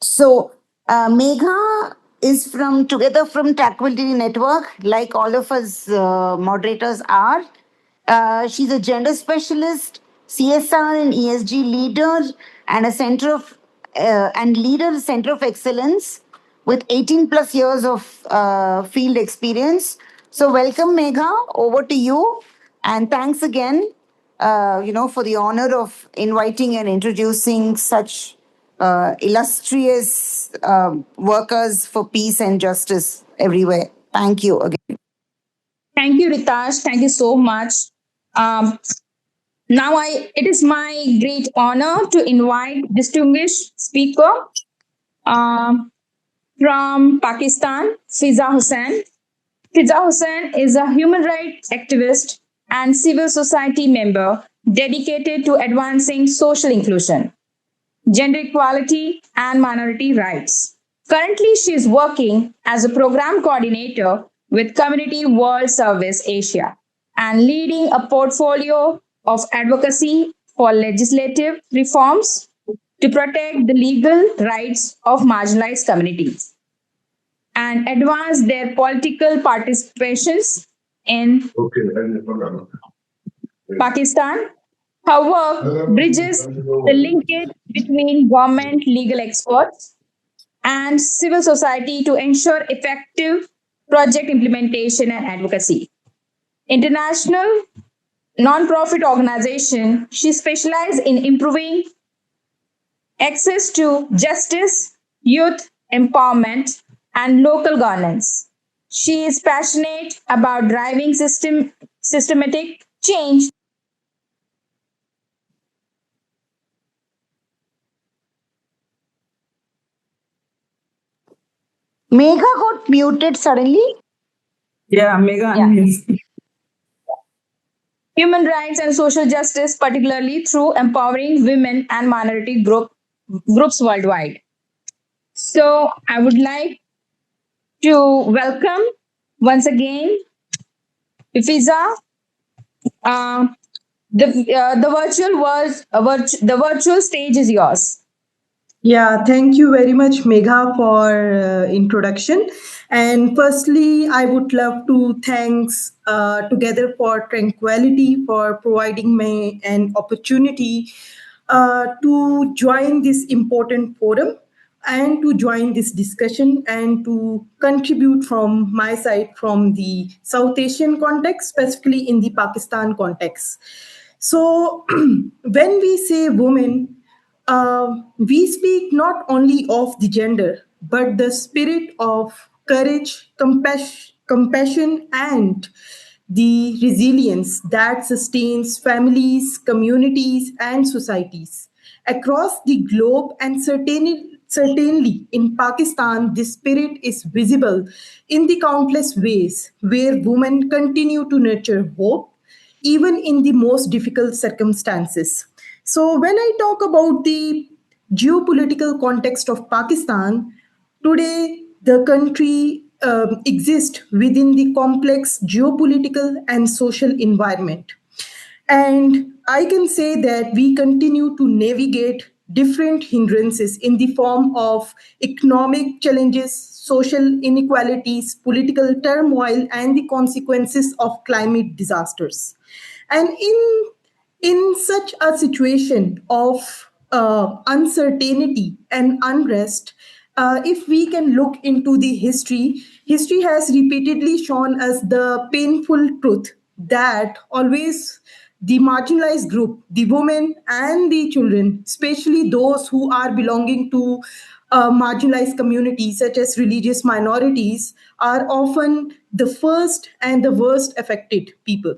So, Megha is together from Tranquility Network, like all of us moderators are. She's a gender specialist, CSR and ESG leader, and a center of excellence with 18 plus years of field experience. So, welcome, Megha. Over to you, and thanks again. For the honor of inviting and introducing such illustrious workers for peace and justice everywhere. Thank you again. Thank you, Ritash. Thank you so much. Now it is my great honor to invite distinguished speaker from Pakistan, Fiza Hussain. Fiza Hussain is a human rights activist and civil society member dedicated to advancing social inclusion, gender equality, and minority rights. Currently, she is working as a program coordinator with Community World Service Asia and leading a portfolio of advocacy for legislative reforms to protect the legal rights of marginalized communities and advance their political participations in Pakistan. Her work bridges the linkage between government legal experts and civil society to ensure effective project implementation and advocacy. International non-profit organization, she specializes in improving access to justice, youth empowerment, and local governance. She is passionate about driving systematic change. Megha got muted suddenly. Yeah, Megha. Human rights and social justice, particularly through empowering women and minority groups worldwide. So I would like to welcome once again Fiza Uh, the virtual stage is yours. Yeah, thank you very much, Megha, for introduction. And firstly, I would love to thanks Together for Tranquility for providing me an opportunity to join this important forum and to join this discussion and to contribute from my side from the South Asian context, specifically in the Pakistan context. So, when we say women, we speak not only of the gender, but the spirit of courage, compassion, and the resilience that sustains families, communities, and societies across the globe. And certainly in Pakistan, this spirit is visible in the countless ways where women continue to nurture hope even in the most difficult circumstances. So, when I talk about the geopolitical context of Pakistan, today the country exists within the complex geopolitical and social environment. And I can say that we continue to navigate different hindrances in the form of economic challenges, social inequalities, political turmoil, and the consequences of climate disasters. And in such a situation of uncertainty and unrest, if we can look into the history has repeatedly shown us the painful truth that always the marginalized group, the women and the children, especially those who are belonging to marginalized communities such as religious minorities, are often the first and the worst affected people.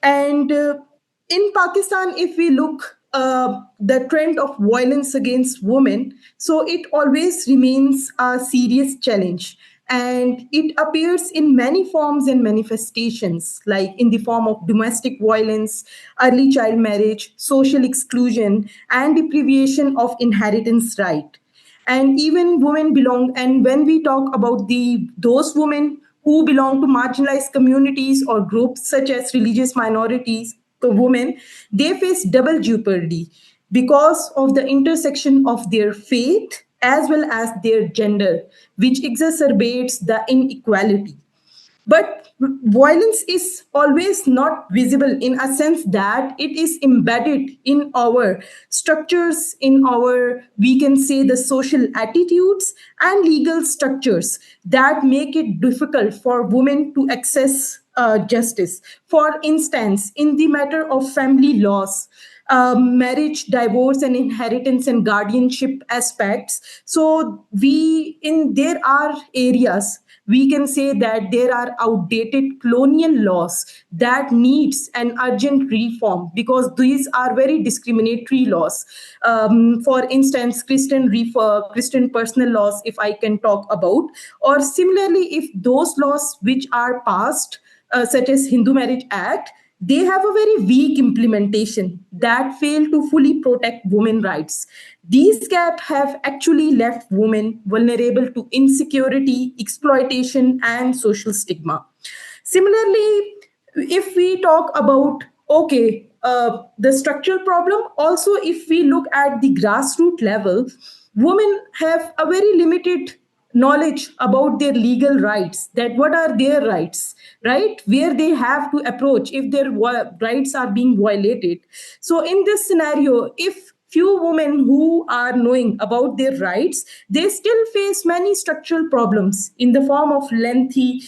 And in Pakistan, if we look the trend of violence against women, so it always remains a serious challenge. And it appears in many forms and manifestations, like in the form of domestic violence, early child marriage, social exclusion, and deprivation of inheritance right. And even women belong, and when we talk about the those women who belong to marginalized communities or groups such as religious minorities, the women, they face double jeopardy because of the intersection of their faith as well as their gender, which exacerbates the inequality. But violence is always not visible in a sense that it is embedded in our structures, in our, we can say, the social attitudes and legal structures that make it difficult for women to access justice. For instance, in the matter of family laws, marriage, divorce, and inheritance and guardianship aspects. So we in there are areas we can say that there are outdated colonial laws that needs an urgent reform because these are very discriminatory laws. For instance, Christian personal laws, if I can talk about, or similarly, if those laws which are passed, such as Hindu Marriage Act, they have a very weak implementation that fail to fully protect women rights. These gaps have actually left women vulnerable to insecurity, exploitation, and social stigma. Similarly, if we talk about, okay, the structural problem, also if we look at the grassroots level, women have a very limited knowledge about their legal rights, that what are their rights, right, where they have to approach if their rights are being violated. So in this scenario, if few women who are knowing about their rights, they still face many structural problems in the form of lengthy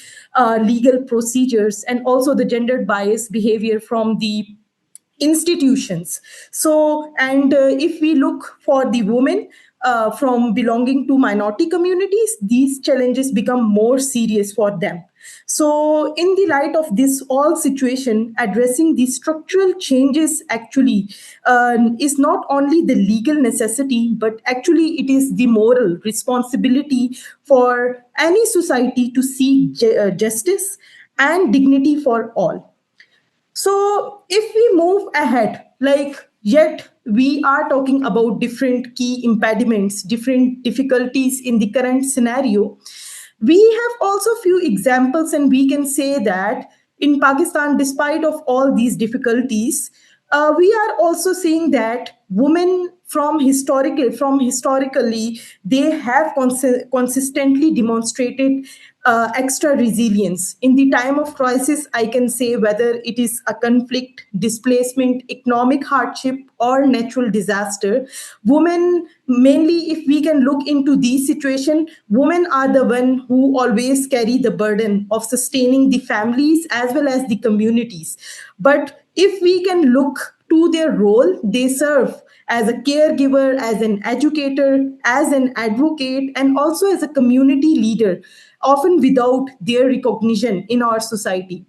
legal procedures and also the gendered bias behavior from the institutions. So, and if we look for the women from belonging to minority communities, these challenges become more serious for them. So, in the light of this all situation, addressing the structural changes actually is not only the legal necessity, but actually it is the moral responsibility for any society to seek justice and dignity for all. So, if we move ahead, like yet we are talking about different key impediments, different difficulties in the current scenario, we have also few examples, and we can say that in Pakistan, despite of all these difficulties, we are also seeing that women from historically they have consistently demonstrated extra resilience in the time of crisis. I can say whether it is a conflict, displacement, economic hardship, or natural disaster, women, mainly if we can look into these situations, women are the one who always carry the burden of sustaining the families as well as the communities. But if we can look to their role, they serve as a caregiver, as an educator, as an advocate, and also as a community leader, often without their recognition in our society.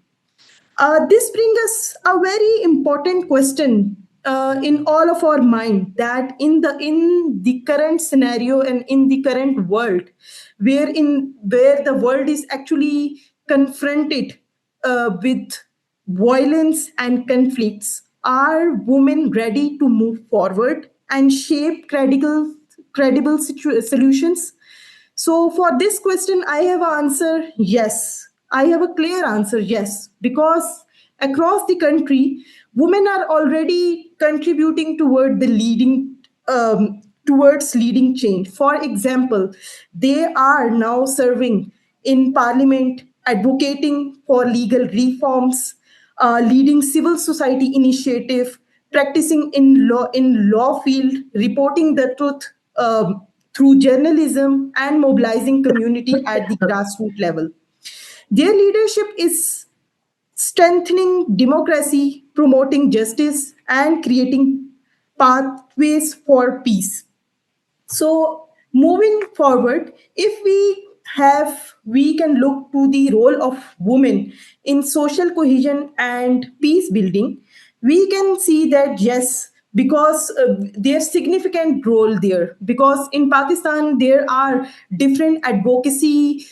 This brings us a very important question in all of our mind, that in the current scenario and in the current world, where the world is actually confronted with violence and conflicts, are women ready to move forward and shape credible solutions? So for this question, I have an answer yes. I have a clear answer yes, because across the country, women are already contributing towards leading change. For example, they are now serving in parliament, advocating for legal reforms, leading civil society initiative, practicing in law field, reporting the truth through journalism, and mobilizing community at the grassroots level. Their leadership is strengthening democracy, promoting justice, and creating pathways for peace. So moving forward, if we can look to the role of women in social cohesion and peace building, we can see that yes, because there's significant role there, because in Pakistan there are different advocacy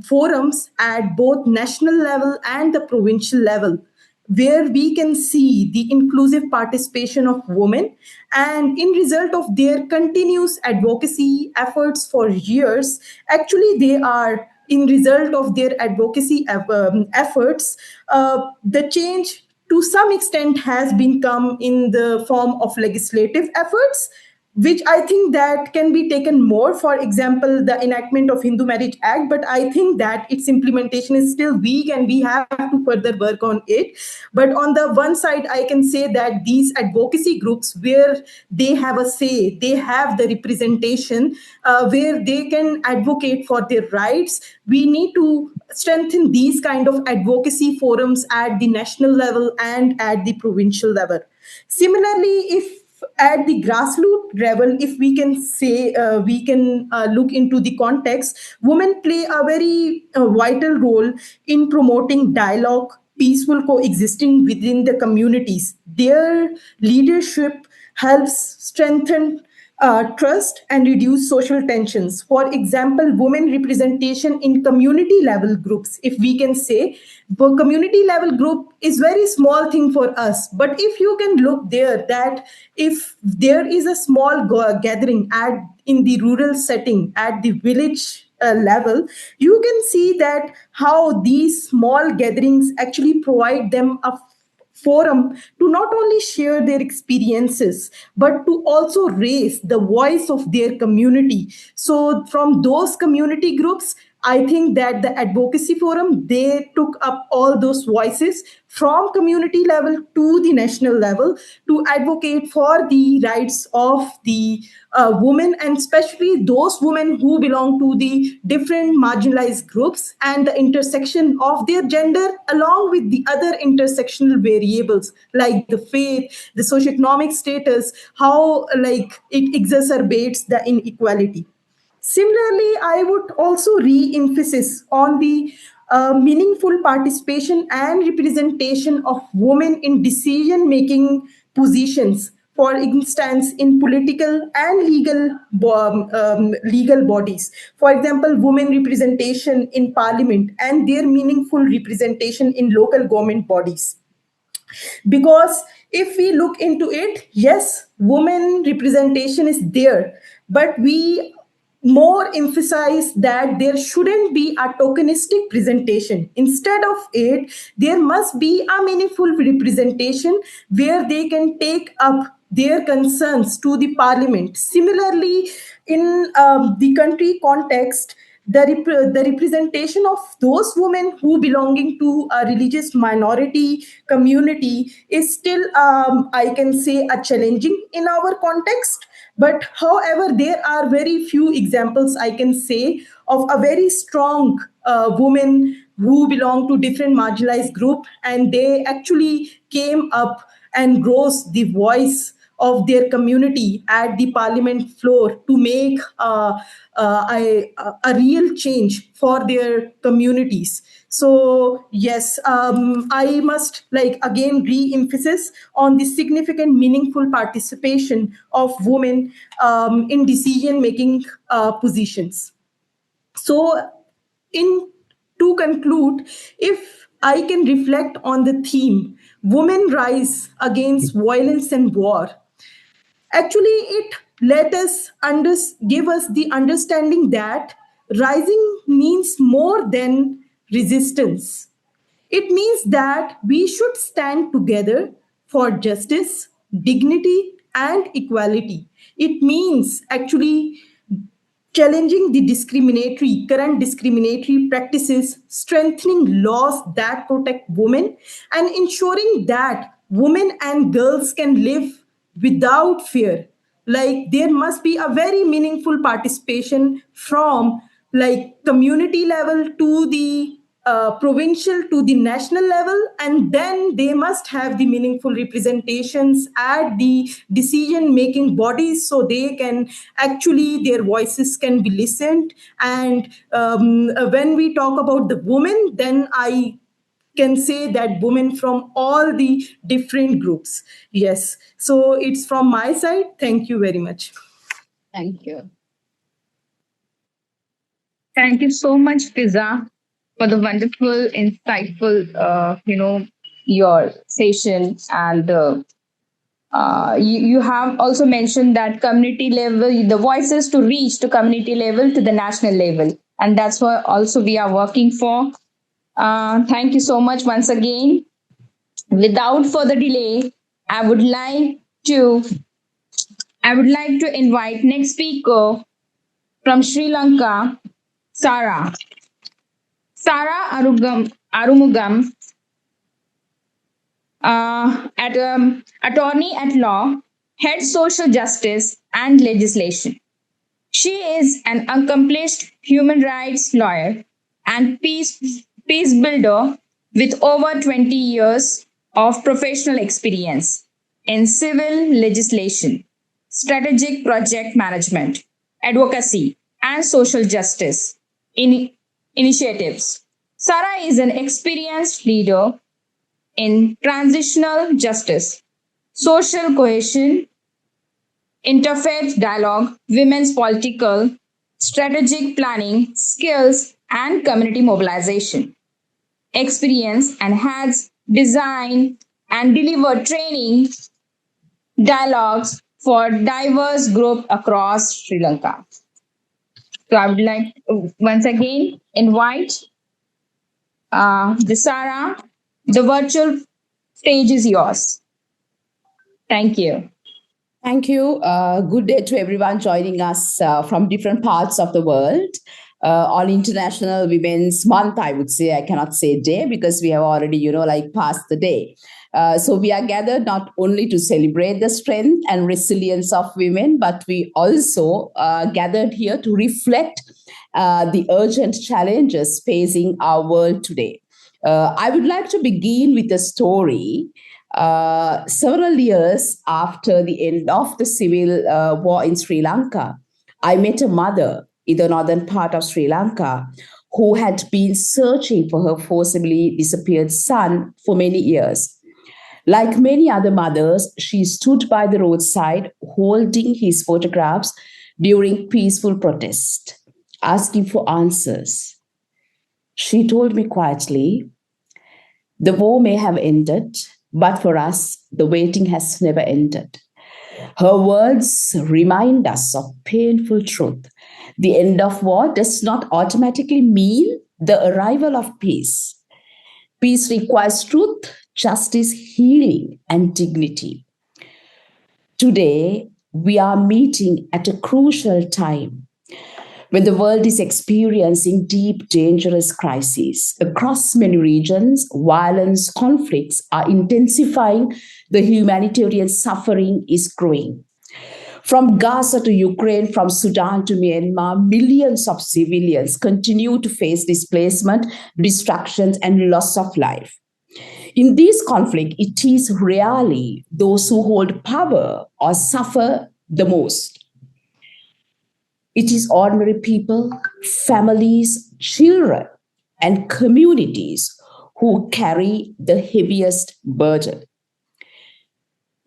forums at both national level and the provincial level, where we can see the inclusive participation of women, and in result of their continuous advocacy efforts for years, actually they are in result of their advocacy efforts, the change to some extent has been come in the form of legislative efforts, which I think that can be taken more. For example, the enactment of Hindu Marriage Act, but I think that its implementation is still weak and we have to further work on it. But on the one side, I can say that these advocacy groups, where they have a say, they have the representation, where they can advocate for their rights. We need to strengthen these kind of advocacy forums at the national level and at the provincial level. Similarly, if at the grassroots level, if we can say, we can look into the context, women play a very vital role in promoting dialogue, peaceful coexisting within the communities. Their leadership helps strengthen trust and reduce social tensions. For example, women representation in community level groups, if we can say, the community level group is very small thing for us, but if you can look there, that if there is a small gathering at in the rural setting, at the village level, you can see that how these small gatherings actually provide them a forum to not only share their experiences but to also raise the voice of their community. So from those community groups, I think that the advocacy forum, they took up all those voices from community level to the national level to advocate for the rights of the women, and especially those women who belong to the different marginalized groups, and the intersection of their gender along with the other intersectional variables like the faith, the socioeconomic status, how like it exacerbates the inequality. Similarly, I would also re-emphasis on the meaningful participation and representation of women in decision-making positions. For instance, in political and legal bodies. For example, women representation in parliament and their meaningful representation in local government bodies. Because if we look into it, yes, women representation is there, but we more emphasize that there shouldn't be a tokenistic presentation. Instead of it, there must be a meaningful representation where they can take up their concerns to the parliament. Similarly, in the country context, the representation of those women who belonging to a religious minority community is still, I can say, a challenging in our context. But however, there are very few examples I can say of a very strong woman who belong to different marginalized group, and they actually came up and rose the voice of their community at the parliament floor to make a real change for their communities. So yes, I must like again re-emphasis on the significant meaningful participation of women in decision making positions. So in to conclude, if I can reflect on the theme women rise against violence and war, actually it let us give us the understanding that rising means more than resistance. It means that we should stand together for justice, dignity, and equality. It means actually challenging the current discriminatory practices, strengthening laws that protect women, and ensuring that women and girls can live without fear. Like there must be a very meaningful participation from like community level to the provincial to the national level, and then they must have the meaningful representations at the decision making bodies so they can actually their voices can be listened. And when we talk about the women, then I can say that women from all the different groups. Yes, so it's from my side. Thank you very much. Thank you. Thank you so much, Fiza, for the wonderful, insightful, your session. And you have also mentioned that community level, the voices to reach to community level to the national level. And that's what also we are working for. Thank you so much once again. Without further delay, I would like to invite next speaker from Sri Lanka, Sarah. Sarah Arumugam, attorney at law, head social justice and legislation. She is an accomplished human rights lawyer and peace builder with over 20 years of professional experience in civil legislation, strategic project management, advocacy, and social justice initiatives. Sarah is an experienced leader in transitional justice, social cohesion, interfaith dialogue, women's political, strategic planning, skills, and community mobilization experience, and has designed and delivered training dialogues for diverse groups across Sri Lanka. So I would like to once again invite Sarah. The virtual stage is yours. Thank you. Thank you. Good day to everyone joining us from different parts of the world. On International Women's Month, I would say. I cannot say day because we have already, passed the day. So we are gathered not only to celebrate the strength and resilience of women, but we also gathered here to reflect the urgent challenges facing our world today. I would like to begin with a story. Several years after the end of the civil war in Sri Lanka, I met a mother in the northern part of Sri Lanka who had been searching for her forcibly disappeared son for many years. Like many other mothers, she stood by the roadside holding his photographs during peaceful protest, asking for answers. She told me quietly, "The war may have ended, but for us, the waiting has never ended." Her words remind us of painful truth The end of war does not automatically mean the arrival of peace. Peace requires truth, justice, healing, and dignity. Today, we are meeting at a crucial time when the world is experiencing deep, dangerous crises. Across many regions, violence, conflicts are intensifying, the humanitarian suffering is growing. From Gaza to Ukraine, from Sudan to Myanmar, millions of civilians continue to face displacement, destruction, and loss of life. In this conflict, it is rarely those who hold power or suffer the most. It is ordinary people, families, children, and communities who carry the heaviest burden.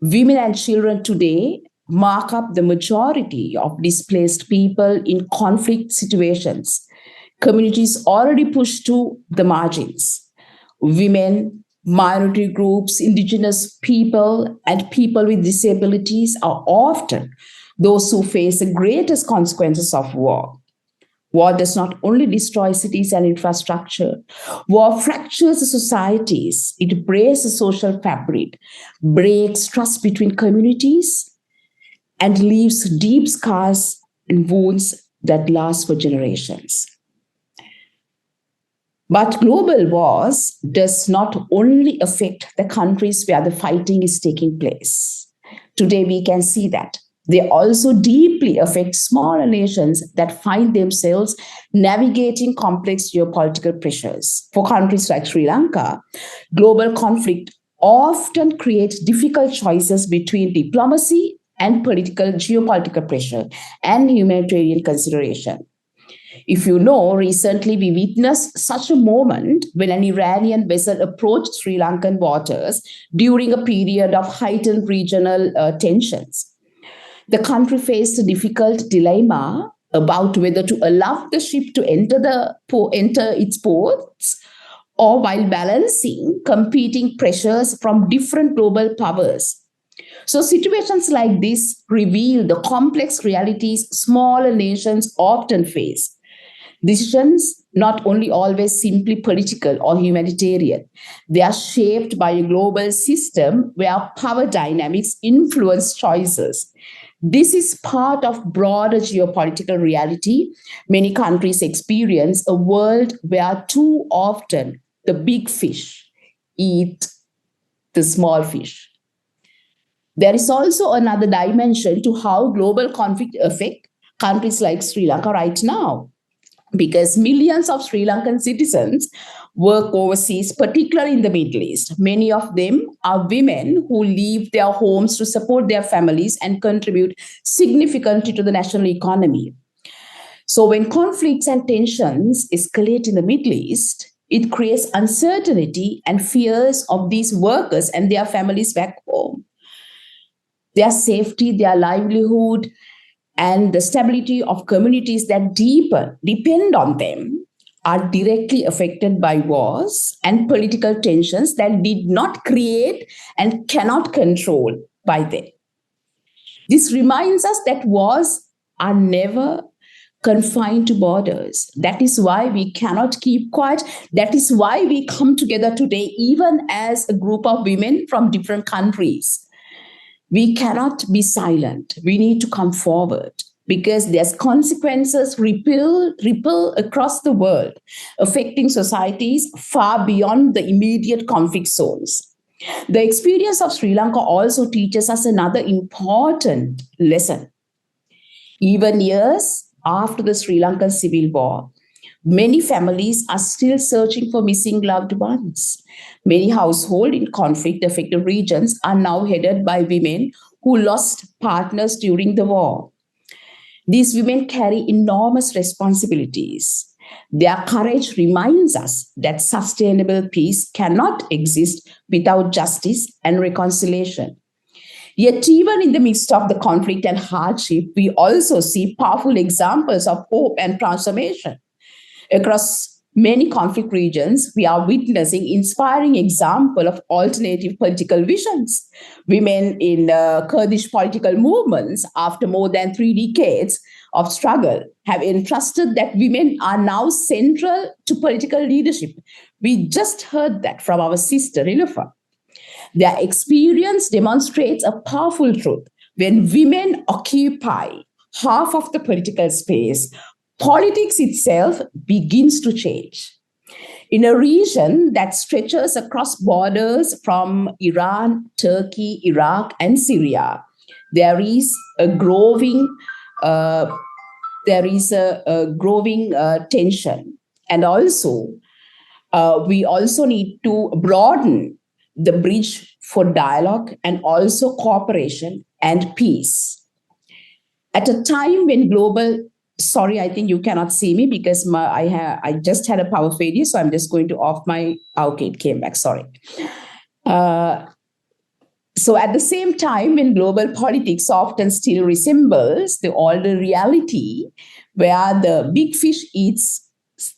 Women and children today mark up the majority of displaced people in conflict situations. Communities already pushed to the margins. Women, minority groups, indigenous people, and people with disabilities are often those who face the greatest consequences of war. War does not only destroy cities and infrastructure. War fractures the societies. It breaks the social fabric, breaks trust between communities, and leaves deep scars and wounds that last for generations. But global wars does not only affect the countries where the fighting is taking place. Today we can see that. They also deeply affect smaller nations that find themselves navigating complex geopolitical pressures. For countries like Sri Lanka, global conflict often creates difficult choices between diplomacy and geopolitical pressure and humanitarian consideration. If you know, recently we witnessed such a moment when an Iranian vessel approached Sri Lankan waters during a period of heightened regional tensions. The country faced a difficult dilemma about whether to allow the ship to enter its ports, or while balancing competing pressures from different global powers. So situations like this reveal the complex realities smaller nations often face. Decisions not only always simply political or humanitarian, they are shaped by a global system where power dynamics influence choices. This is part of broader geopolitical reality. Many countries experience a world where too often the big fish eat the small fish. There is also another dimension to how global conflict affect countries like Sri Lanka right now, because millions of Sri Lankan citizens work overseas, particularly in the Middle East. Many of them are women who leave their homes to support their families and contribute significantly to the national economy. So when conflicts and tensions escalate in the Middle East, it creates uncertainty and fears of these workers and their families back home. Their safety, their livelihood, and the stability of communities that depend on them are directly affected by wars and political tensions that did not create and cannot control by them. This reminds us that wars are never confined to borders. That is why we cannot keep quiet. That is why we come together today, even as a group of women from different countries. We cannot be silent. We need to come forward, because there's consequences ripple across the world, affecting societies far beyond the immediate conflict zones. The experience of Sri Lanka also teaches us another important lesson. Even years after the Sri Lankan Civil War, many families are still searching for missing loved ones. Many households in conflict-affected regions are now headed by women who lost partners during the war. These women carry enormous responsibilities. Their courage reminds us that sustainable peace cannot exist without justice and reconciliation. Yet, even in the midst of the conflict and hardship, we also see powerful examples of hope and transformation. Across many conflict regions, we are witnessing inspiring examples of alternative political visions. Women in Kurdish political movements, after more than 3 decades of struggle, have entrusted that women are now central to political leadership. We just heard that from our sister, Niloufar. Their experience demonstrates a powerful truth. When women occupy half of the political space, politics itself begins to change. In a region that stretches across borders from Iran, Turkey, Iraq, and Syria, there is a growing tension, and also we also need to broaden the bridge for dialogue and also cooperation and peace. At a time when sorry, I think you cannot see me because I just had a power failure, so I'm just going to off my, okay, it came back, sorry. So at the same time, when global politics often still resembles the older reality where the big fish eats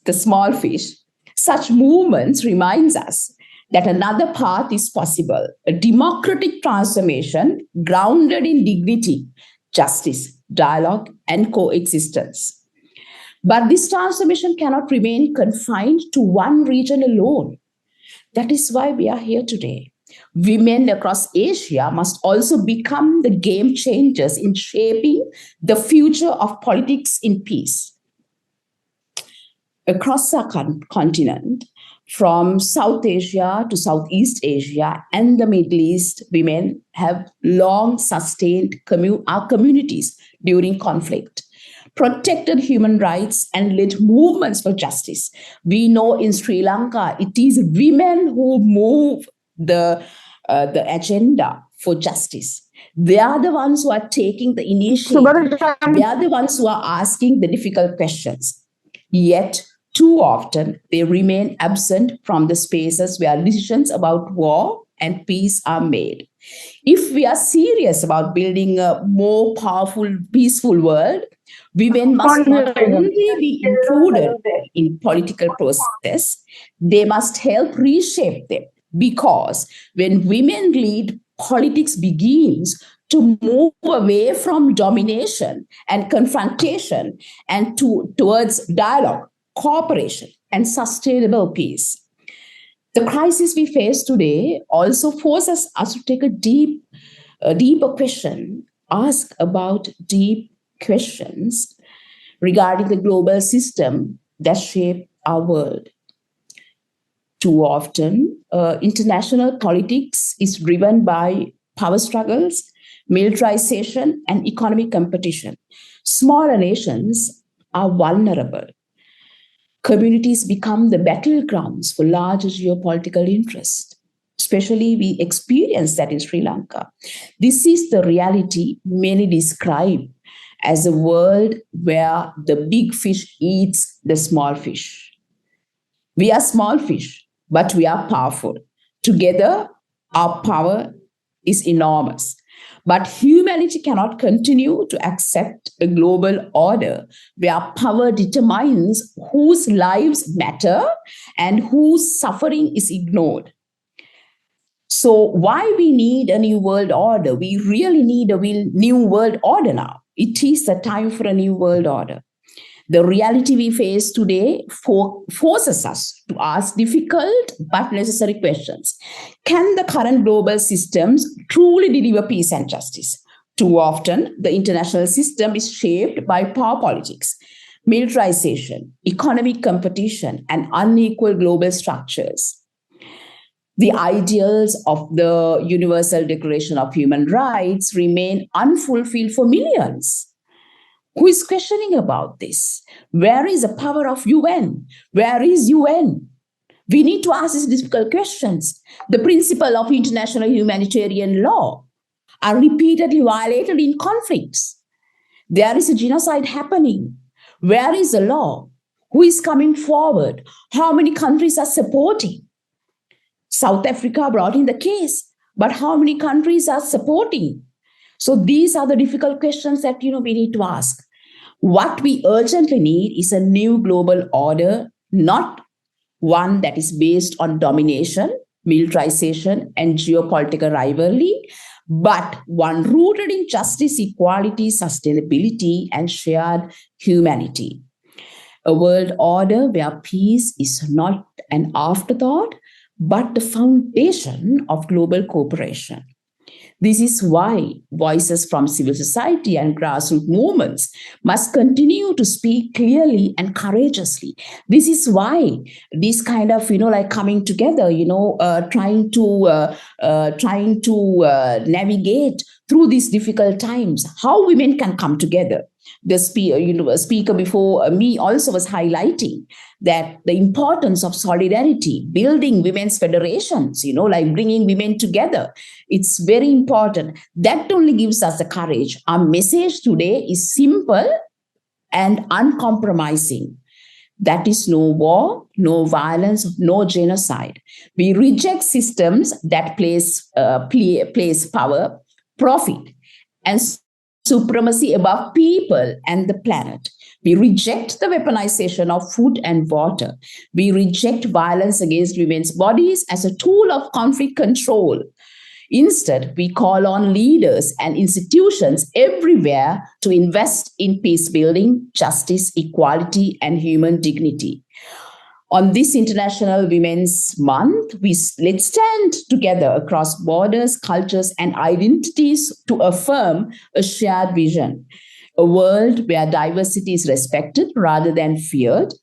the small fish, such movements reminds us that another path is possible, a democratic transformation grounded in dignity, justice, dialogue, and coexistence. But this transformation cannot remain confined to one region alone. That is why we are here today. Women across Asia must also become the game changers in shaping the future of politics in peace. Across our continent, from South Asia to Southeast Asia and the Middle East, women have long sustained our communities during conflict, protected human rights, and led movements for justice. We know in Sri Lanka, it is women who move the agenda for justice. They are the ones who are taking the initiative. They are the ones who are asking the difficult questions. Yet, too often, they remain absent from the spaces where decisions about war and peace are made. If we are serious about building a more powerful, peaceful world, women must not only be included in political process, they must help reshape them. Because when women lead, politics begins to move away from domination and confrontation and towards dialogue, cooperation, and sustainable peace. The crisis we face today also forces us to take a deeper question, ask about deep questions regarding the global system that shape our world. Too often, international politics is driven by power struggles, militarization, and economic competition. Smaller nations are vulnerable. Communities become the battlegrounds for larger geopolitical interests. Especially, we experience that in Sri Lanka. This is the reality many describe as a world where the big fish eats the small fish. We are small fish, but we are powerful. Together, our power is enormous. But humanity cannot continue to accept a global order where power determines whose lives matter and whose suffering is ignored. So why we need a new world order? We really need a new world order now. It is the time for a new world order. The reality we face today forces us to ask difficult but necessary questions. Can the current global systems truly deliver peace and justice? Too often, the international system is shaped by power politics, militarization, economic competition, and unequal global structures. The ideals of the Universal Declaration of Human Rights remain unfulfilled for millions. Who is questioning about this? Where is the power of UN? Where is UN? We need to ask these difficult questions. The principle of international humanitarian law are repeatedly violated in conflicts. There is a genocide happening. Where is the law? Who is coming forward? How many countries are supporting? South Africa brought in the case, but how many countries are supporting? So these are the difficult questions that we need to ask. What we urgently need is a new global order, not one that is based on domination, militarization, and geopolitical rivalry, but one rooted in justice, equality, sustainability, and shared humanity. A world order where peace is not an afterthought, but the foundation of global cooperation. This is why voices from civil society and grassroots movements must continue to speak clearly and courageously. This is why this kind of, coming together, trying to navigate through these difficult times, how women can come together. The speaker before me also was highlighting that the importance of solidarity, building women's federations, bringing women together. It's very important. That only gives us the courage. Our message today is simple and uncompromising. That is no war, no violence, no genocide. We reject systems that place power, profit, and supremacy above people and the planet. We reject the weaponization of food and water. We reject violence against women's bodies as a tool of conflict control. Instead, we call on leaders and institutions everywhere to invest in peace building, justice, equality, and human dignity. On this International Women's Month, let's stand together across borders, cultures, and identities to affirm a shared vision. A world where diversity is respected rather than feared.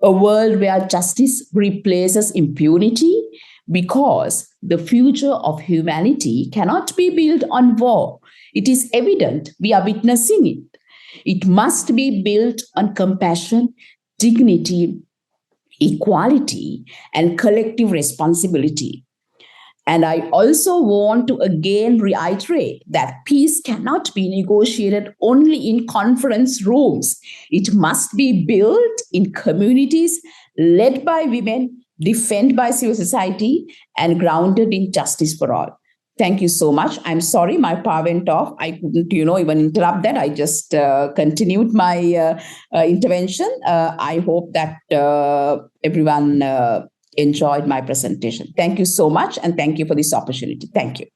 A world where justice replaces impunity, because the future of humanity cannot be built on war. It is evident we are witnessing it. It must be built on compassion, dignity, equality, and collective responsibility. And I also want to again reiterate that peace cannot be negotiated only in conference rooms. It must be built in communities led by women, defended by civil society, and grounded in justice for all. Thank you so much. I'm sorry, my power went off. I couldn't, even interrupt that. I just continued my intervention. I hope that everyone enjoyed my presentation. Thank you so much, and thank you for this opportunity. Thank you.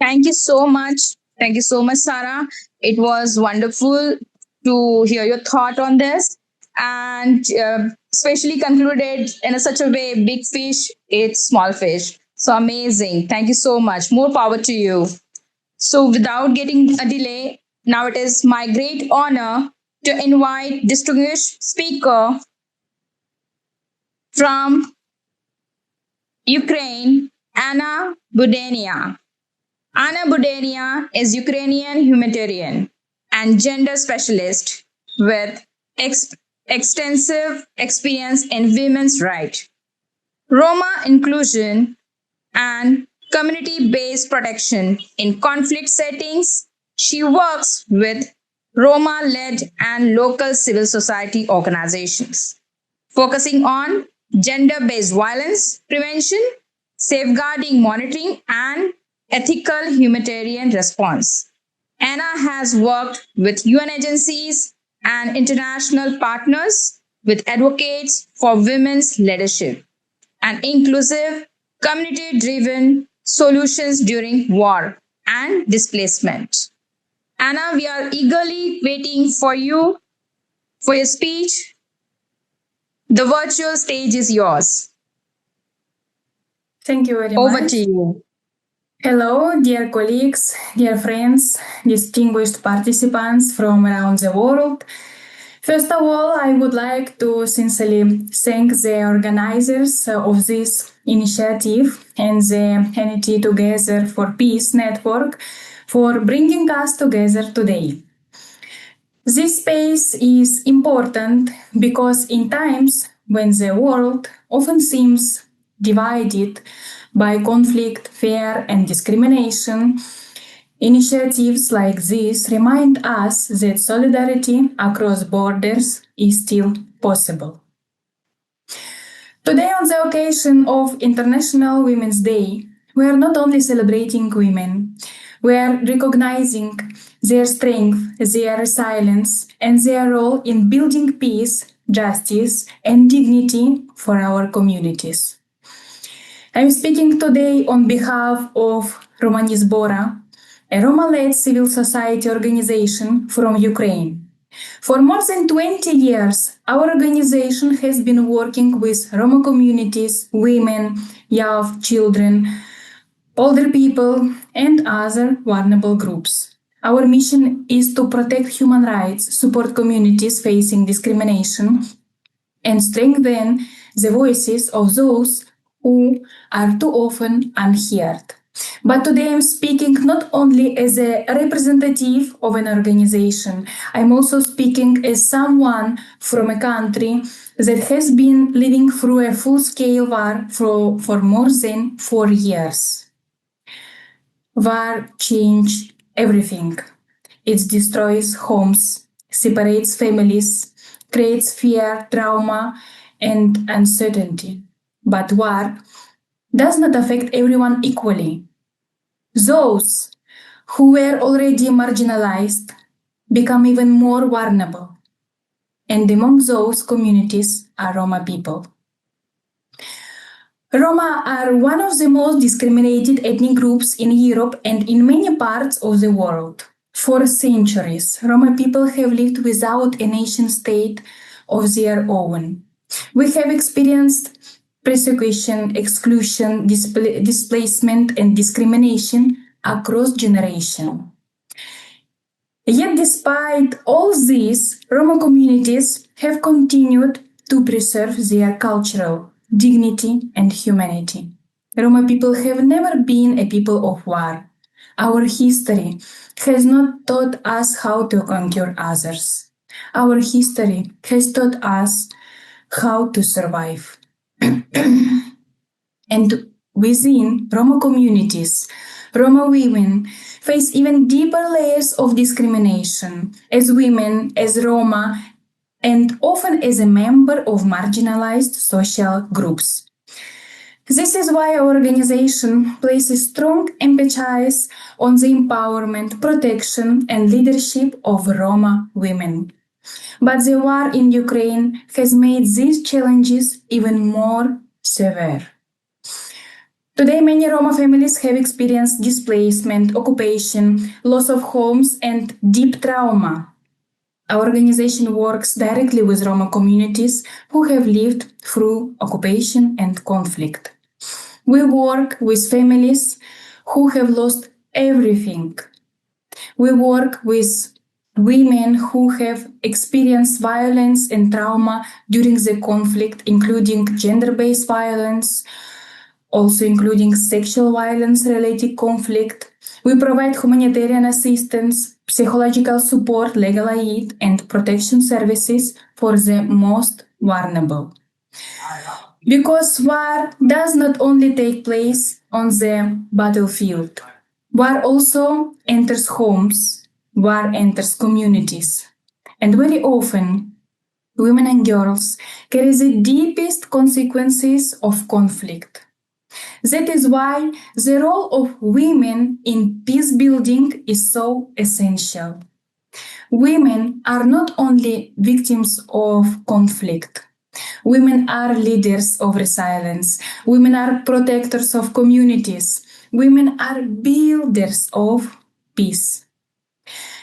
Thank you so much. Thank you so much, Sarah. It was wonderful to hear your thought on this, and especially concluded in such a way, big fish eats small fish. So amazing. Thank you so much. More power to you. So without getting a delay, now it is my great honor to invite distinguished speaker from Ukraine, Anna Budenia. Anna Budenia is Ukrainian humanitarian and gender specialist with extensive experience in women's rights, Roma inclusion, and community-based protection in conflict settings. She works with Roma-led and local civil society organizations, focusing on gender-based violence prevention, safeguarding monitoring, and ethical humanitarian response. Anna has worked with UN agencies and international partners with advocates for women's leadership and inclusive community-driven solutions during war and displacement. Anna, we are eagerly waiting for you for your speech. The virtual stage is yours. Thank you very much. Over to you. Hello, dear colleagues, dear friends, distinguished participants from around the world. First of all, I would like to sincerely thank the organizers of this initiative and the Unity Together for Peace network for bringing us together today. This space is important because in times when the world often seems divided by conflict, fear, and discrimination, initiatives like this remind us that solidarity across borders is still possible. Today, on the occasion of International Women's Day, we are not only celebrating women, we are recognizing their strength, their resilience, and their role in building peace, justice, and dignity for our communities. I'm speaking today on behalf of Romani Zbora, a Roma-led civil society organization from Ukraine. For more than 20 years, our organization has been working with Roma communities, women, young children, older people, and other vulnerable groups. Our mission is to protect human rights, support communities facing discrimination, and strengthen the voices of those who are too often unheard. But today I'm speaking not only as a representative of an organization, I'm also speaking as someone from a country that has been living through a full-scale war for more than 4 years. War changed everything. It destroys homes, separates families, creates fear, trauma, and uncertainty. But war does not affect everyone equally. Those who were already marginalized become even more vulnerable. And among those communities are Roma people. Roma are one of the most discriminated ethnic groups in Europe and in many parts of the world. For centuries, Roma people have lived without a nation state of their own. We have experienced persecution, exclusion, displacement, and discrimination across generations. Yet, despite all this, Roma communities have continued to preserve their cultural dignity and humanity. Roma people have never been a people of war. Our history has not taught us how to conquer others. Our history has taught us how to survive. And within Roma communities, Roma women face even deeper layers of discrimination as women, as Roma, and often as a member of marginalized social groups. This is why our organization places strong emphasis on the empowerment, protection, and leadership of Roma women. But the war in Ukraine has made these challenges even more severe. Today, many Roma families have experienced displacement, occupation, loss of homes, and deep trauma. Our organization works directly with Roma communities who have lived through occupation and conflict. We work with families who have lost everything. We work with women who have experienced violence and trauma during the conflict, including gender-based violence, also including sexual violence-related conflict. We provide humanitarian assistance, psychological support, legal aid, and protection services for the most vulnerable. Because war does not only take place on the battlefield. War also enters homes, war enters communities. And very often, women and girls carry the deepest consequences of conflict. That is why the role of women in peace building is so essential. Women are not only victims of conflict. Women are leaders of resilience. Women are protectors of communities. Women are builders of peace.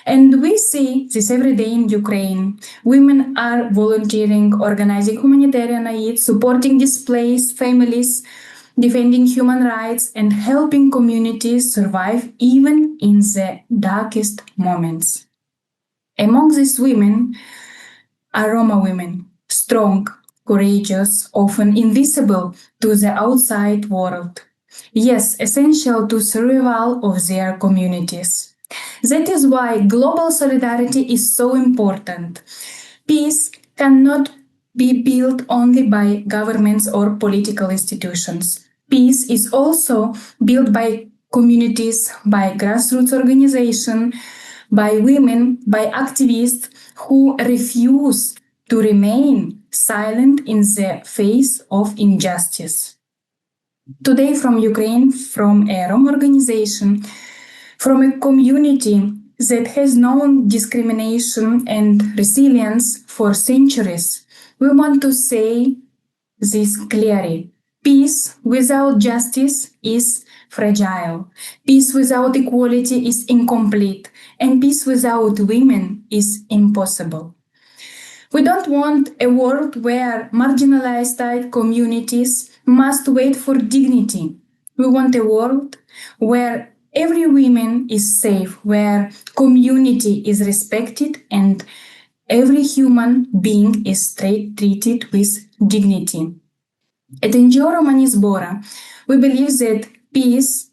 And we see this every day in Ukraine. Women are volunteering, organizing humanitarian aid, supporting displaced families, defending human rights, and helping communities survive even in the darkest moments. Among these women are Roma women, strong, courageous, often invisible to the outside world. Yes, essential to survival of their communities. That is why global solidarity is so important. Peace cannot be built only by governments or political institutions. Peace is also built by communities, by grassroots organizations, by women, by activists who refuse to remain silent in the face of injustice. Today, from Ukraine, from a Roma organization, from a community that has known discrimination and resilience for centuries, we want to say this clearly. Peace without justice is fragile. Peace without equality is incomplete. And peace without women is impossible. We don't want a world where marginalized communities must wait for dignity. We want a world where every woman is safe, where community is respected, and every human being is treated with dignity. At NGO Romani Zbora, we believe that peace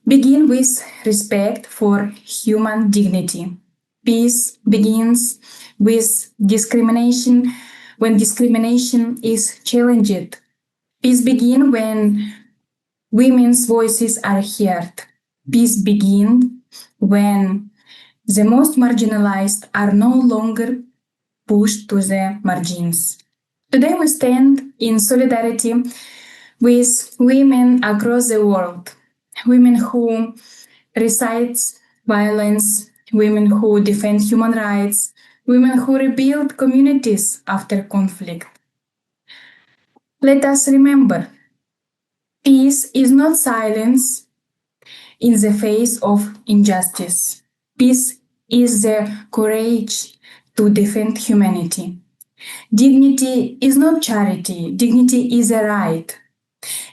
begins with respect for human dignity. Peace begins with discrimination when discrimination is challenged. Peace begins when women's voices are heard. Peace begins when the most marginalized are no longer pushed to the margins. Today we stand in solidarity with women across the world, women who resist violence, women who defend human rights, women who rebuild communities after conflict. Let us remember, peace is not silence in the face of injustice. Peace is the courage to defend humanity. Dignity is not charity, dignity is a right.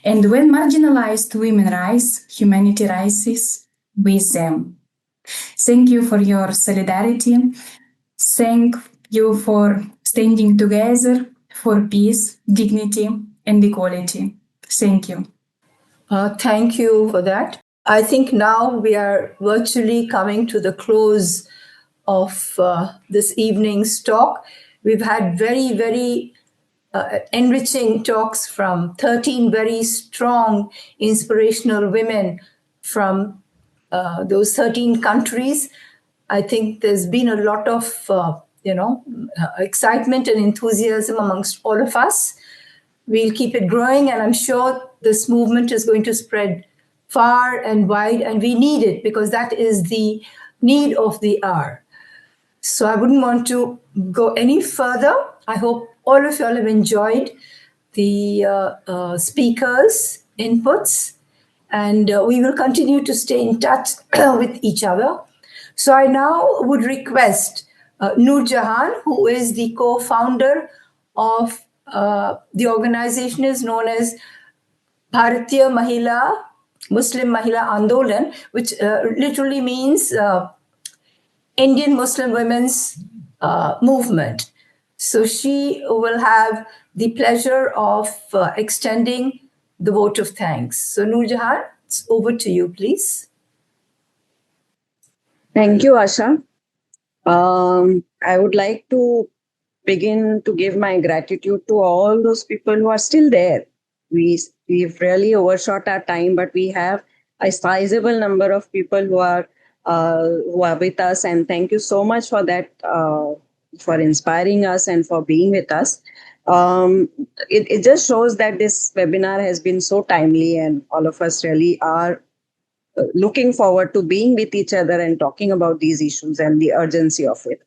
And when marginalized women rise, humanity rises with them. Thank you for your solidarity. Thank you for standing together for peace, dignity, and equality. Thank you. Thank you for that. I think now we are virtually coming to the close of this evening's talk. We've had very, very enriching talks from 13 very strong, inspirational women from those 13 countries. I think there's been a lot of, excitement and enthusiasm amongst all of us. We'll keep it growing, and I'm sure this movement is going to spread far and wide, and we need it because that is the need of the hour. So I wouldn't want to go any further. I hope all of you all have enjoyed the speakers' inputs, and we will continue to stay in touch with each other. So I now would request Noor Jahan, who is the co-founder of the organization is known as Bharatiya Muslim Mahila Andolan, which literally means Indian Muslim Women's Movement. So she will have the pleasure of extending the vote of thanks. So Noor Jahan, it's over to you, please. Thank you, Asha. I would like to begin to give my gratitude to all those people who are still there. We've really overshot our time, but we have a sizable number of people who are with us, and thank you so much for that, for inspiring us and for being with us. It just shows that this webinar has been so timely, and all of us really are looking forward to being with each other and talking about these issues and the urgency of it.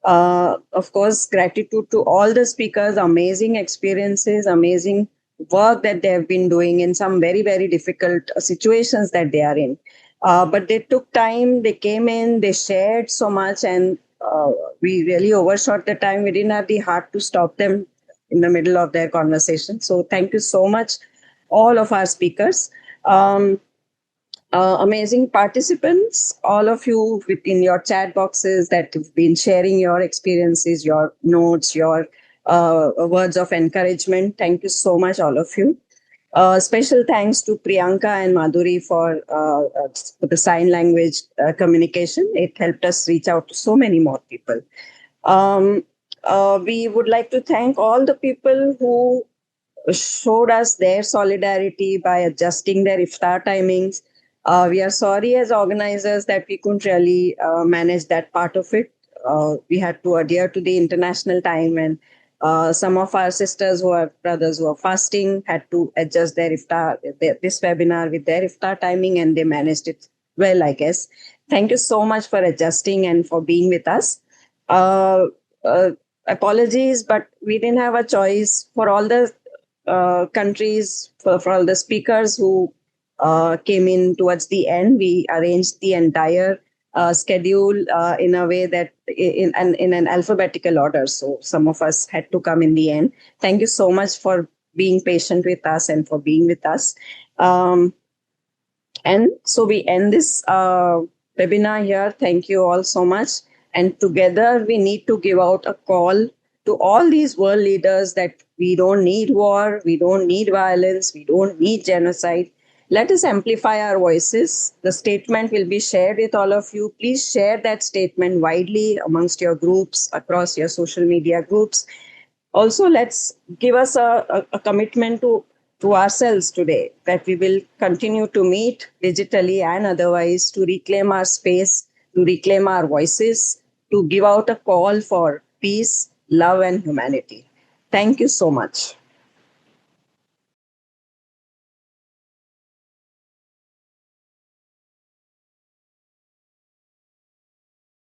Of course, gratitude to all the speakers, amazing experiences, amazing work that they have been doing in some very, very difficult situations that they are in. But they took time, they came in, they shared so much, and we really overshot the time. We didn't have the heart to stop them in the middle of their conversation. So thank you so much, all of our speakers. Amazing participants, all of you within your chat boxes that have been sharing your experiences, your notes, your words of encouragement. Thank you so much, all of you. Special thanks to Priyanka and Madhuri for the sign language communication. It helped us reach out to so many more people. We would like to thank all the people who showed us their solidarity by adjusting their iftar timings. We are sorry as organizers that we couldn't really manage that part of it. We had to adhere to the international time, and some of our sisters who are brothers who are fasting had to adjust their iftar, this webinar with their iftar timing, and they managed it well, I guess. Thank you so much for adjusting and for being with us. Apologies, but we didn't have a choice. For all the countries, for all the speakers who came in towards the end. We arranged the entire schedule in a way that in an alphabetical order. So some of us had to come in the end. Thank you so much for being patient with us and for being with us. And so we end this webinar here. Thank you all so much. And together we need to give out a call to all these world leaders that we don't need war, we don't need violence, we don't need genocide. Let us amplify our voices. The statement will be shared with all of you. Please share that statement widely amongst your groups, across your social media groups. Also, let's give us a commitment to ourselves today that we will continue to meet digitally and otherwise to reclaim our space, to reclaim our voices, to give out a call for peace, love, and humanity. Thank you so much.